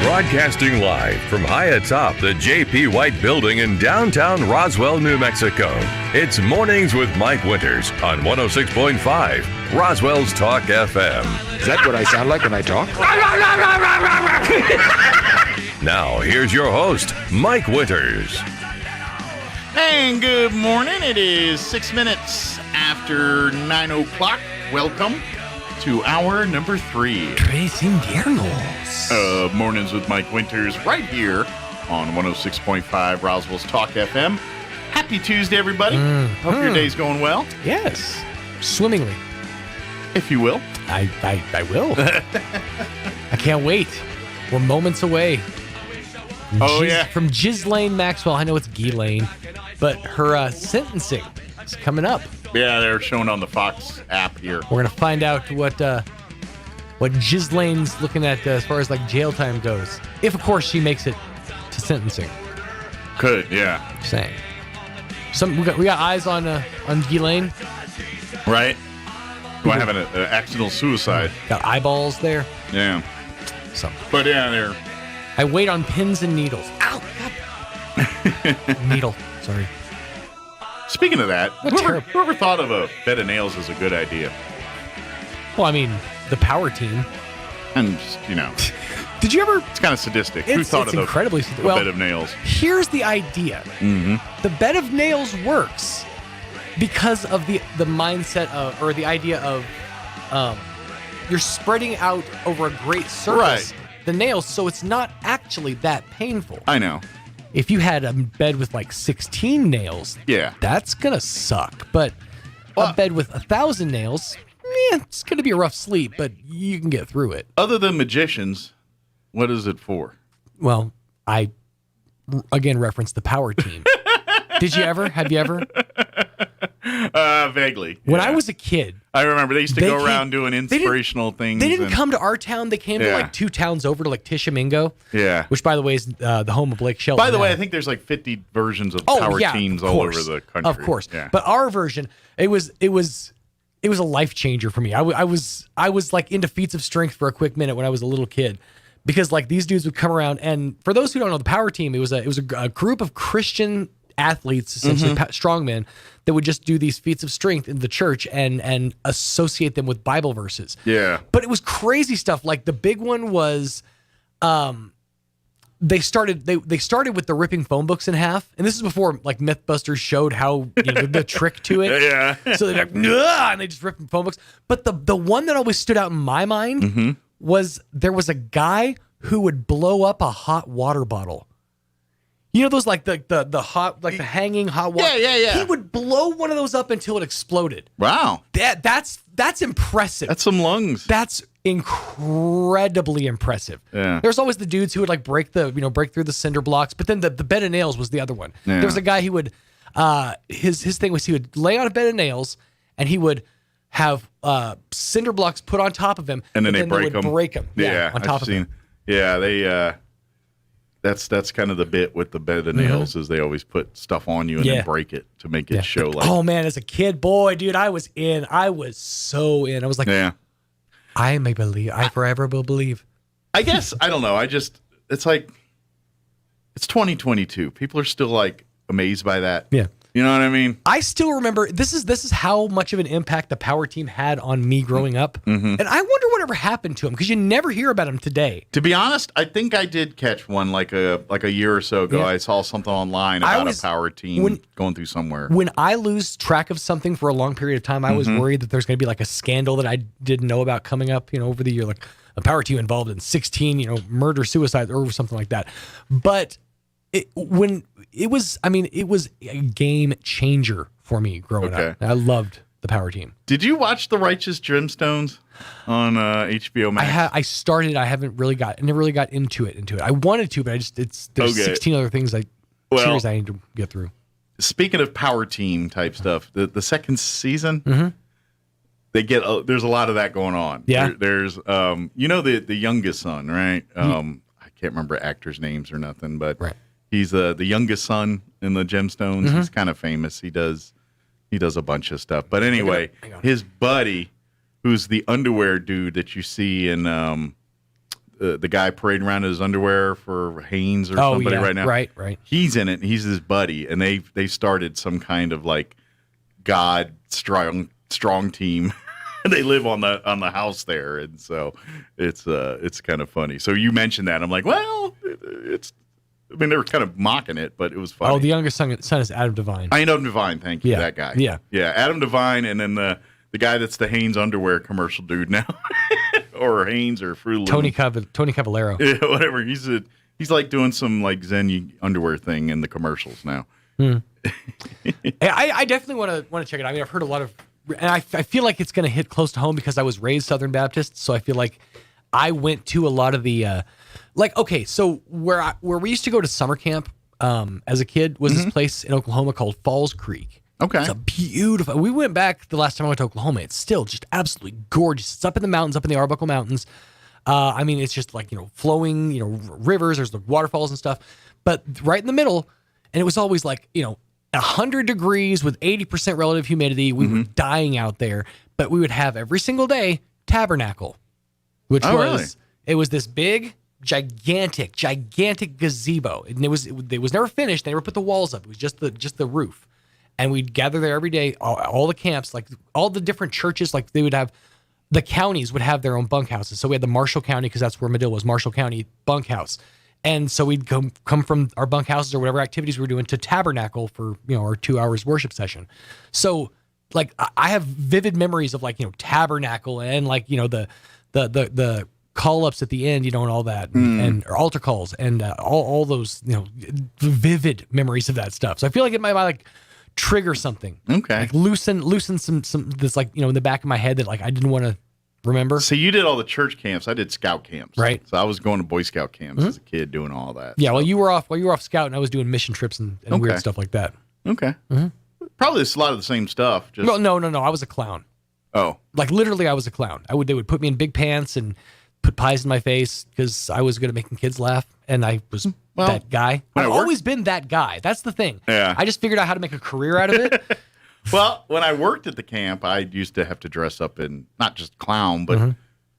Broadcasting live from high atop the J.P. White Building in downtown Roswell, New Mexico. It's Mornings with Mike Winters on 106.5 Roswell's Talk FM. Is that what I sound like when I talk? Now, here's your host, Mike Winters. And good morning. It is 6 minutes after 9 o'clock. Welcome to hour number 3. Tres Inviernos. Mornings with Mike Winters right here on 106.5 Roswell's Talk FM. Happy Tuesday, everybody. Hope your day's going well. Yes. Swimmingly. If you will. I will. I can't wait. We're moments away. From Ghislaine Maxwell. I know it's Ghislaine, but her sentencing is coming up. Yeah, they're showing on the Fox app here. We're gonna find out what Ghislaine's looking at as far as like jail time goes. If of course she makes it to sentencing. Could, yeah. Saying. We got eyes on Ghislaine. Right. Do I have an accidental suicide? Got eyeballs there. Yeah. Something. But yeah, they're I wait on pins and needles. Ow! God. Needle. Sorry. Speaking of that, whoever thought of a bed of nails is a good idea? Well, I mean, the power team. And just, Did you ever? It's kind of sadistic. Who thought of incredibly the bed of nails? Here's the idea. Mm-hmm. The bed of nails works because of the mindset of, or the idea of, you're spreading out over a great surface, the nails, so it's not actually that painful. I know. If you had a bed with like 16 nails, that's gonna suck. But a bed with 1,000 nails, it's gonna be a rough sleep, but you can get through it. Other than magicians, what is it for? Well, I again reference the power team. Did you ever? Have you ever? Vaguely. When I was a kid, I remember they used to go around doing inspirational things. They didn't come to our town. They came to like 2 towns over to like Tishomingo. Yeah. Which, by the way, is the home of Blake Shelton. By the way, I think there's like 50 versions of power teams all over the country. Of course. Yeah. But our version, it was a life changer for me. I was like into feats of strength for a quick minute when I was a little kid, because like these dudes would come around, and for those who don't know, the power team, it was a group of Christian athletes, essentially strongmen, that would just do these feats of strength in the church and associate them with Bible verses. Yeah. But it was crazy stuff. Like the big one was, they started with the ripping phone books in half, and this is before like MythBusters showed how the trick to it. Yeah. So they're like, nah, and they just ripped phone books. But the one that always stood out in my mind was there was a guy who would blow up a hot water bottle. You know those like the hot, like the hanging hot water? Yeah. He would blow one of those up until it exploded. Wow. That's impressive. That's some lungs. That's incredibly impressive. Yeah. There's always the dudes who would like break through the cinder blocks, but then the bed of nails was the other one. Yeah. There was a guy who would his thing was he would lay on a bed of nails and he would have cinder blocks put on top of him, and then they would them. break them. Yeah, on top of him. Yeah, they. That's kind of the bit with the bed of nails is they always put stuff on you and then break it to make it show like. Oh man, as a kid, boy, dude, I was so in. I was like, I forever will believe. I guess I don't know. It's like it's 2022. People are still like amazed by that. Yeah. You know what I mean? I still remember this is how much of an impact the power team had on me growing up. And I wonder whatever happened to him, because you never hear about him today. To be honest, I think I did catch one like a year or so ago. Yeah. I saw something online about a power team going through somewhere. When I lose track of something for a long period of time, I was worried that there's going to be like a scandal that I didn't know about coming up, over the year, like a power team involved in 16, murder, suicide, or something like that. But it was a game changer for me growing up. I loved the power team. Did you watch The Righteous Gemstones on HBO Max? I started. I never really got into it. I wanted to, but there's 16 other things series I need to get through. Speaking of power team type stuff, the second season, there's a lot of that going on. Yeah. There's the youngest son, right? I can't remember actors' names or nothing, but he's the youngest son in the Gemstones. He's kind of famous. He does a bunch of stuff. But anyway, his buddy, who's the underwear dude that you see in the guy parading around in his underwear for Hanes or somebody right now. Right. He's in it. And he's his buddy, and they started some kind of like God strong team. They live on the house there, and so it's kind of funny. So you mentioned that. I'm like, well, they were kind of mocking it, but it was funny. Oh, the youngest son is Adam Devine. Adam Devine, thank you, that guy. Yeah, Adam Devine, and then the guy that's the Hanes underwear commercial dude now, or Hanes or Fruit Loom. Tony Caballero. Yeah, whatever. He's like doing some like Zen underwear thing in the commercials now. I definitely want to check it out. I mean, I've heard a lot of, and I feel like it's going to hit close to home because I was raised Southern Baptist, so I feel like I went to a lot of the. So where we used to go to summer camp as a kid was this place in Oklahoma called Falls Creek. Okay. It's a beautiful. We went back the last time I went to Oklahoma. It's still just absolutely gorgeous. It's up in the mountains, up in the Arbuckle Mountains. It's just like, flowing, rivers. There's the waterfalls and stuff. But right in the middle, and it was always like, 100 degrees with 80% relative humidity. We were dying out there. But we would have every single day tabernacle, which it was this big gigantic gazebo, and it was never finished. They never put the walls up. It was just the roof, and we'd gather there every day. All the camps, like all the different churches, like they would have. The counties would have their own bunkhouses. So we had the Marshall County, because that's where Medill was, Marshall County bunkhouse. And so we'd come from our bunkhouses or whatever activities we were doing to Tabernacle for, our 2 hours worship session. So like I have vivid memories of like, Tabernacle and like, the call ups at the end, and all that and or altar calls and all those, vivid memories of that stuff. So I feel like it might like trigger something. Okay. Like loosen some this like, in the back of my head that like I didn't want to remember. So you did all the church camps. I did scout camps. Right. So I was going to Boy Scout camps as a kid doing all that. Yeah, while you were off scouting, I was doing mission trips and weird stuff like that. Okay. Probably a lot of the same stuff. Just... No. I was a clown. Oh. Like literally I was a clown. They would put me in big pants and put pies in my face because I was good at making kids laugh, and I was that guy. I've always been that guy. That's the thing. Yeah. I just figured out how to make a career out of it. Well, when I worked at the camp, I used to have to dress up in not just clown, but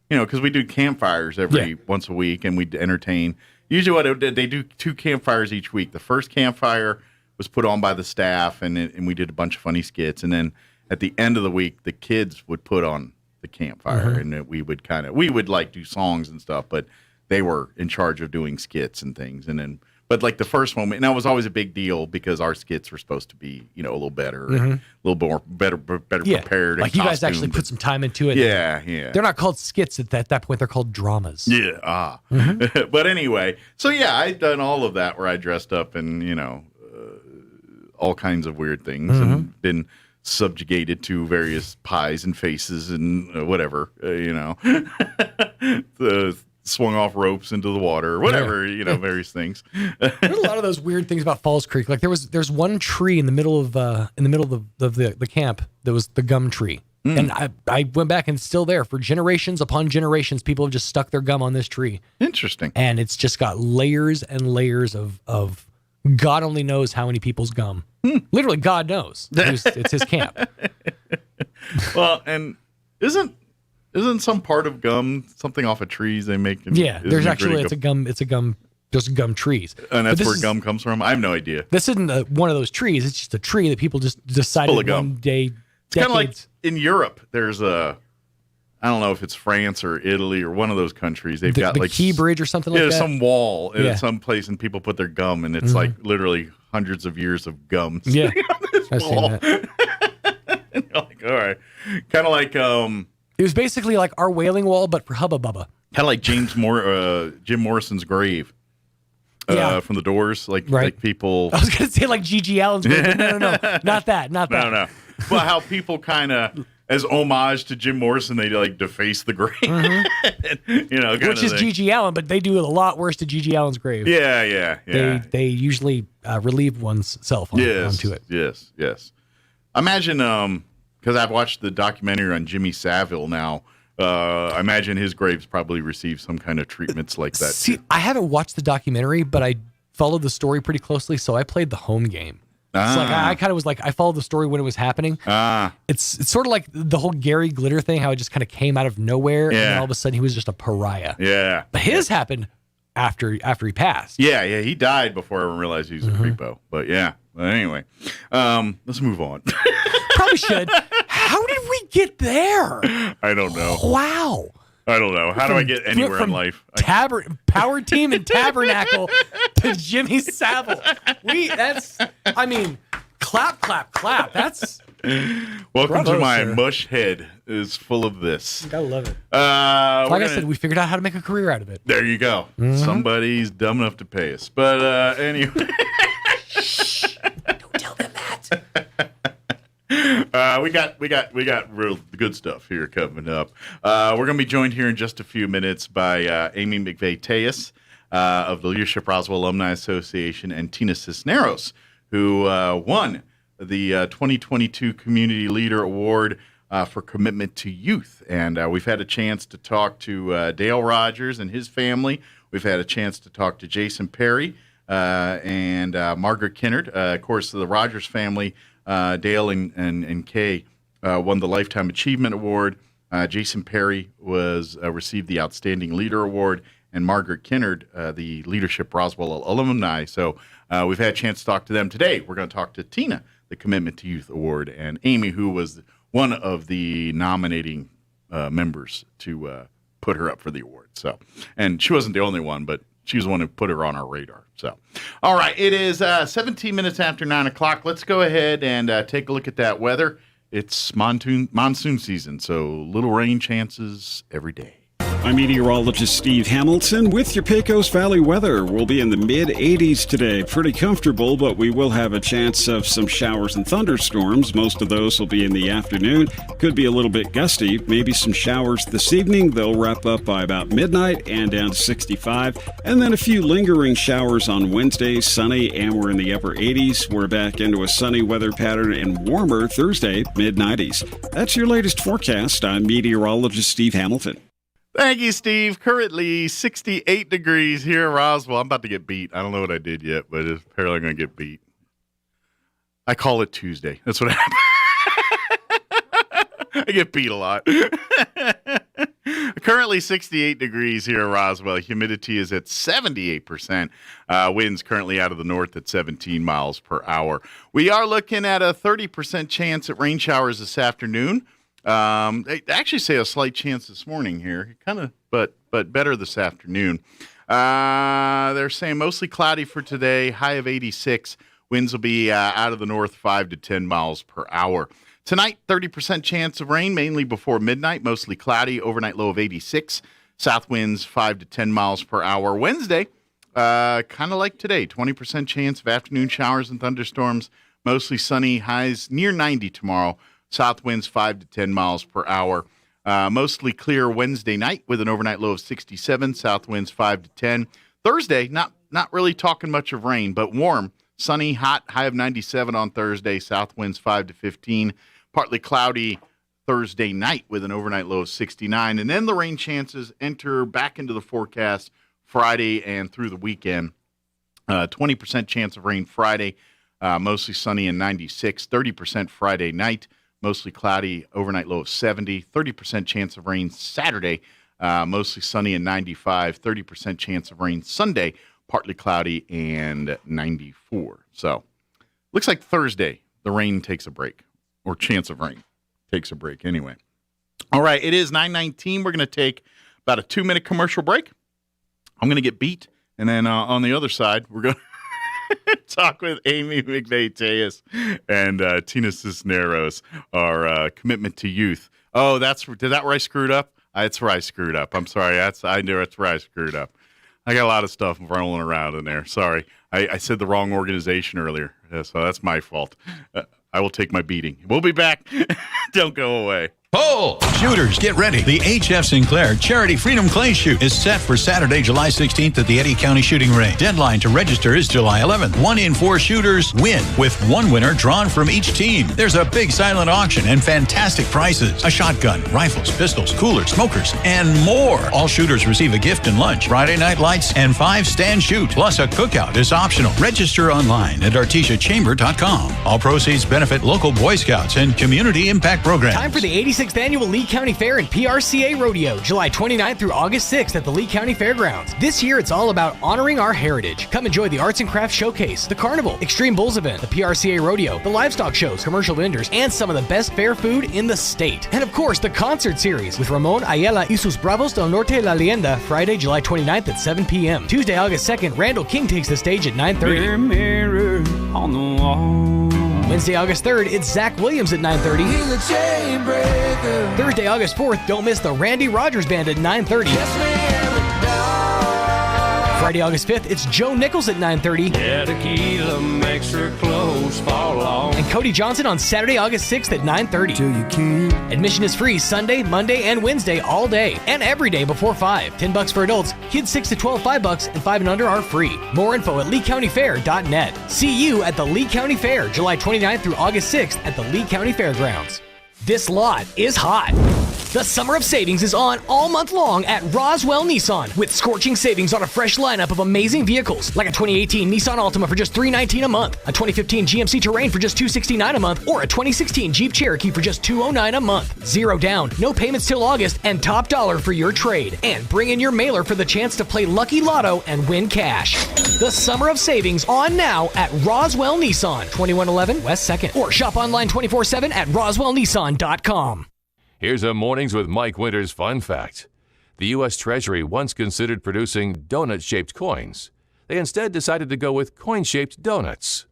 because we do campfires once a week, and we'd entertain. Usually, they do 2 campfires each week. The first campfire was put on by the staff, and we did a bunch of funny skits. And then at the end of the week, the kids would put on the campfire, and we would like do songs and stuff, but they were in charge of doing skits and things. And then, but like the first one, and that was always a big deal because our skits were supposed to be, a little better, a little more better prepared. Like you guys actually put some time into it. Yeah. They're not called skits at that point. They're called dramas. Yeah. But anyway, so yeah, I'd done all of that where I dressed up in, all kinds of weird things and been subjugated to various pies and faces and whatever, swung off ropes into the water, whatever, various things. There's a lot of those weird things about Falls Creek. Like there's one tree in the middle of the camp that was the gum tree. And I went back and it's still there for generations upon generations. People have just stuck their gum on this tree. Interesting. And it's just got layers and layers of God only knows how many people's gum. Literally, God knows. It's his camp. Well, and isn't some part of gum something off of trees they make? There's actually it's a gum. There's gum trees, and that's where gum comes from. I have no idea. This isn't one of those trees. It's just a tree that people just decided one day. It's kind of like in Europe. There's I don't know if it's France or Italy or one of those countries. They've got the like Key Bridge or something like that. Yeah, some wall in some place, and people put their gum, and it's like literally hundreds of years of gum sitting on this wall. Seen that. And you're like, all right, kind of like it was basically like our Wailing Wall, but for Hubba Bubba. Kind of like Jim Morrison's grave. From the Doors, like people. I was gonna say like G.G. Allen's grave. But no, not that. No. Well, how people kind of, as homage to Jim Morrison, they like deface the grave. Which is G.G. Allen, but they do a lot worse to G.G. Allen's grave. Yeah. They usually relieve oneself onto it. Yes. Imagine, because I've watched the documentary on Jimmy Savile now. I imagine his grave's probably received some kind of treatments like that. See, I haven't watched the documentary, but I followed the story pretty closely, so I played the home game. So like I kind of was like, I followed the story when it was happening. It's sort of like the whole Gary Glitter thing, how it just kind of came out of nowhere, and then all of a sudden he was just a pariah. Yeah. But his happened after he passed. Yeah, he died before everyone realized he was a creepo. But yeah. But anyway, let's move on. Probably should. How did we get there? I don't know. Wow. I don't know. How do I get anywhere in life? Power Team and Tabernacle to Jimmy Savile. Clap. That's welcome to my mush head is full of this. I love it. Like I said, we figured out how to make a career out of it. There you go. Somebody's dumb enough to pay us. But anyway. Shh. Don't tell them that. We got real good stuff here coming up. We're going to be joined here in just a few minutes by Amy McVeigh-Tejas of the Leadership Roswell Alumni Association and Tina Cisneros, who won the 2022 Community Leader Award for commitment to youth. And we've had a chance to talk to Dale Rogers and his family. We've had a chance to talk to Jason Perry and Margaret Kinnard. Of course, the Rogers family. Dale and Kay won the Lifetime Achievement Award. Jason Perry received the Outstanding Leader Award, and Margaret Kinnard, the Leadership Roswell alumni. So we've had a chance to talk to them today. We're going to talk to Tina, the Commitment to Youth Award, and Amy, who was one of the nominating members to put her up for the award. So, and she wasn't the only one, but she was the one who put her on our radar. So, all right, it is 17 minutes after 9 o'clock. Let's go ahead and take a look at that weather. It's monsoon season, so little rain chances every day. I'm meteorologist Steve Hamilton with your Pecos Valley weather. We'll be in the mid-80s today. Pretty comfortable, but we will have a chance of some showers and thunderstorms. Most of those will be in the afternoon. Could be a little bit gusty. Maybe some showers this evening. They'll wrap up by about midnight and down to 65. And then a few lingering showers on Wednesday, sunny, and we're in the upper 80s. We're back into a sunny weather pattern and warmer Thursday, mid-90s. That's your latest forecast. I'm meteorologist Steve Hamilton. Thank you, Steve. Currently 68 degrees here in Roswell. I'm about to get beat. I don't know what I did yet, but apparently I'm going to get beat. I call it Tuesday. That's what happened. I get beat a lot. Currently 68 degrees here in Roswell. Humidity is at 78%. Winds currently out of the north at 17 miles per hour. We are looking at a 30% chance at rain showers this afternoon. They actually say a slight chance this morning here, but better this afternoon. They're saying mostly cloudy for today, high of 86. Winds will be out of the north 5 to 10 miles per hour. Tonight, 30% chance of rain, mainly before midnight, mostly cloudy, overnight low of 86. South winds 5 to 10 miles per hour. Wednesday, kind of like today, 20% chance of afternoon showers and thunderstorms, mostly sunny, highs near 90 tomorrow. South winds 5 to 10 miles per hour. Mostly clear Wednesday night with an overnight low of 67. South winds 5 to 10. Thursday, not really talking much of rain, but warm, sunny, hot, high of 97 on Thursday. South winds 5 to 15. Partly cloudy Thursday night with an overnight low of 69. And then the rain chances enter back into the forecast Friday and through the weekend. 20% chance of rain Friday, mostly sunny and 96. 30% Friday night. Mostly cloudy, overnight low of 70, 30% chance of rain Saturday, mostly sunny and 95, 30% chance of rain Sunday, partly cloudy and 94. So, looks like Thursday, the rain takes a break, or chance of rain takes a break anyway. All right, it is 9:19. We're going to take about a 2-minute commercial break. I'm going to get beat, and then on the other side, we're going to talk with Amy McVeigh-Tejas and Tina Cisneros, our Commitment to Youth. Oh, is that where I screwed up? That's where I screwed up. I'm sorry. I knew that's where I screwed up. I got a lot of stuff rolling around in there. Sorry. I said the wrong organization earlier, so that's my fault. I will take my beating. We'll be back. Don't go away. Oh! Shooters, get ready. The H.F. Sinclair Charity Freedom Clay Shoot is set for Saturday, July 16th at the Eddy County Shooting Range. Deadline to register is July 11th. 1 in 4 shooters win, with one winner drawn from each team. There's a big silent auction and fantastic prizes. A shotgun, rifles, pistols, coolers, smokers, and more. All shooters receive a gift and lunch, Friday night lights, and 5 stand shoot. Plus a cookout is optional. Register online at artesiachamber.com. All proceeds benefit local Boy Scouts and community impact programs. Time for the 86th Annual Lee County Fair and PRCA Rodeo, July 29th through August 6th at the Lee County Fairgrounds. This year, it's all about honoring our heritage. Come enjoy the Arts and Crafts Showcase, the Carnival, Extreme Bulls event, the PRCA Rodeo, the livestock shows, commercial vendors, and some of the best fair food in the state. And of course, the concert series with Ramon Ayala y sus Bravos del Norte La Leyenda, Friday, July 29th at 7 p.m. Tuesday, August 2nd, Randall King takes the stage at 9:30. Mirror on the wall. Wednesday, August 3rd, it's Zach Williams at 9:30. Thursday, August 4th, don't miss the Randy Rogers Band at 9:30. Friday, August 5th, it's Joe Nichols at 9:30. Yeah, tequila makes her clothes fall off. And Cody Johnson on Saturday, August 6th at 9:30. Admission is free Sunday, Monday, and Wednesday all day, and every day before 5. $10 for adults, kids 6 to 12, $5, and 5 and under are free. More info at leecountyfair.net. See you at the Lee County Fair, July 29th through August 6th at the Lee County Fairgrounds. This lot is hot. The summer of savings is on all month long at Roswell Nissan with scorching savings on a fresh lineup of amazing vehicles like a 2018 Nissan Altima for just $319 a month, a 2015 GMC Terrain for just $269 a month, or a 2016 Jeep Cherokee for just $209 a month. 0 down, no payments till August, and top dollar for your trade. And bring in your mailer for the chance to play Lucky Lotto and win cash. The summer of savings on now at Roswell Nissan, 2111 West 2nd, or shop online 24/7 at roswellnissan.com. Here's a Mornings with Mike Winters fun fact. The U.S. Treasury once considered producing donut-shaped coins. They instead decided to go with coin-shaped donuts.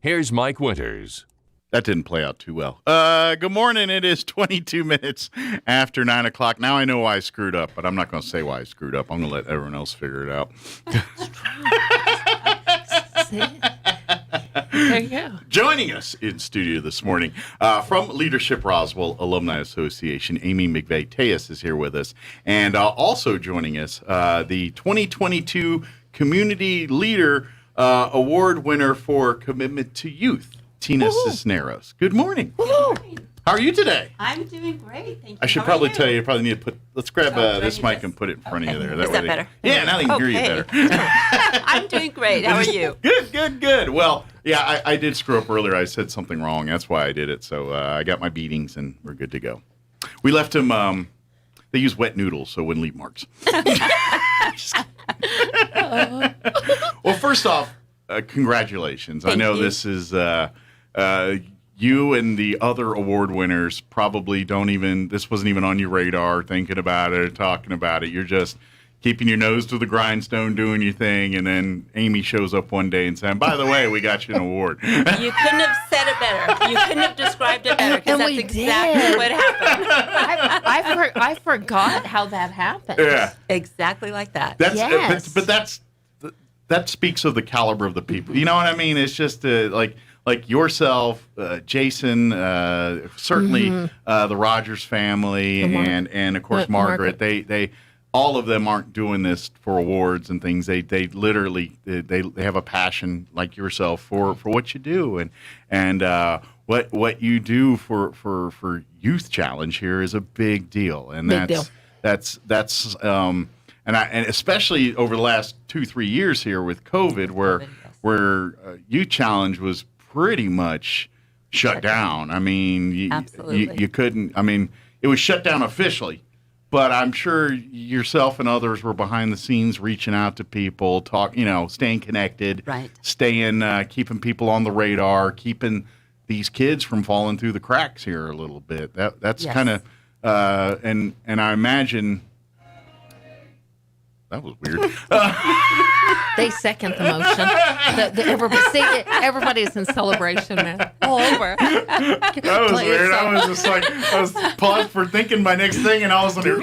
Here's Mike Winters. That didn't play out too well. Good morning. It is 22 minutes after 9 o'clock. Now I know why I screwed up, but I'm not going to say why I screwed up. I'm going to let everyone else figure it out. There you go. Joining us in studio this morning from Leadership Roswell Alumni Association, Amy McVeigh-Tejas is here with us. And also joining us, the 2022 Community Leader Award winner for Commitment to Youth, Tina Cisneros. Good morning. Woo-hoo. How are you today? I'm doing great, thank you. I should probably tell you probably need to put, let's grab this mic and put it in front of you there. Is that better? Yeah, now they can hear you better. I'm doing great. How are you? Good. Well, yeah, I did screw up earlier. I said something wrong. That's why I did it. So I got my beatings and we're good to go. We left him, they use wet noodles so it wouldn't leave marks. Well, first off, congratulations. Thank I know you. this is you and the other award winners probably this wasn't even on your radar, thinking about it or talking about it. You're just keeping your nose to the grindstone, doing your thing, and then Amy shows up one day and saying, by the way, we got you an award. You couldn't have said it better. You couldn't have described it better, because that's exactly what happened. I forgot how that happened. Yeah. Exactly like that. That's but that speaks of the caliber of the people. You know what I mean? It's just like yourself, Jason, certainly the Rogers family, and of course Margaret. They all of them aren't doing this for awards and things. They literally they have a passion like yourself for what you do, and what you do for Youth Challenge here is a big deal, and that's and especially over the last 2-3 years here with COVID, where Youth Challenge was pretty much shut down. I mean, you couldn't. I mean, it was shut down officially, but I'm sure yourself and others were behind the scenes reaching out to people, staying connected, right? Keeping people on the radar, keeping these kids from falling through the cracks here a little bit. That's kind of and I imagine. That was weird. They second the motion. Everybody's in celebration now. All over. That was weird. I was just like, I was paused for thinking my next thing, and all of a sudden,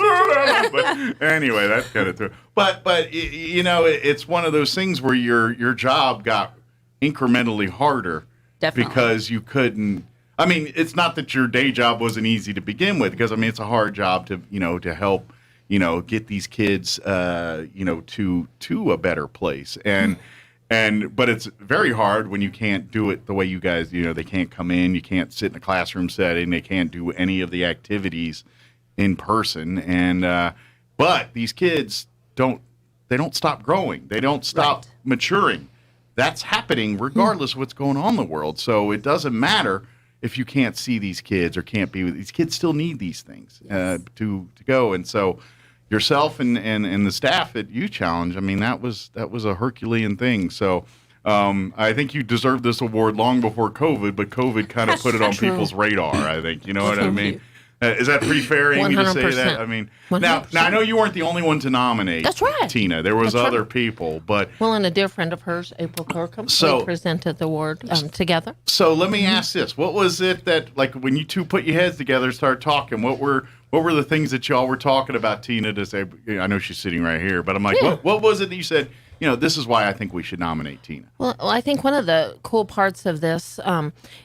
but anyway, that kind of threw. But it's one of those things where your job got incrementally harder. Definitely. Because you couldn't. I mean, it's not that your day job wasn't easy to begin with, because I mean, it's a hard job to help. Get these kids, to a better place, but it's very hard when you can't do it the way you guys, they can't come in, you can't sit in a classroom setting, they can't do any of the activities in person, but these kids don't stop growing, they don't stop maturing. That's happening regardless of what's going on in the world. So it doesn't matter if you can't see these kids or can't be with these kids. Still need these things to go, and so. Yourself and the staff at Youth Challenge, I mean, that was a Herculean thing. So I think you deserved this award long before COVID, but COVID kind of put it on people's radar, I think. You know what I mean? Is that pretty fair, Amy, 100%. To say that? I mean, now I know you weren't the only one to nominate. That's right. Tina. There was other people, but and a dear friend of hers, April Kirkham, we presented the award together. So let me ask this: what was it that, like, when you two put your heads together and started talking? What were the things that y'all were talking about, Tina? To say, I know she's sitting right here, but I'm like, what was it that you said? This is why I think we should nominate Tina. Well, I think one of the cool parts of this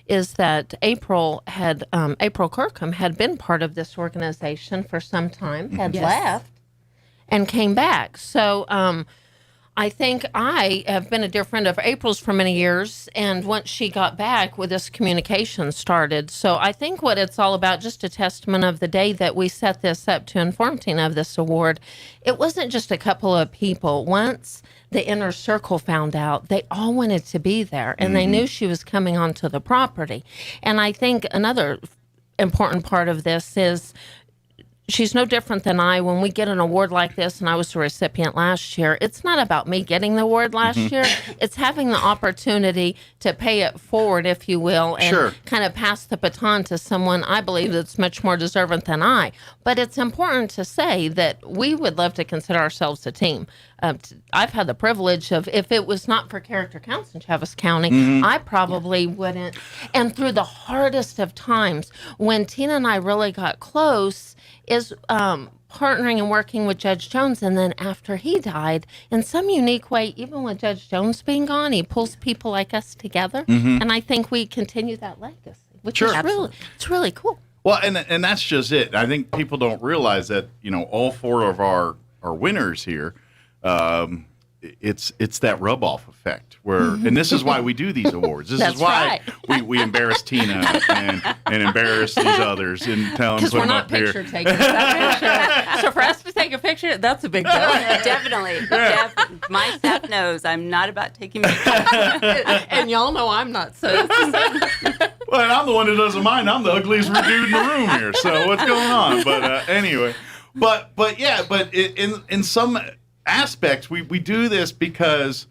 is that April Kirkham had been part of this organization for some time, had left, and came back. So I think I have been a dear friend of April's for many years, and once she got back, with this communication started. So I think what it's all about, just a testament of the day that we set this up to inform Tina of this award, it wasn't just a couple of people. Once the inner circle found out, they all wanted to be there, and they knew she was coming onto the property. And I think another important part of this is she's no different than I. When we get an award like this, and I was the recipient last year, it's not about me getting the award last year. It's having the opportunity to pay it forward, if you will, and kind of pass the baton to someone I believe that's much more deserving than I. But it's important to say that we would love to consider ourselves a team. I've had the privilege of, if it was not for Character Counts in Travis County, I probably wouldn't. And through the hardest of times, when Tina and I really got close, is partnering and working with Judge Jones. And then after he died, in some unique way, even with Judge Jones being gone, he pulls people like us together. And I think we continue that legacy, which is really cool. Well, and that's just it. I think people don't realize that, all four of our winners here, it's that rub-off effect where, and this is why we do these awards. This is why we embarrass Tina and embarrass these others and tell them, put them up here. Because we're not picture takers. So for us to take a picture, that's a big deal. Definitely. My staff knows I'm not about taking pictures. And y'all know I'm not. So. Well, and I'm the one who doesn't mind. I'm the ugliest dude in the room here. So what's going on? But anyway, but in some aspects, we do this because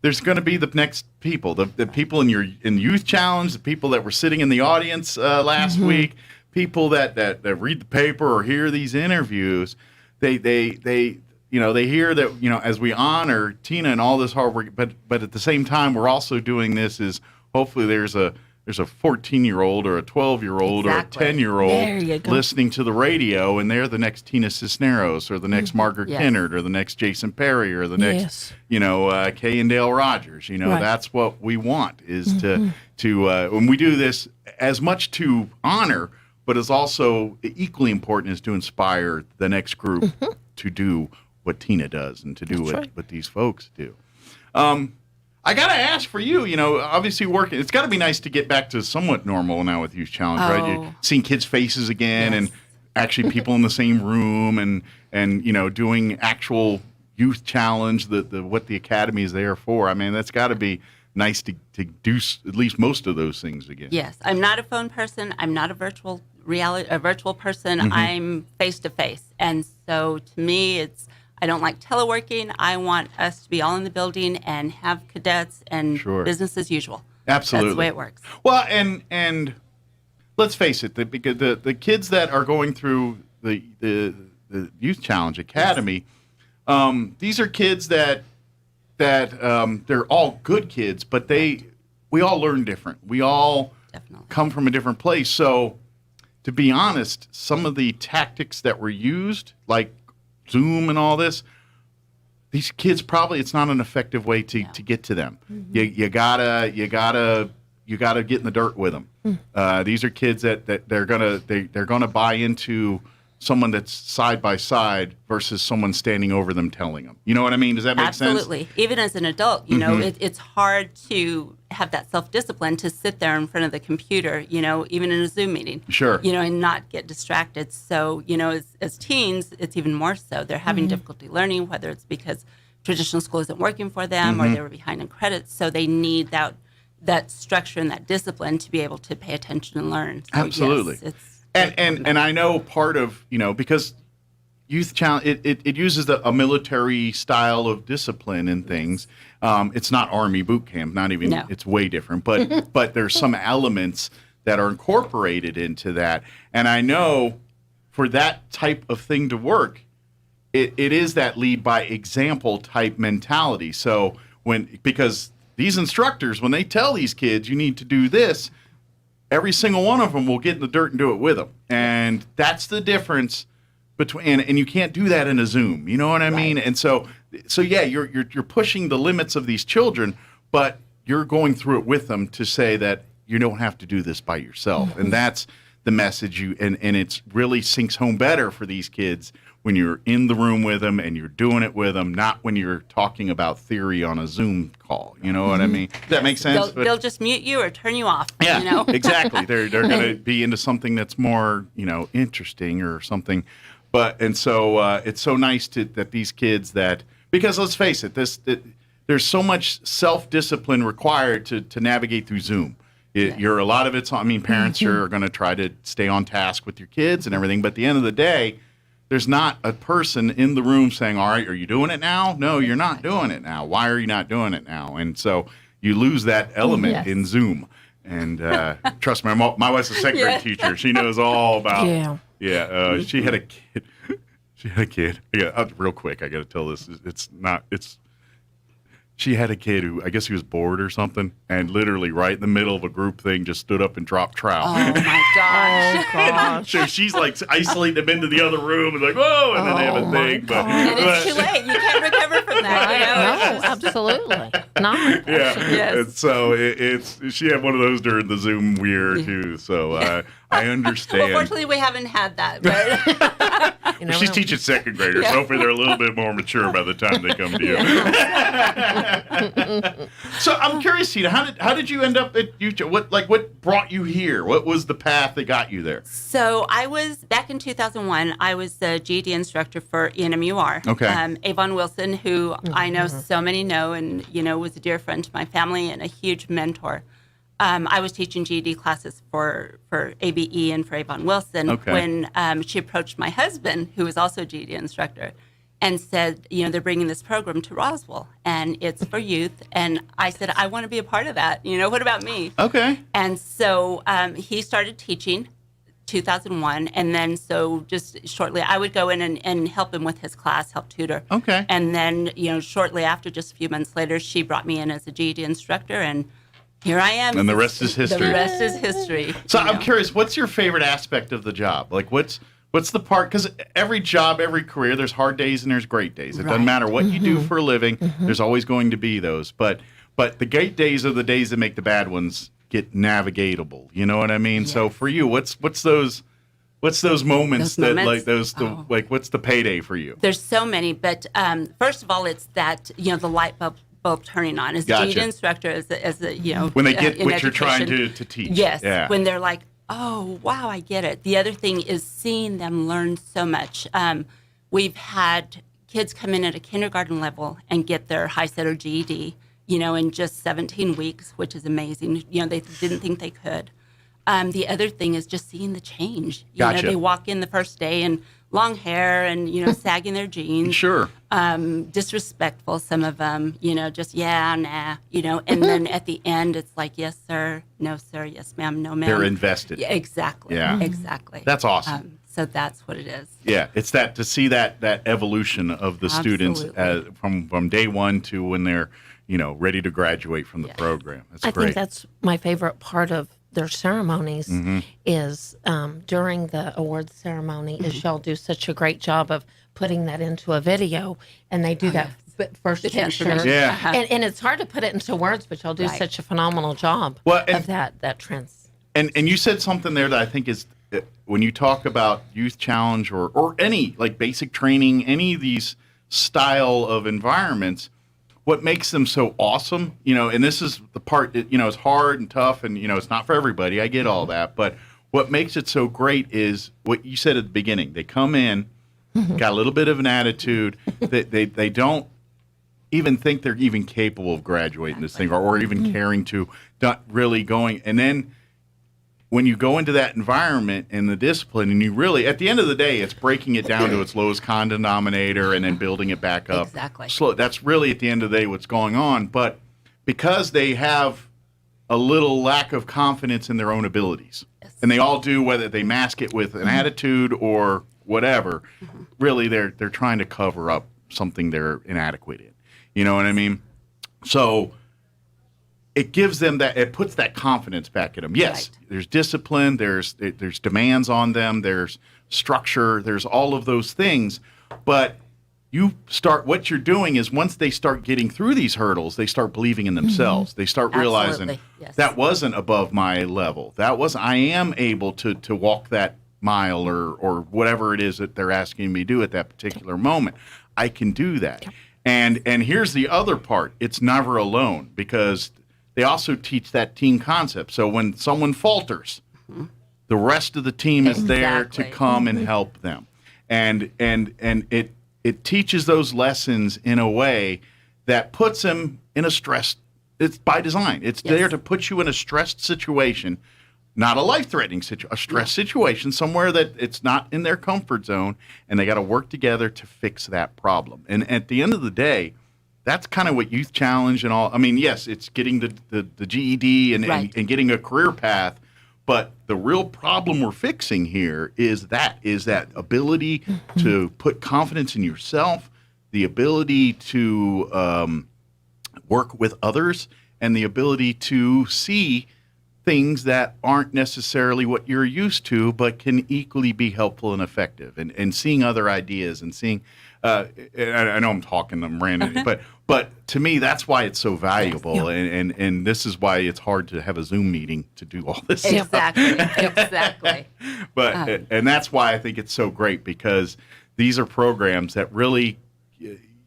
there's going to be the next people, the people in Youth Challenge, the people that were sitting in the audience last week, people that read the paper or hear these interviews. They hear that, as we honor Tina and all this hard work, but at the same time, we're also doing this is hopefully there's a 14-year-old or a 12-year-old or a 10-year-old listening to the radio, and they're the next Tina Cisneros or the next Margaret Kennard or the next Jason Perry or the next, Kay and Dale Rogers. That's what we want is to when we do this as much to honor, but it's also equally important is to inspire the next group to do what Tina does and to do what these folks do. I got to ask for you, obviously working, it's got to be nice to get back to somewhat normal now with Youth Challenge, right? You're seeing kids' faces again and actually people in the same room and doing actual Youth Challenge, what the Academy is there for. I mean, that's got to be nice to do at least most of those things again. Yes. I'm not a phone person. I'm not a virtual person. I'm face-to-face. And so to me, I don't like teleworking. I want us to be all in the building and have cadets and business as usual. Absolutely. That's the way it works. Well, and let's face it, because the kids that are going through the Youth Challenge Academy, these are kids that they're all good kids, but we all learn different. We all come from a different place. So to be honest, some of the tactics that were used, like Zoom and all this, these kids probably it's not an effective way to get to them. You gotta get in the dirt with them. These are kids that they're gonna buy into someone that's side by side versus someone standing over them telling them. You know what I mean? Does that make sense? Absolutely. Even as an adult, it's hard to have that self-discipline to sit there in front of the computer, even in a Zoom meeting. Sure. And not get distracted. So, as teens, it's even more so. They're having difficulty learning, whether it's because traditional school isn't working for them or they were behind in credits. So they need that structure and that discipline to be able to pay attention and learn. So, absolutely. Yes, and I know part of, because Youth Challenge, it uses a military style of discipline and things. It's not Army boot camp, not even, it's way different. But there's some elements that are incorporated into that. And I know for that type of thing to work, it is that lead by example type mentality. So because these instructors, when they tell these kids, you need to do this, every single one of them will get in the dirt and do it with them. And that's the difference between, and you can't do that in a Zoom. You know what I mean? And so yeah, you're pushing the limits of these children, but you're going through it with them to say that you don't have to do this by yourself. And that's the message and it really sinks home better for these kids when you're in the room with them and you're doing it with them, not when you're talking about theory on a Zoom call. You know what I mean? Does that make sense? They'll just mute you or turn you off. Yeah, you know? Exactly. They're going to be into something that's more, interesting or something. And so it's so nice that these kids because let's face it, there's so much self-discipline required to navigate through Zoom. You're a lot of it's, parents are going to try to stay on task with your kids and everything, but at the end of the day, there's not a person in the room saying, all right, are you doing it now? No, you're not doing it now. Why are you not doing it now? And so you lose that element in Zoom. And trust me, my wife's a second grade teacher. She knows all about she had a kid. She had a kid. Real quick, I got to tell this. She had a kid who, I guess he was bored or something, and literally right in the middle of a group thing just stood up and dropped trout. Oh, my gosh. So she's like isolating them into the other room and like, whoa, and then they have a thing. And it's too late. You can't recover from that. No, absolutely not. Yeah. And so she had one of those during the Zoom weird too. So I understand. Well, fortunately, we haven't had that. But she's teaching second graders. So hopefully they're a little bit more mature by the time they come to you. So I'm curious, Tina, how did you end up at Utah? What brought you here? What was the path that got you there? So I was back in 2001. I was the GED instructor for ENMUR. Okay. Avon Wilson, who I know so many know, and was a dear friend to my family and a huge mentor. I was teaching GED classes for ABE and for Avon Wilson when she approached my husband, who was also a GED instructor, and said, they're bringing this program to Roswell, and it's for youth. And I said, I want to be a part of that. What about me? Okay. And so he started teaching 2001, and then so just shortly, I would go in and help him with his class, help tutor. Okay. And then, shortly after, just a few months later, she brought me in as a GED instructor, and here I am. And the rest is history. The rest is history. So I'm curious, what's your favorite aspect of the job? Like, what's the part? Because every job, every career, there's hard days and there's great days. It doesn't matter what you do for a living. There's always going to be those. But the great days are the days that make the bad ones get navigatable. You know what I mean? Yes. So for you, what's those moments like what's the payday for you? There's so many, but first of all, it's that the light bulb turning on as a GED instructor, as a when they get what education, you're trying to teach. Yes, when they're like, oh wow, I get it. The other thing is seeing them learn so much. We've had kids come in at a kindergarten level and get their high set or GED, in just 17 weeks, which is amazing. They didn't think they could. The other thing is just seeing the change. Gotcha. They walk in the first day and long hair and, sagging their jeans. Sure. Disrespectful, some of them, just, nah, and then at the end, it's like, yes, sir, no, sir, yes, ma'am, no, ma'am. They're invested. Yeah, exactly. Yeah. Exactly. That's awesome. So that's what it is. Yeah, it's to see that evolution of the students from day one to when they're, ready to graduate from the program. That's great. I think that's my favorite part of their ceremonies is during the awards ceremony is y'all do such a great job of putting that into a video, and they do that first picture. Yeah. And it's hard to put it into words, but y'all do such a phenomenal job of that trans. And you said something there that I think is when you talk about Youth Challenge or any like basic training, any of these style of environments, what makes them so awesome, and this is the part that, is hard and tough and, it's not for everybody. I get all that. But what makes it so great is what you said at the beginning. They come in, got a little bit of an attitude. They don't even think they're even capable of graduating this thing or even caring to, not really going. And then when you go into that environment and the discipline, and you really, at the end of the day, it's breaking it down to its lowest common denominator and then building it back up. Exactly. Slow. That's really at the end of the day what's going on. But because they have a little lack of confidence in their own abilities, and they all do, whether they mask it with an attitude or whatever, really they're trying to cover up something they're inadequate in. You know what I mean? So it gives them that, it puts that confidence back in them. Yes, there's discipline, there's demands on them, there's structure, there's all of those things. But what you're doing is once they start getting through these hurdles, they start believing in themselves. They start realizing that wasn't above my level. I am able to walk that mile or whatever it is that they're asking me to do at that particular moment. I can do that. And here's the other part. It's never alone, because they also teach that team concept. So when someone falters, the rest of the team is there to come and help them. And it teaches those lessons in a way that puts them in a stressed, it's by design. It's there to put you in a stressed situation, not a life-threatening situation, a stress situation, somewhere that it's not in their comfort zone, and they got to work together to fix that problem. And at the end of the day, that's kind of what Youth Challenge and all. I mean, yes, it's getting the GED and getting a career path, but the real problem we're fixing here is that ability to put confidence in yourself, the ability to work with others, and the ability to see things that aren't necessarily what you're used to, but can equally be helpful and effective, and seeing other ideas and seeing. I know I'm talking, I'm ranting, but to me, that's why it's so valuable, and this is why it's hard to have a Zoom meeting to do all this stuff. Exactly. But and that's why I think it's so great, because these are programs that really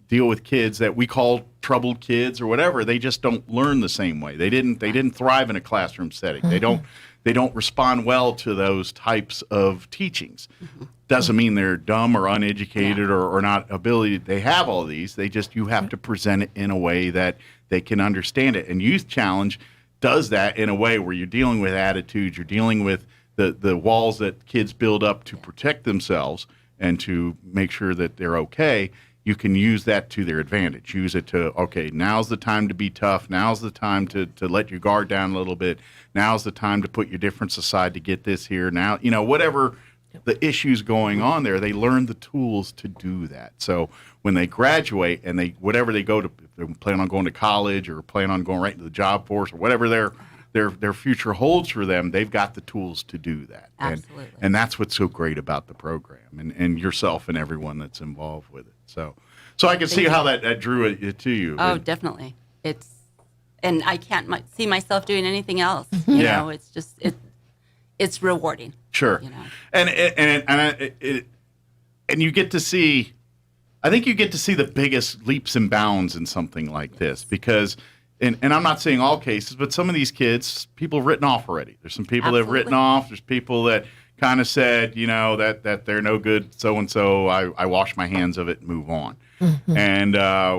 deal with kids that we call troubled kids or whatever. They just don't learn the same way. They didn't thrive in a classroom setting. They don't respond well to those types of teachings. Doesn't mean they're dumb or uneducated or not ability. They have all these. You have to present it in a way that they can understand it. And Youth Challenge does that in a way where you're dealing with attitudes, you're dealing with the walls that kids build up to protect themselves and to make sure that they're okay. You can use that to their advantage. Use it to, okay, now's the time to be tough. Now's the time to let your guard down a little bit. Now's the time to put your difference aside to get this here. Now, whatever the issues going on there, they learn the tools to do that. So when they graduate and whatever they go to, if they plan on going to college or plan on going right into the job force or whatever their future holds for them, they've got the tools to do that. Absolutely. And that's what's so great about the program and yourself and everyone that's involved with it. So I can see how that drew it to you. Oh, definitely. And I can't see myself doing anything else. You know, it's just it's rewarding. Sure. And you get to see. I think you get to see the biggest leaps and bounds in something like this, because. And I'm not saying all cases, but some of these kids, people have written off already. There's some people that have written off. There's people that kind of said, that they're no good, so-and-so, I wash my hands of it and move on. And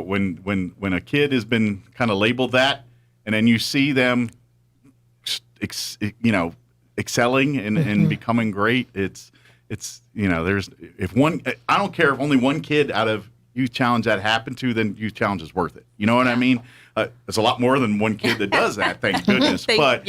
when a kid has been kind of labeled that, and then you see them, excelling and becoming great, it's I don't care if only one kid out of Youth Challenge that happened to, then Youth Challenge is worth it. You know what I mean? It's a lot more than one kid that does that, thank goodness. But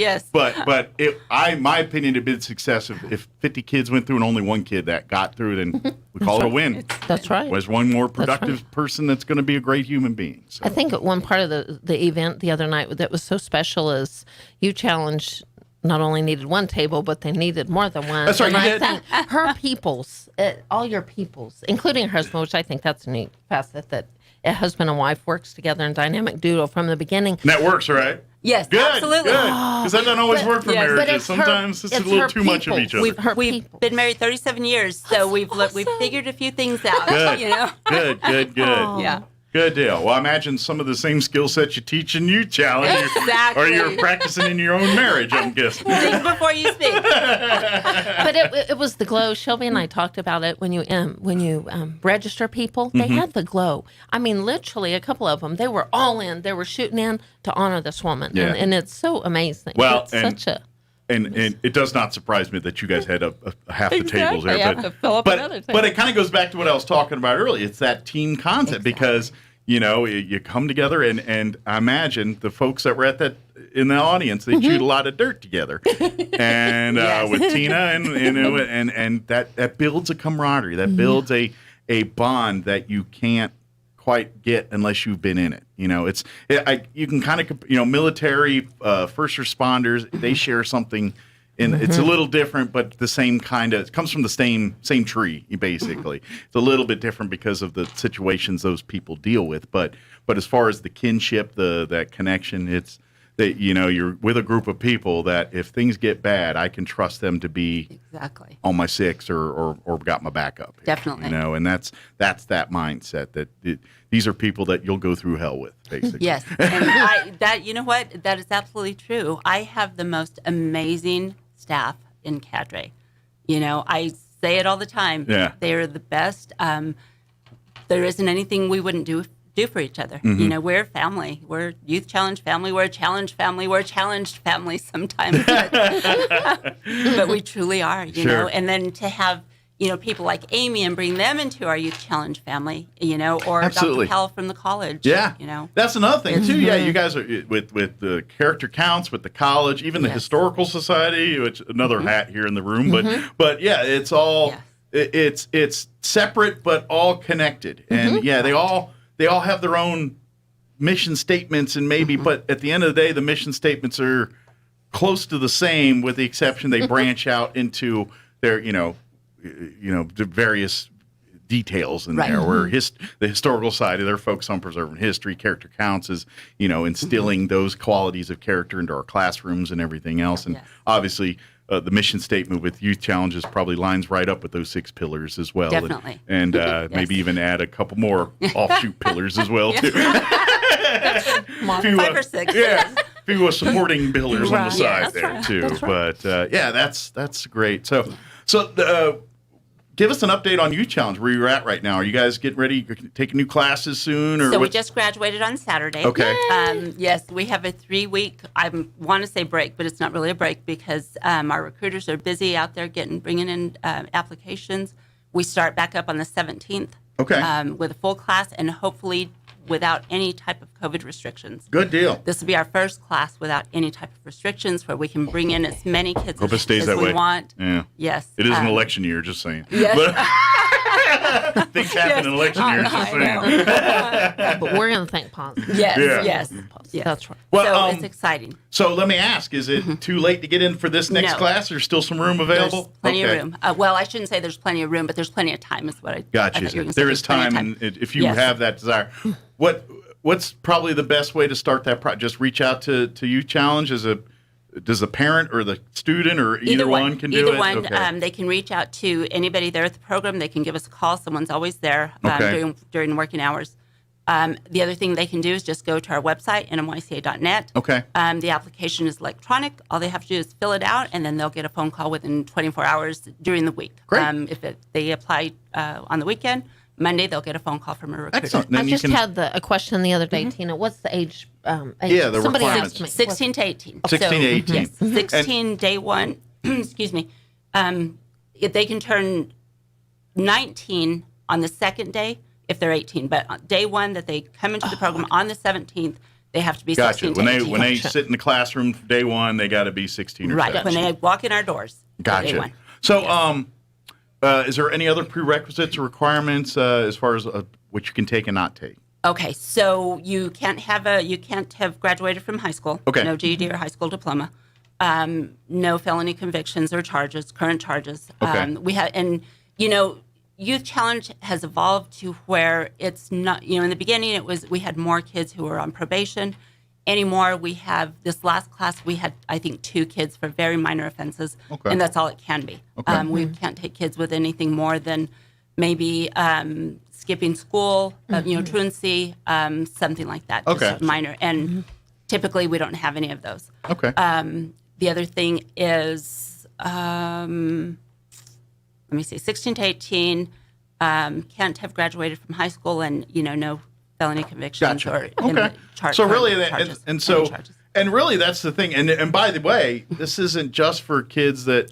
my opinion, it'd been success if 50 kids went through and only one kid that got through, then we call it a win. That's right. There's one more productive person that's going to be a great human being. So. I think one part of the event the other night that was so special is Youth Challenge not only needed one table, but they needed more than one. That's right, and you I did. think her peoples, all your peoples, including her husband, which I think that's a neat facet, that a husband and wife works together in dynamic duo from the beginning. And that works, right? Yes, good, absolutely. Because that doesn't always work for marriages. Sometimes it's a little too much of each other. We've been married 37 years, so we've figured a few things out. Good. Good. Yeah. Good deal. Well, I imagine some of the same skill sets you teach in Youth Challenge, exactly. or you're practicing in your own marriage, I'm guessing. Think before you speak. But it was the glow. Shelby and I talked about it when you register people. They had the glow. I mean, literally, a couple of them, they were all in. They were shooting in to honor this woman, and it's so amazing. Well, it's and it does not surprise me that you guys had a half the tables there. Have to fill up another table. But it kind of goes back to what I was talking about earlier. It's that team concept because, you come together and I imagine the folks that were in the audience, they chewed a lot of dirt together. And with Tina and that builds a camaraderie. That builds a bond that you can't quite get unless you've been in it. You can kind of, military, first responders, they share something, and it's a little different, but the same kind of, it comes from the same tree, basically. It's a little bit different because of the situations those people deal with, but as far as the kinship, that connection, that, you're with a group of people that if things get bad, I can trust them to be exactly on my six or got my back up. Definitely. And that's that mindset that these are people that you'll go through hell with, basically. Yes. And that is absolutely true. I have the most amazing staff in cadre. I say it all the time. Yeah. They're the best. There isn't anything we wouldn't do for each other. Mm-hmm. We're family. We're Youth Challenge family. We're a challenge family. We're a challenged family sometimes. But we truly are, you know. And then to have, people like Amy and bring them into our Youth Challenge family, or Absolutely. Dr. Powell from the college. Yeah. That's another thing, too. Mm-hmm. Yeah, you guys are with the character counts, with the college, even the Historical Society, which another hat here in the room. But yeah, it's all, it's separate but all connected. And they all have their own mission statements and but at the end of the day, the mission statements are close to the same with the exception they branch out into their, the various details in there where the historical side of their focus on preserving history, character counts is, instilling those qualities of character into our classrooms and everything else. And obviously the mission statement with Youth Challenges probably lines right up with those 6 pillars as well. Definitely. And maybe even add a couple more offshoot pillars as well, too. 5 or 6. Yeah. A few supporting pillars on the side there, right. too. That's right. But, that's great. So give us an update on Youth Challenge, where you're at right now. Are you guys getting ready, taking new classes soon? Or So we just graduated on Saturday. Okay. Yes, we have a 3-week, I want to say break, but it's not really a break because our recruiters are busy out there bringing in applications. We start back up on the 17th with a full class and hopefully without any type of COVID restrictions. Good deal. This will be our first class without any type of restrictions where we can bring in as many kids Hope it stays as that we way. want. Yeah. Yes. It is an election year, just saying. Yes. But things happen in election years, just saying. But we're going to think positive. Yes. That's right. Well, so it's exciting. So let me ask, is it too late to get in for this next No. class? There's still some room available? There's plenty of room. Well, I shouldn't say there's plenty of room, but there's plenty of time is what I Gotcha. I thought you were gonna say. There There's is plenty of time, and if you have that desire. What's probably the best way to start that project? Just reach out to Youth Challenge? Does the parent or the student or either one can do it? Either one. Okay. They can reach out to anybody there at the program. They can give us a call. Someone's always there during working hours. The other thing they can do is just go to our website, nmyca.net. Okay. The application is electronic. All they have to do is fill it out, and then they'll get a phone call within 24 hours during the week. Great. If they apply on the weekend, Monday they'll get a phone call from a recruiter. Excellent. I just had a question the other day, Tina. What's the age? Yeah, the somebody requirements. asked me. 16 to 18. 16 to 18. Yes, 16 day one. Excuse me. If they can turn 19 on the second day if they're 18, but on day one that they come into the program on the 17th, they have to be 16 to 18. When they sit in the classroom day one, they got to be 16 or 17. When they walk in our doors. Gotcha. Day one. So, is there any other prerequisites or requirements as far as what you can take and not take? Okay, so you can't have graduated from high school. Okay. No GED or high school diploma. No felony convictions or current charges. Okay. Youth Challenge has evolved to where it's not. In the beginning, we had more kids who were on probation. Anymore, we have this last class. We had, I think, 2 kids for very minor offenses, and that's all it can be. Okay. We can't take kids with anything more than maybe skipping school, truancy, something like that. Okay. Just minor, and typically we don't have any of those. Okay. The other thing is, let me see, 16 to 18 can't have graduated from high school, and no felony convictions or charges. So really, and really, that's the thing. And by the way, this isn't just for kids that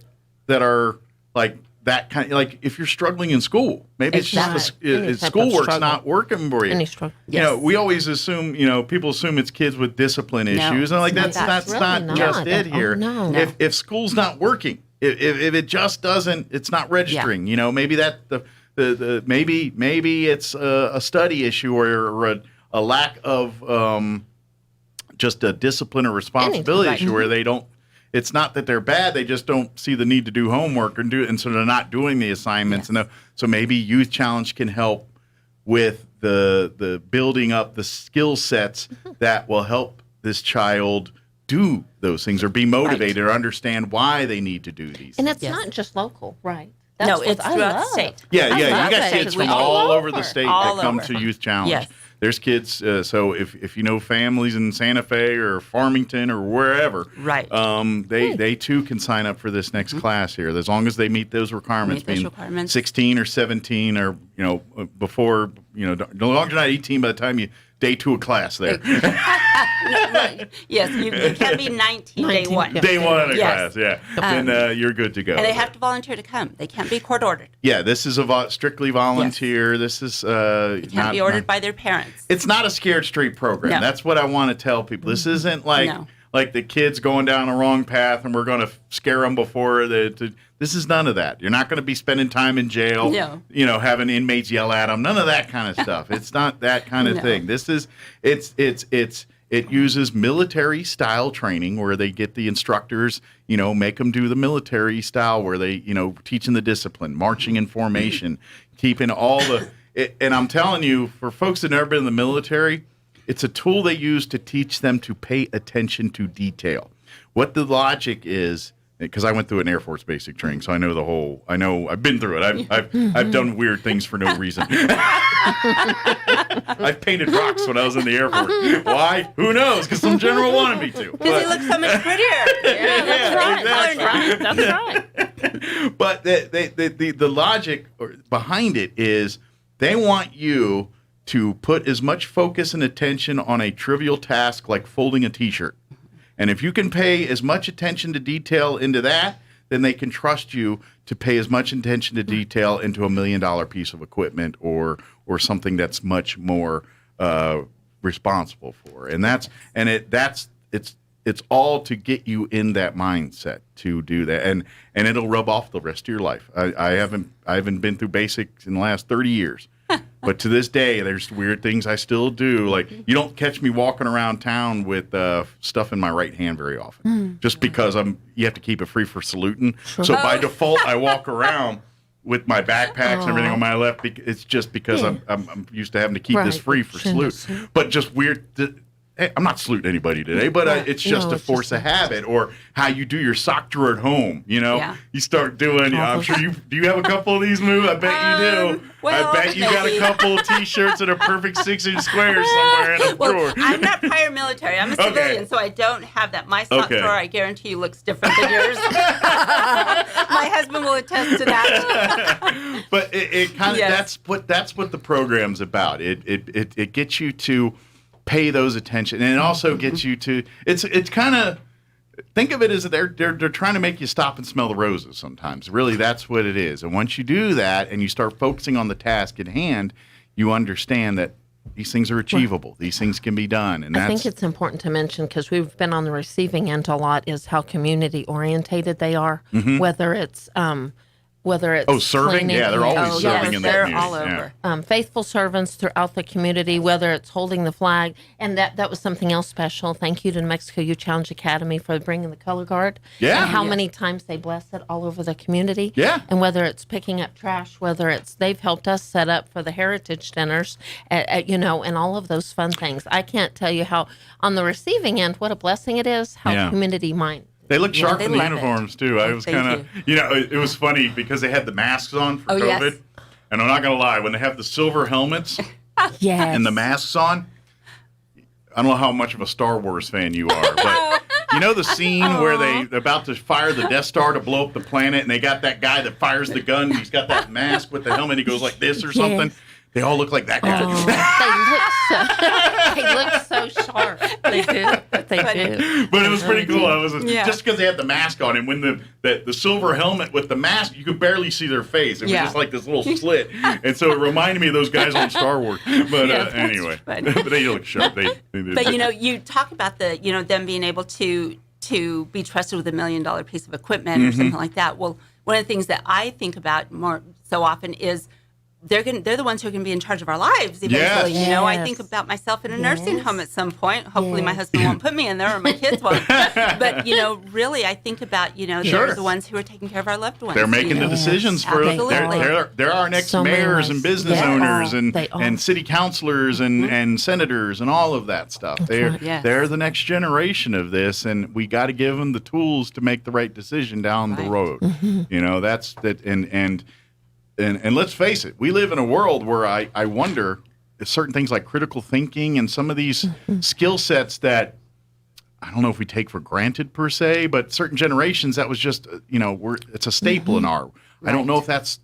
are like that kind. Like if you're struggling in school, maybe it's just schoolwork's not working for you. Any struggle. We always assume, people assume it's kids with discipline issues, and that's really not just it here. No. If school's not working, if it just doesn't, it's not registering. Maybe that maybe it's a study issue or a lack of just a discipline or responsibility issue where they don't. It's not that they're bad; they just don't see the need to do homework and so they're not doing the assignments. Yes. So maybe Youth Challenge can help with the building up the skill sets that will help this child do those things or be motivated or understand why they need to do these. And it's not just local, right? No, it's throughout the state. Yeah, you got it. kids from all over the state All that come over. to Youth Challenge. Yes. There's kids, so if you know families in Santa Fe or Farmington or wherever, right? They too can sign up for this next class here, as long as they meet those requirements. Meet those requirements. 16 or 17, or before no longer not 18 by the time you day 2 of class there. Yes, you can be 19 day 1. Day 1 of Yes. class, yeah. Then you're good to go. And they have to volunteer to come. They can't be court ordered. Yeah, this is a strictly volunteer. Yes. This is it can't be ordered by their parents. It's not a scared straight program. No. That's what I want to tell people. This isn't like the kids going down the wrong path and we're going to scare them before this is none of that. You're not going to be spending time in jail, having inmates yell at them. None of that kind of stuff. It's not that kind of thing. This is it uses military style training where they get the instructors, make them do the military style where they, teaching the discipline, marching in formation, keeping all the and I'm telling you, for folks that have never been in the military, it's a tool they use to teach them to pay attention to detail. What the logic is, because I went through an Air Force basic training, so I know I've been through it. I've done weird things for no reason. I've painted rocks when I was in the Air Force. Why? Who knows? Because some general wanted me to. Because he looks so much prettier. That's right. But the logic behind it is they want you to put as much focus and attention on a trivial task like folding a T-shirt. And if you can pay as much attention to detail into that, then they can trust you to pay as much attention to detail into $1 million piece of equipment or something that's much more responsible for. And it's all to get you in that mindset to do that, and it'll rub off the rest of your life. I haven't been through basics in the last 30 years. But to this day, there's weird things I still do. Like, you don't catch me walking around town with stuff in my right hand very often, just because you have to keep it free for saluting. Sure. So by default, I walk around with my backpacks and everything on my left. It's just because I'm used to having to keep this free for salute. But just weird. Hey, I'm not saluting anybody today, but it's just to force a habit, or how you do your sock drawer at home. You start doing. I'm sure do you have a couple of these moves? I bet you do. Well, I bet you got a couple of T-shirts that are perfect 6-inch squares somewhere in a drawer. I'm not prior military. I'm a civilian, so I don't have that. My sock drawer, I guarantee you, looks different than yours. My husband will attest to that. But it kind of that's what the program's about. It gets you to pay those attention, and it also gets you to it's kind of, think of it as they're trying to make you stop and smell the roses sometimes. Really, that's what it is. And once you do that and you start focusing on the task at hand, you understand that these things are achievable. These things can be done. And I think it's important to mention, because we've been on the receiving end a lot, is how community orientated they are. Whether it's serving, cleaning, they're always serving in the community. They're all over. Faithful servants throughout the community, whether it's holding the flag, and that was something else special. Thank you to New Mexico Youth Challenge Academy for bringing the color guard. Yeah, and how many times they bless it all over the community. Yeah, and whether it's picking up trash, whether it's they've helped us set up for the heritage dinners, and all of those fun things. I can't tell you how on the receiving end what a blessing it is. How community mind. They look sharp in the uniforms, too. I was kind of, it was funny because they had the masks on for COVID. Yes. And I'm not going to lie, when they have the silver helmets and the masks on, I don't know how much of a Star Wars fan you are, but you know the scene where they're about to fire the Death Star to blow up the planet, and they got that guy that fires the gun, he's got that mask with the helmet, he goes like this or something? They all look like that guy. They look so sharp. They do. But it was pretty cool. Just because they had the mask on, and when the silver helmet with the mask, you could barely see their face. It was just like this little slit. And so it reminded me of those guys on Star Wars. But anyway, but they look sharp. But you talk about them being able to be trusted with $1 million piece of equipment or something like that. Well, one of the things that I think about more so often is they're the ones who are going to be in charge of our lives eventually. Yes. You know, I think about myself in a nursing home at some point. Hopefully my husband won't put me in there or my kids won't. But, you know, really I think about, you know, Sure. they're the ones who are taking care of our loved ones. They're making the decisions for they're our next So many mayors ways. and business Yes. owners They are. and city councilors and senators and all of that stuff. They're the next generation of this, and we got to give them the tools to make the right decision down the road. You know, that's that and let's face it, we live in a world where I wonder if certain things like critical thinking and some of these skill sets that I don't know if we take for granted per se, but certain generations that was just, you know, it's a staple in our. I don't know if that's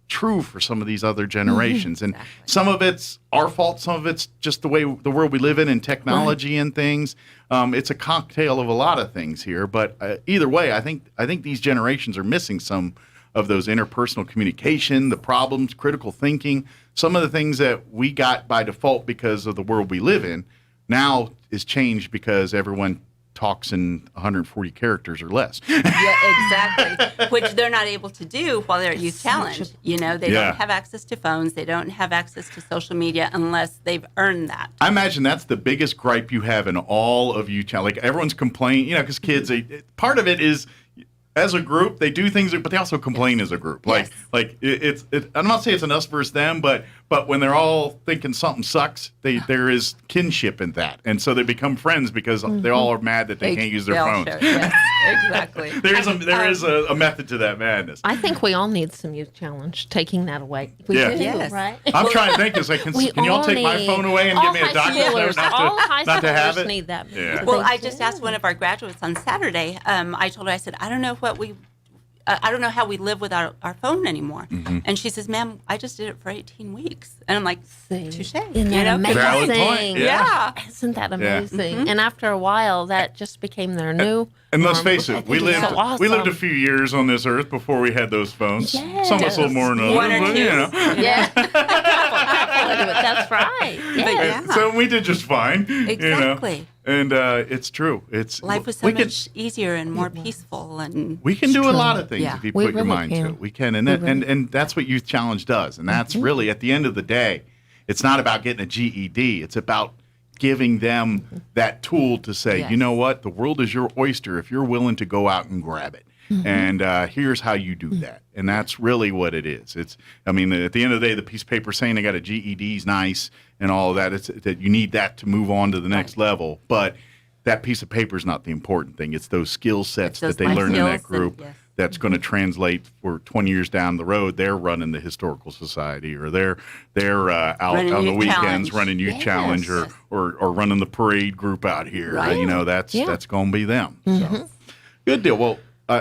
true for some of these other generations. And some of it's our fault, some of it's just the way the world we live in and technology and things. It's a cocktail of a lot of things here, but either way, I think these generations are missing some of those interpersonal communication, the problems, critical thinking, some of the things that we got by default because of the world we live in now is changed because everyone talks in 140 characters or less. Yeah, exactly. Which they're not able to do while they're at Youth Challenge. You know, they don't have access to phones. They don't have access to social media unless they've earned that. I imagine that's the biggest gripe you have in all of Youth Challenge. Like everyone's complaining, you know, because kids, part of it is as a group, they do things, but they also complain as a group. Like I'm not saying it's an us versus them, but when they're all thinking something sucks, there is kinship in that, and so they become friends because they all are mad that they can't use their phones. Yes, exactly. There is a method to that madness. I think we all need some Youth Challenge, taking that away. We Yeah. do, Yes. right? I'm trying to think, can you all take my phone away and give me a doctor's note all high not to have schoolers it? need that. Yeah. Well, I just asked one of our graduates on Saturday. I told her, I said, I don't know how we live without our phone anymore. Mm-hmm. And she says, ma'am, I just did it for 18 weeks. And I'm like, touche. Isn't that amazing? Valid point, yeah. Isn't that Yeah. amazing? And after a while, that just became their new. And let's norm. face I it, think we it's lived so awesome. we lived a few years on this earth before we had those phones. Yes. Some of us a little more than others, One or but two. you know. Yeah. That's right. Yes. So we did just fine. Exactly. You know? And it's true. Life was so much easier and more peaceful. And we can do a lot of things Yeah. if you We put your really mind to can. it. We can, and that's what Youth Challenge does. And that's really at the end of the day, it's not about getting a GED. It's about giving them that tool to say, Yes. you know what, the world is your oyster if you're willing to go out and grab it. And here's how you do that. And that's really what it is. At the end of the day, the piece of paper saying they got a GED is nice and all of that. It's that you need that to move on to the next level. But that piece of paper is not the important thing. It's those skill sets those that they life learn in that skills and- group that's going to translate for 20 years down the road. They're running the Historical Society, or they're out Running on the Youth weekends Challenge. running Youth Challenge, or running the parade group out here. Right. That's going to be them. So. Good deal. Well,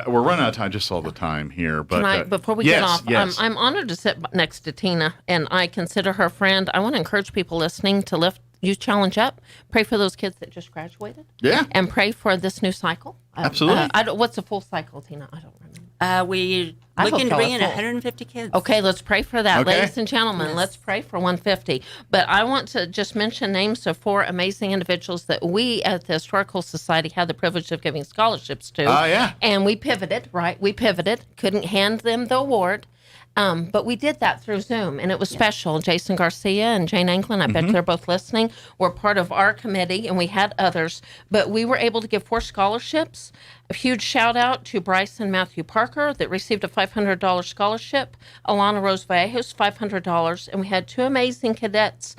we're running out of time. Just all the time here, but Can I, before we get off, I'm honored to sit next to Tina, and I consider her a friend. I want to encourage people listening to lift Youth Challenge up. Pray for those kids that just graduated. Yeah. And pray for this new cycle. Absolutely. What's the full cycle, Tina? I don't remember. We're I hope looking to y'all bring are in full. 150 kids. Okay, let's pray for that, Okay. ladies and gentlemen. Let's pray for 150. But I want to just mention names of 4 amazing individuals that we at the Historical Society had the privilege of giving scholarships to. Yeah. And we pivoted, right? We pivoted. Couldn't hand them the award. But we did that through Zoom, and it was special. Jason Garcia and Jane Anglin, I bet they're both listening, were part of our committee, and we had others. But we were able to give 4 scholarships. A huge shout-out to Bryce and Matthew Parker that received a $500 scholarship, Alana Rose Vallejos, $500, and we had 2 amazing cadets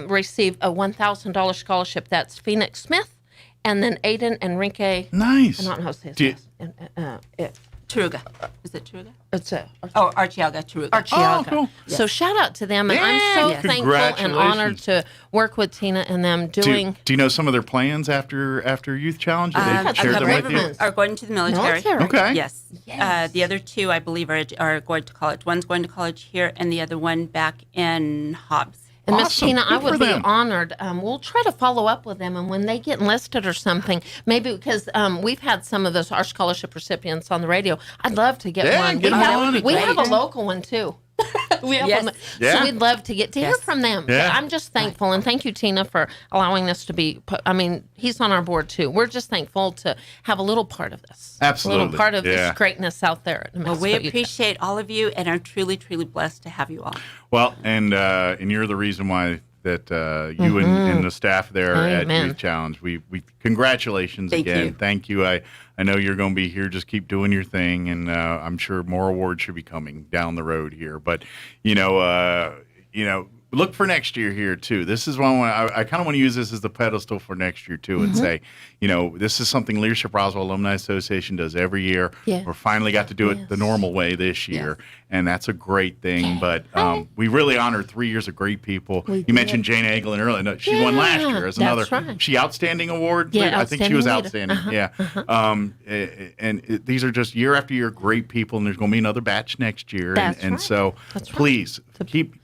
receive a $1,000 scholarship. That's Phoenix Smith, and then Aiden Enrique. Nice. I don't know how to say his last name. Truga. Is it Truga? It's Archiaga Truga. Archiaga. Oh, cool. So shout out to them, and Yeah. I'm so Yes. thankful and honored to work with Tina and them doing. Do you know some of their plans after Youth Challenge? Have they shared a them couple with you? of them are going to the military. Okay. Yes. The other 2, I believe, are going to college. One's going to college here, and the other one back in Hobbs. And Miss Awesome. Tina, I Good for would be them. honored. We'll try to follow up with them, and when they get enlisted or something, maybe because we've had some of those our scholarship recipients on the radio. I'd love to get Yeah, one. get we them have, on. we have a Great. local one too. We have Yes. them. Yeah. So we'd love to get to hear from them. Yeah. I'm just thankful, and thank you, Tina, for allowing this to be. I mean, he's on our board too. We're just thankful to have a little part of this. Absolutely. A little part of Yeah. this greatness out there. At New Well, we Mexico UTEP. appreciate all of you and are truly, truly blessed to have you all. Well, and you're the reason why that you and the staff there Amen. at Youth Challenge. We congratulations Thank again. you. Thank you. I know you're going to be here. Just keep doing your thing, and I'm sure more awards should be coming down the road here. But look for next year here too. This is one I kind of want to use this as the pedestal for next year too, and say, this is something Leadership Roswell Alumni Association does every year. Yes. We finally got to do it the normal way this year, and that's a great thing. But we really honored 3 years of great people. You mentioned Jane Eglin earlier. No, she won last year as another. That's right. She outstanding award. Yeah, I think she was outstanding leader. outstanding. Yeah. And these are just year after year great people, and there's going to be another batch next year. That's and right. so That's right. please keep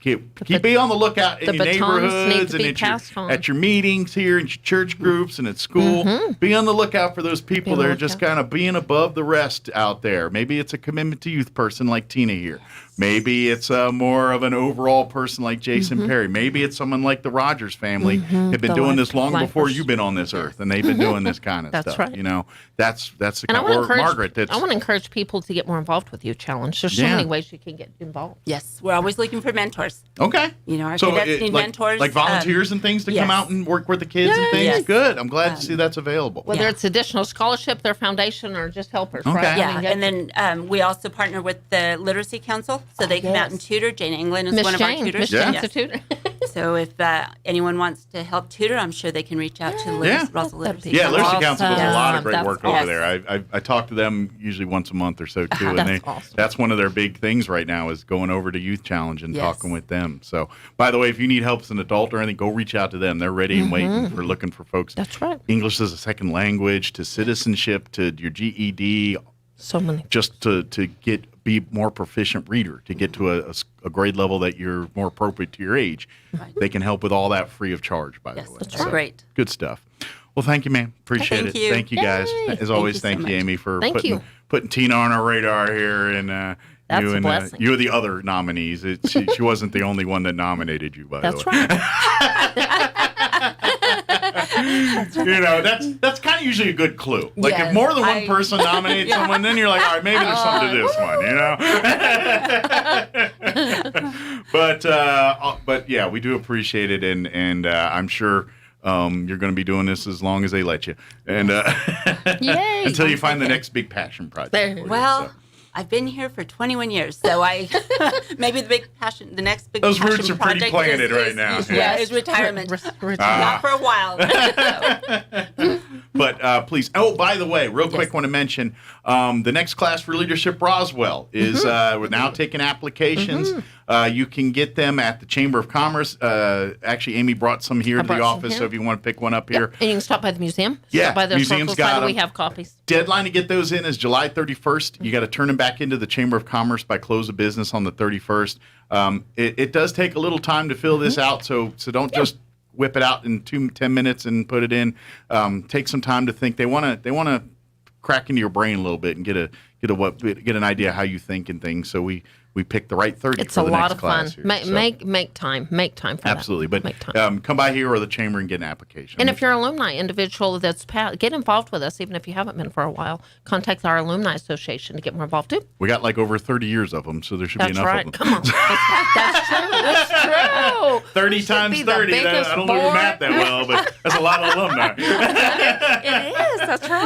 be on the lookout in the your batons need neighborhoods to and be passed on. at your meetings here, in your church groups, and at school. Be on the lookout for those people on the that are just lookout. kind of being above the rest out there. Maybe it's a commitment to youth person like Tina here. Maybe it's more of an overall person like Jason Perry. Maybe it's someone like the Rogers family have been The doing this long lifers. before you've been on this earth, and they've been doing this kind of That's stuff. right. That's the And I kind want to or encourage Margaret. That's I want to encourage people to get more involved with Youth Challenge. There's so Yeah. many ways you can get involved. Yes, we're always looking for mentors. okay. Our So cadets need mentors. like volunteers and things to come yes. out and work with the kids and things. Yes. Good. I'm glad to see that's available. Whether it's additional scholarship, their foundation, or just helpers, Okay. right? I Yeah, mean, and then we also partner with the Literacy Council, so they come out and tutor. Jane England is Miss one of Jane. our tutors. Miss Yeah. Jane's a tutor. So if anyone wants to help tutor, I'm sure they can reach out to the Yeah. Roswell Literacy Yeah, Literacy Council. Council does a lot of great That's work over awesome. there. I talk to them usually once a month or so too, and That's awesome. that's one of their big things right now is going over to Youth Challenge and Yes. talking with them. So, by the way, if you need help as an adult or anything, go reach out to them. They're ready and waiting for looking for folks. That's right. English as a second language, to citizenship, to your GED, So many. just to be more proficient reader, to get to a grade level that you're more appropriate to your age. They can help with all that free of charge, by Yes, the way. that's great. Good stuff. Well, thank you, man. Appreciate Thank it. you. Thank you, guys. Yay. As always, Thank you so thank you, much. Amy, for Thank you. putting Tina on our radar here. And That's you a and blessing. you were the other nominees. She wasn't the only one that nominated you, by That's the way. right. That's kind of usually a good clue. Like if Yes, more than one person nominates someone, then you're like, all right, maybe there's something to this one, But yeah, we do appreciate it, and I'm sure you're going to be doing this as long as they let you, and Yay. until you find the next big passion project. There. for you, Well, so. I've been here for 21 years, so I maybe the next big Those passion roots are pretty project planted is, right is- now. Is, Yeah. is retirement. Retirement. Not for a while. But please, by the way, real quick, want to mention the next class for Leadership Roswell is we're now taking applications. You can get them at the Chamber of Commerce. Actually, Amy brought some here to the brought some office, here. so if you want to pick one up here. And you can stop by the museum. Yeah, Stop by the museum's Circle got Side. We 'em. have copies. Deadline to get those in is July 31st. You got to turn them back into the Chamber of Commerce by close of business on the 31st. It does take a little time to fill this out, so don't just whip it out in 10 minutes and put it in. Take some time to think. They want to crack into your brain a little bit and get an idea how you think and things. So we picked the right 30 It's for a the lot next of fun. class here. So, Make time for absolutely. that. But Make time. come by here or the chamber and get an application. And if you're an alumni individual get involved with us, even if you haven't been for a while. Contact our alumni association to get more involved too. we got like over 30 years of them, so there should That's be enough right. of them. Come on. That's true. That's true. 30 We should times be the 30. biggest I don't know your board. math that well, but that's a lot of alumni. It is. That's right.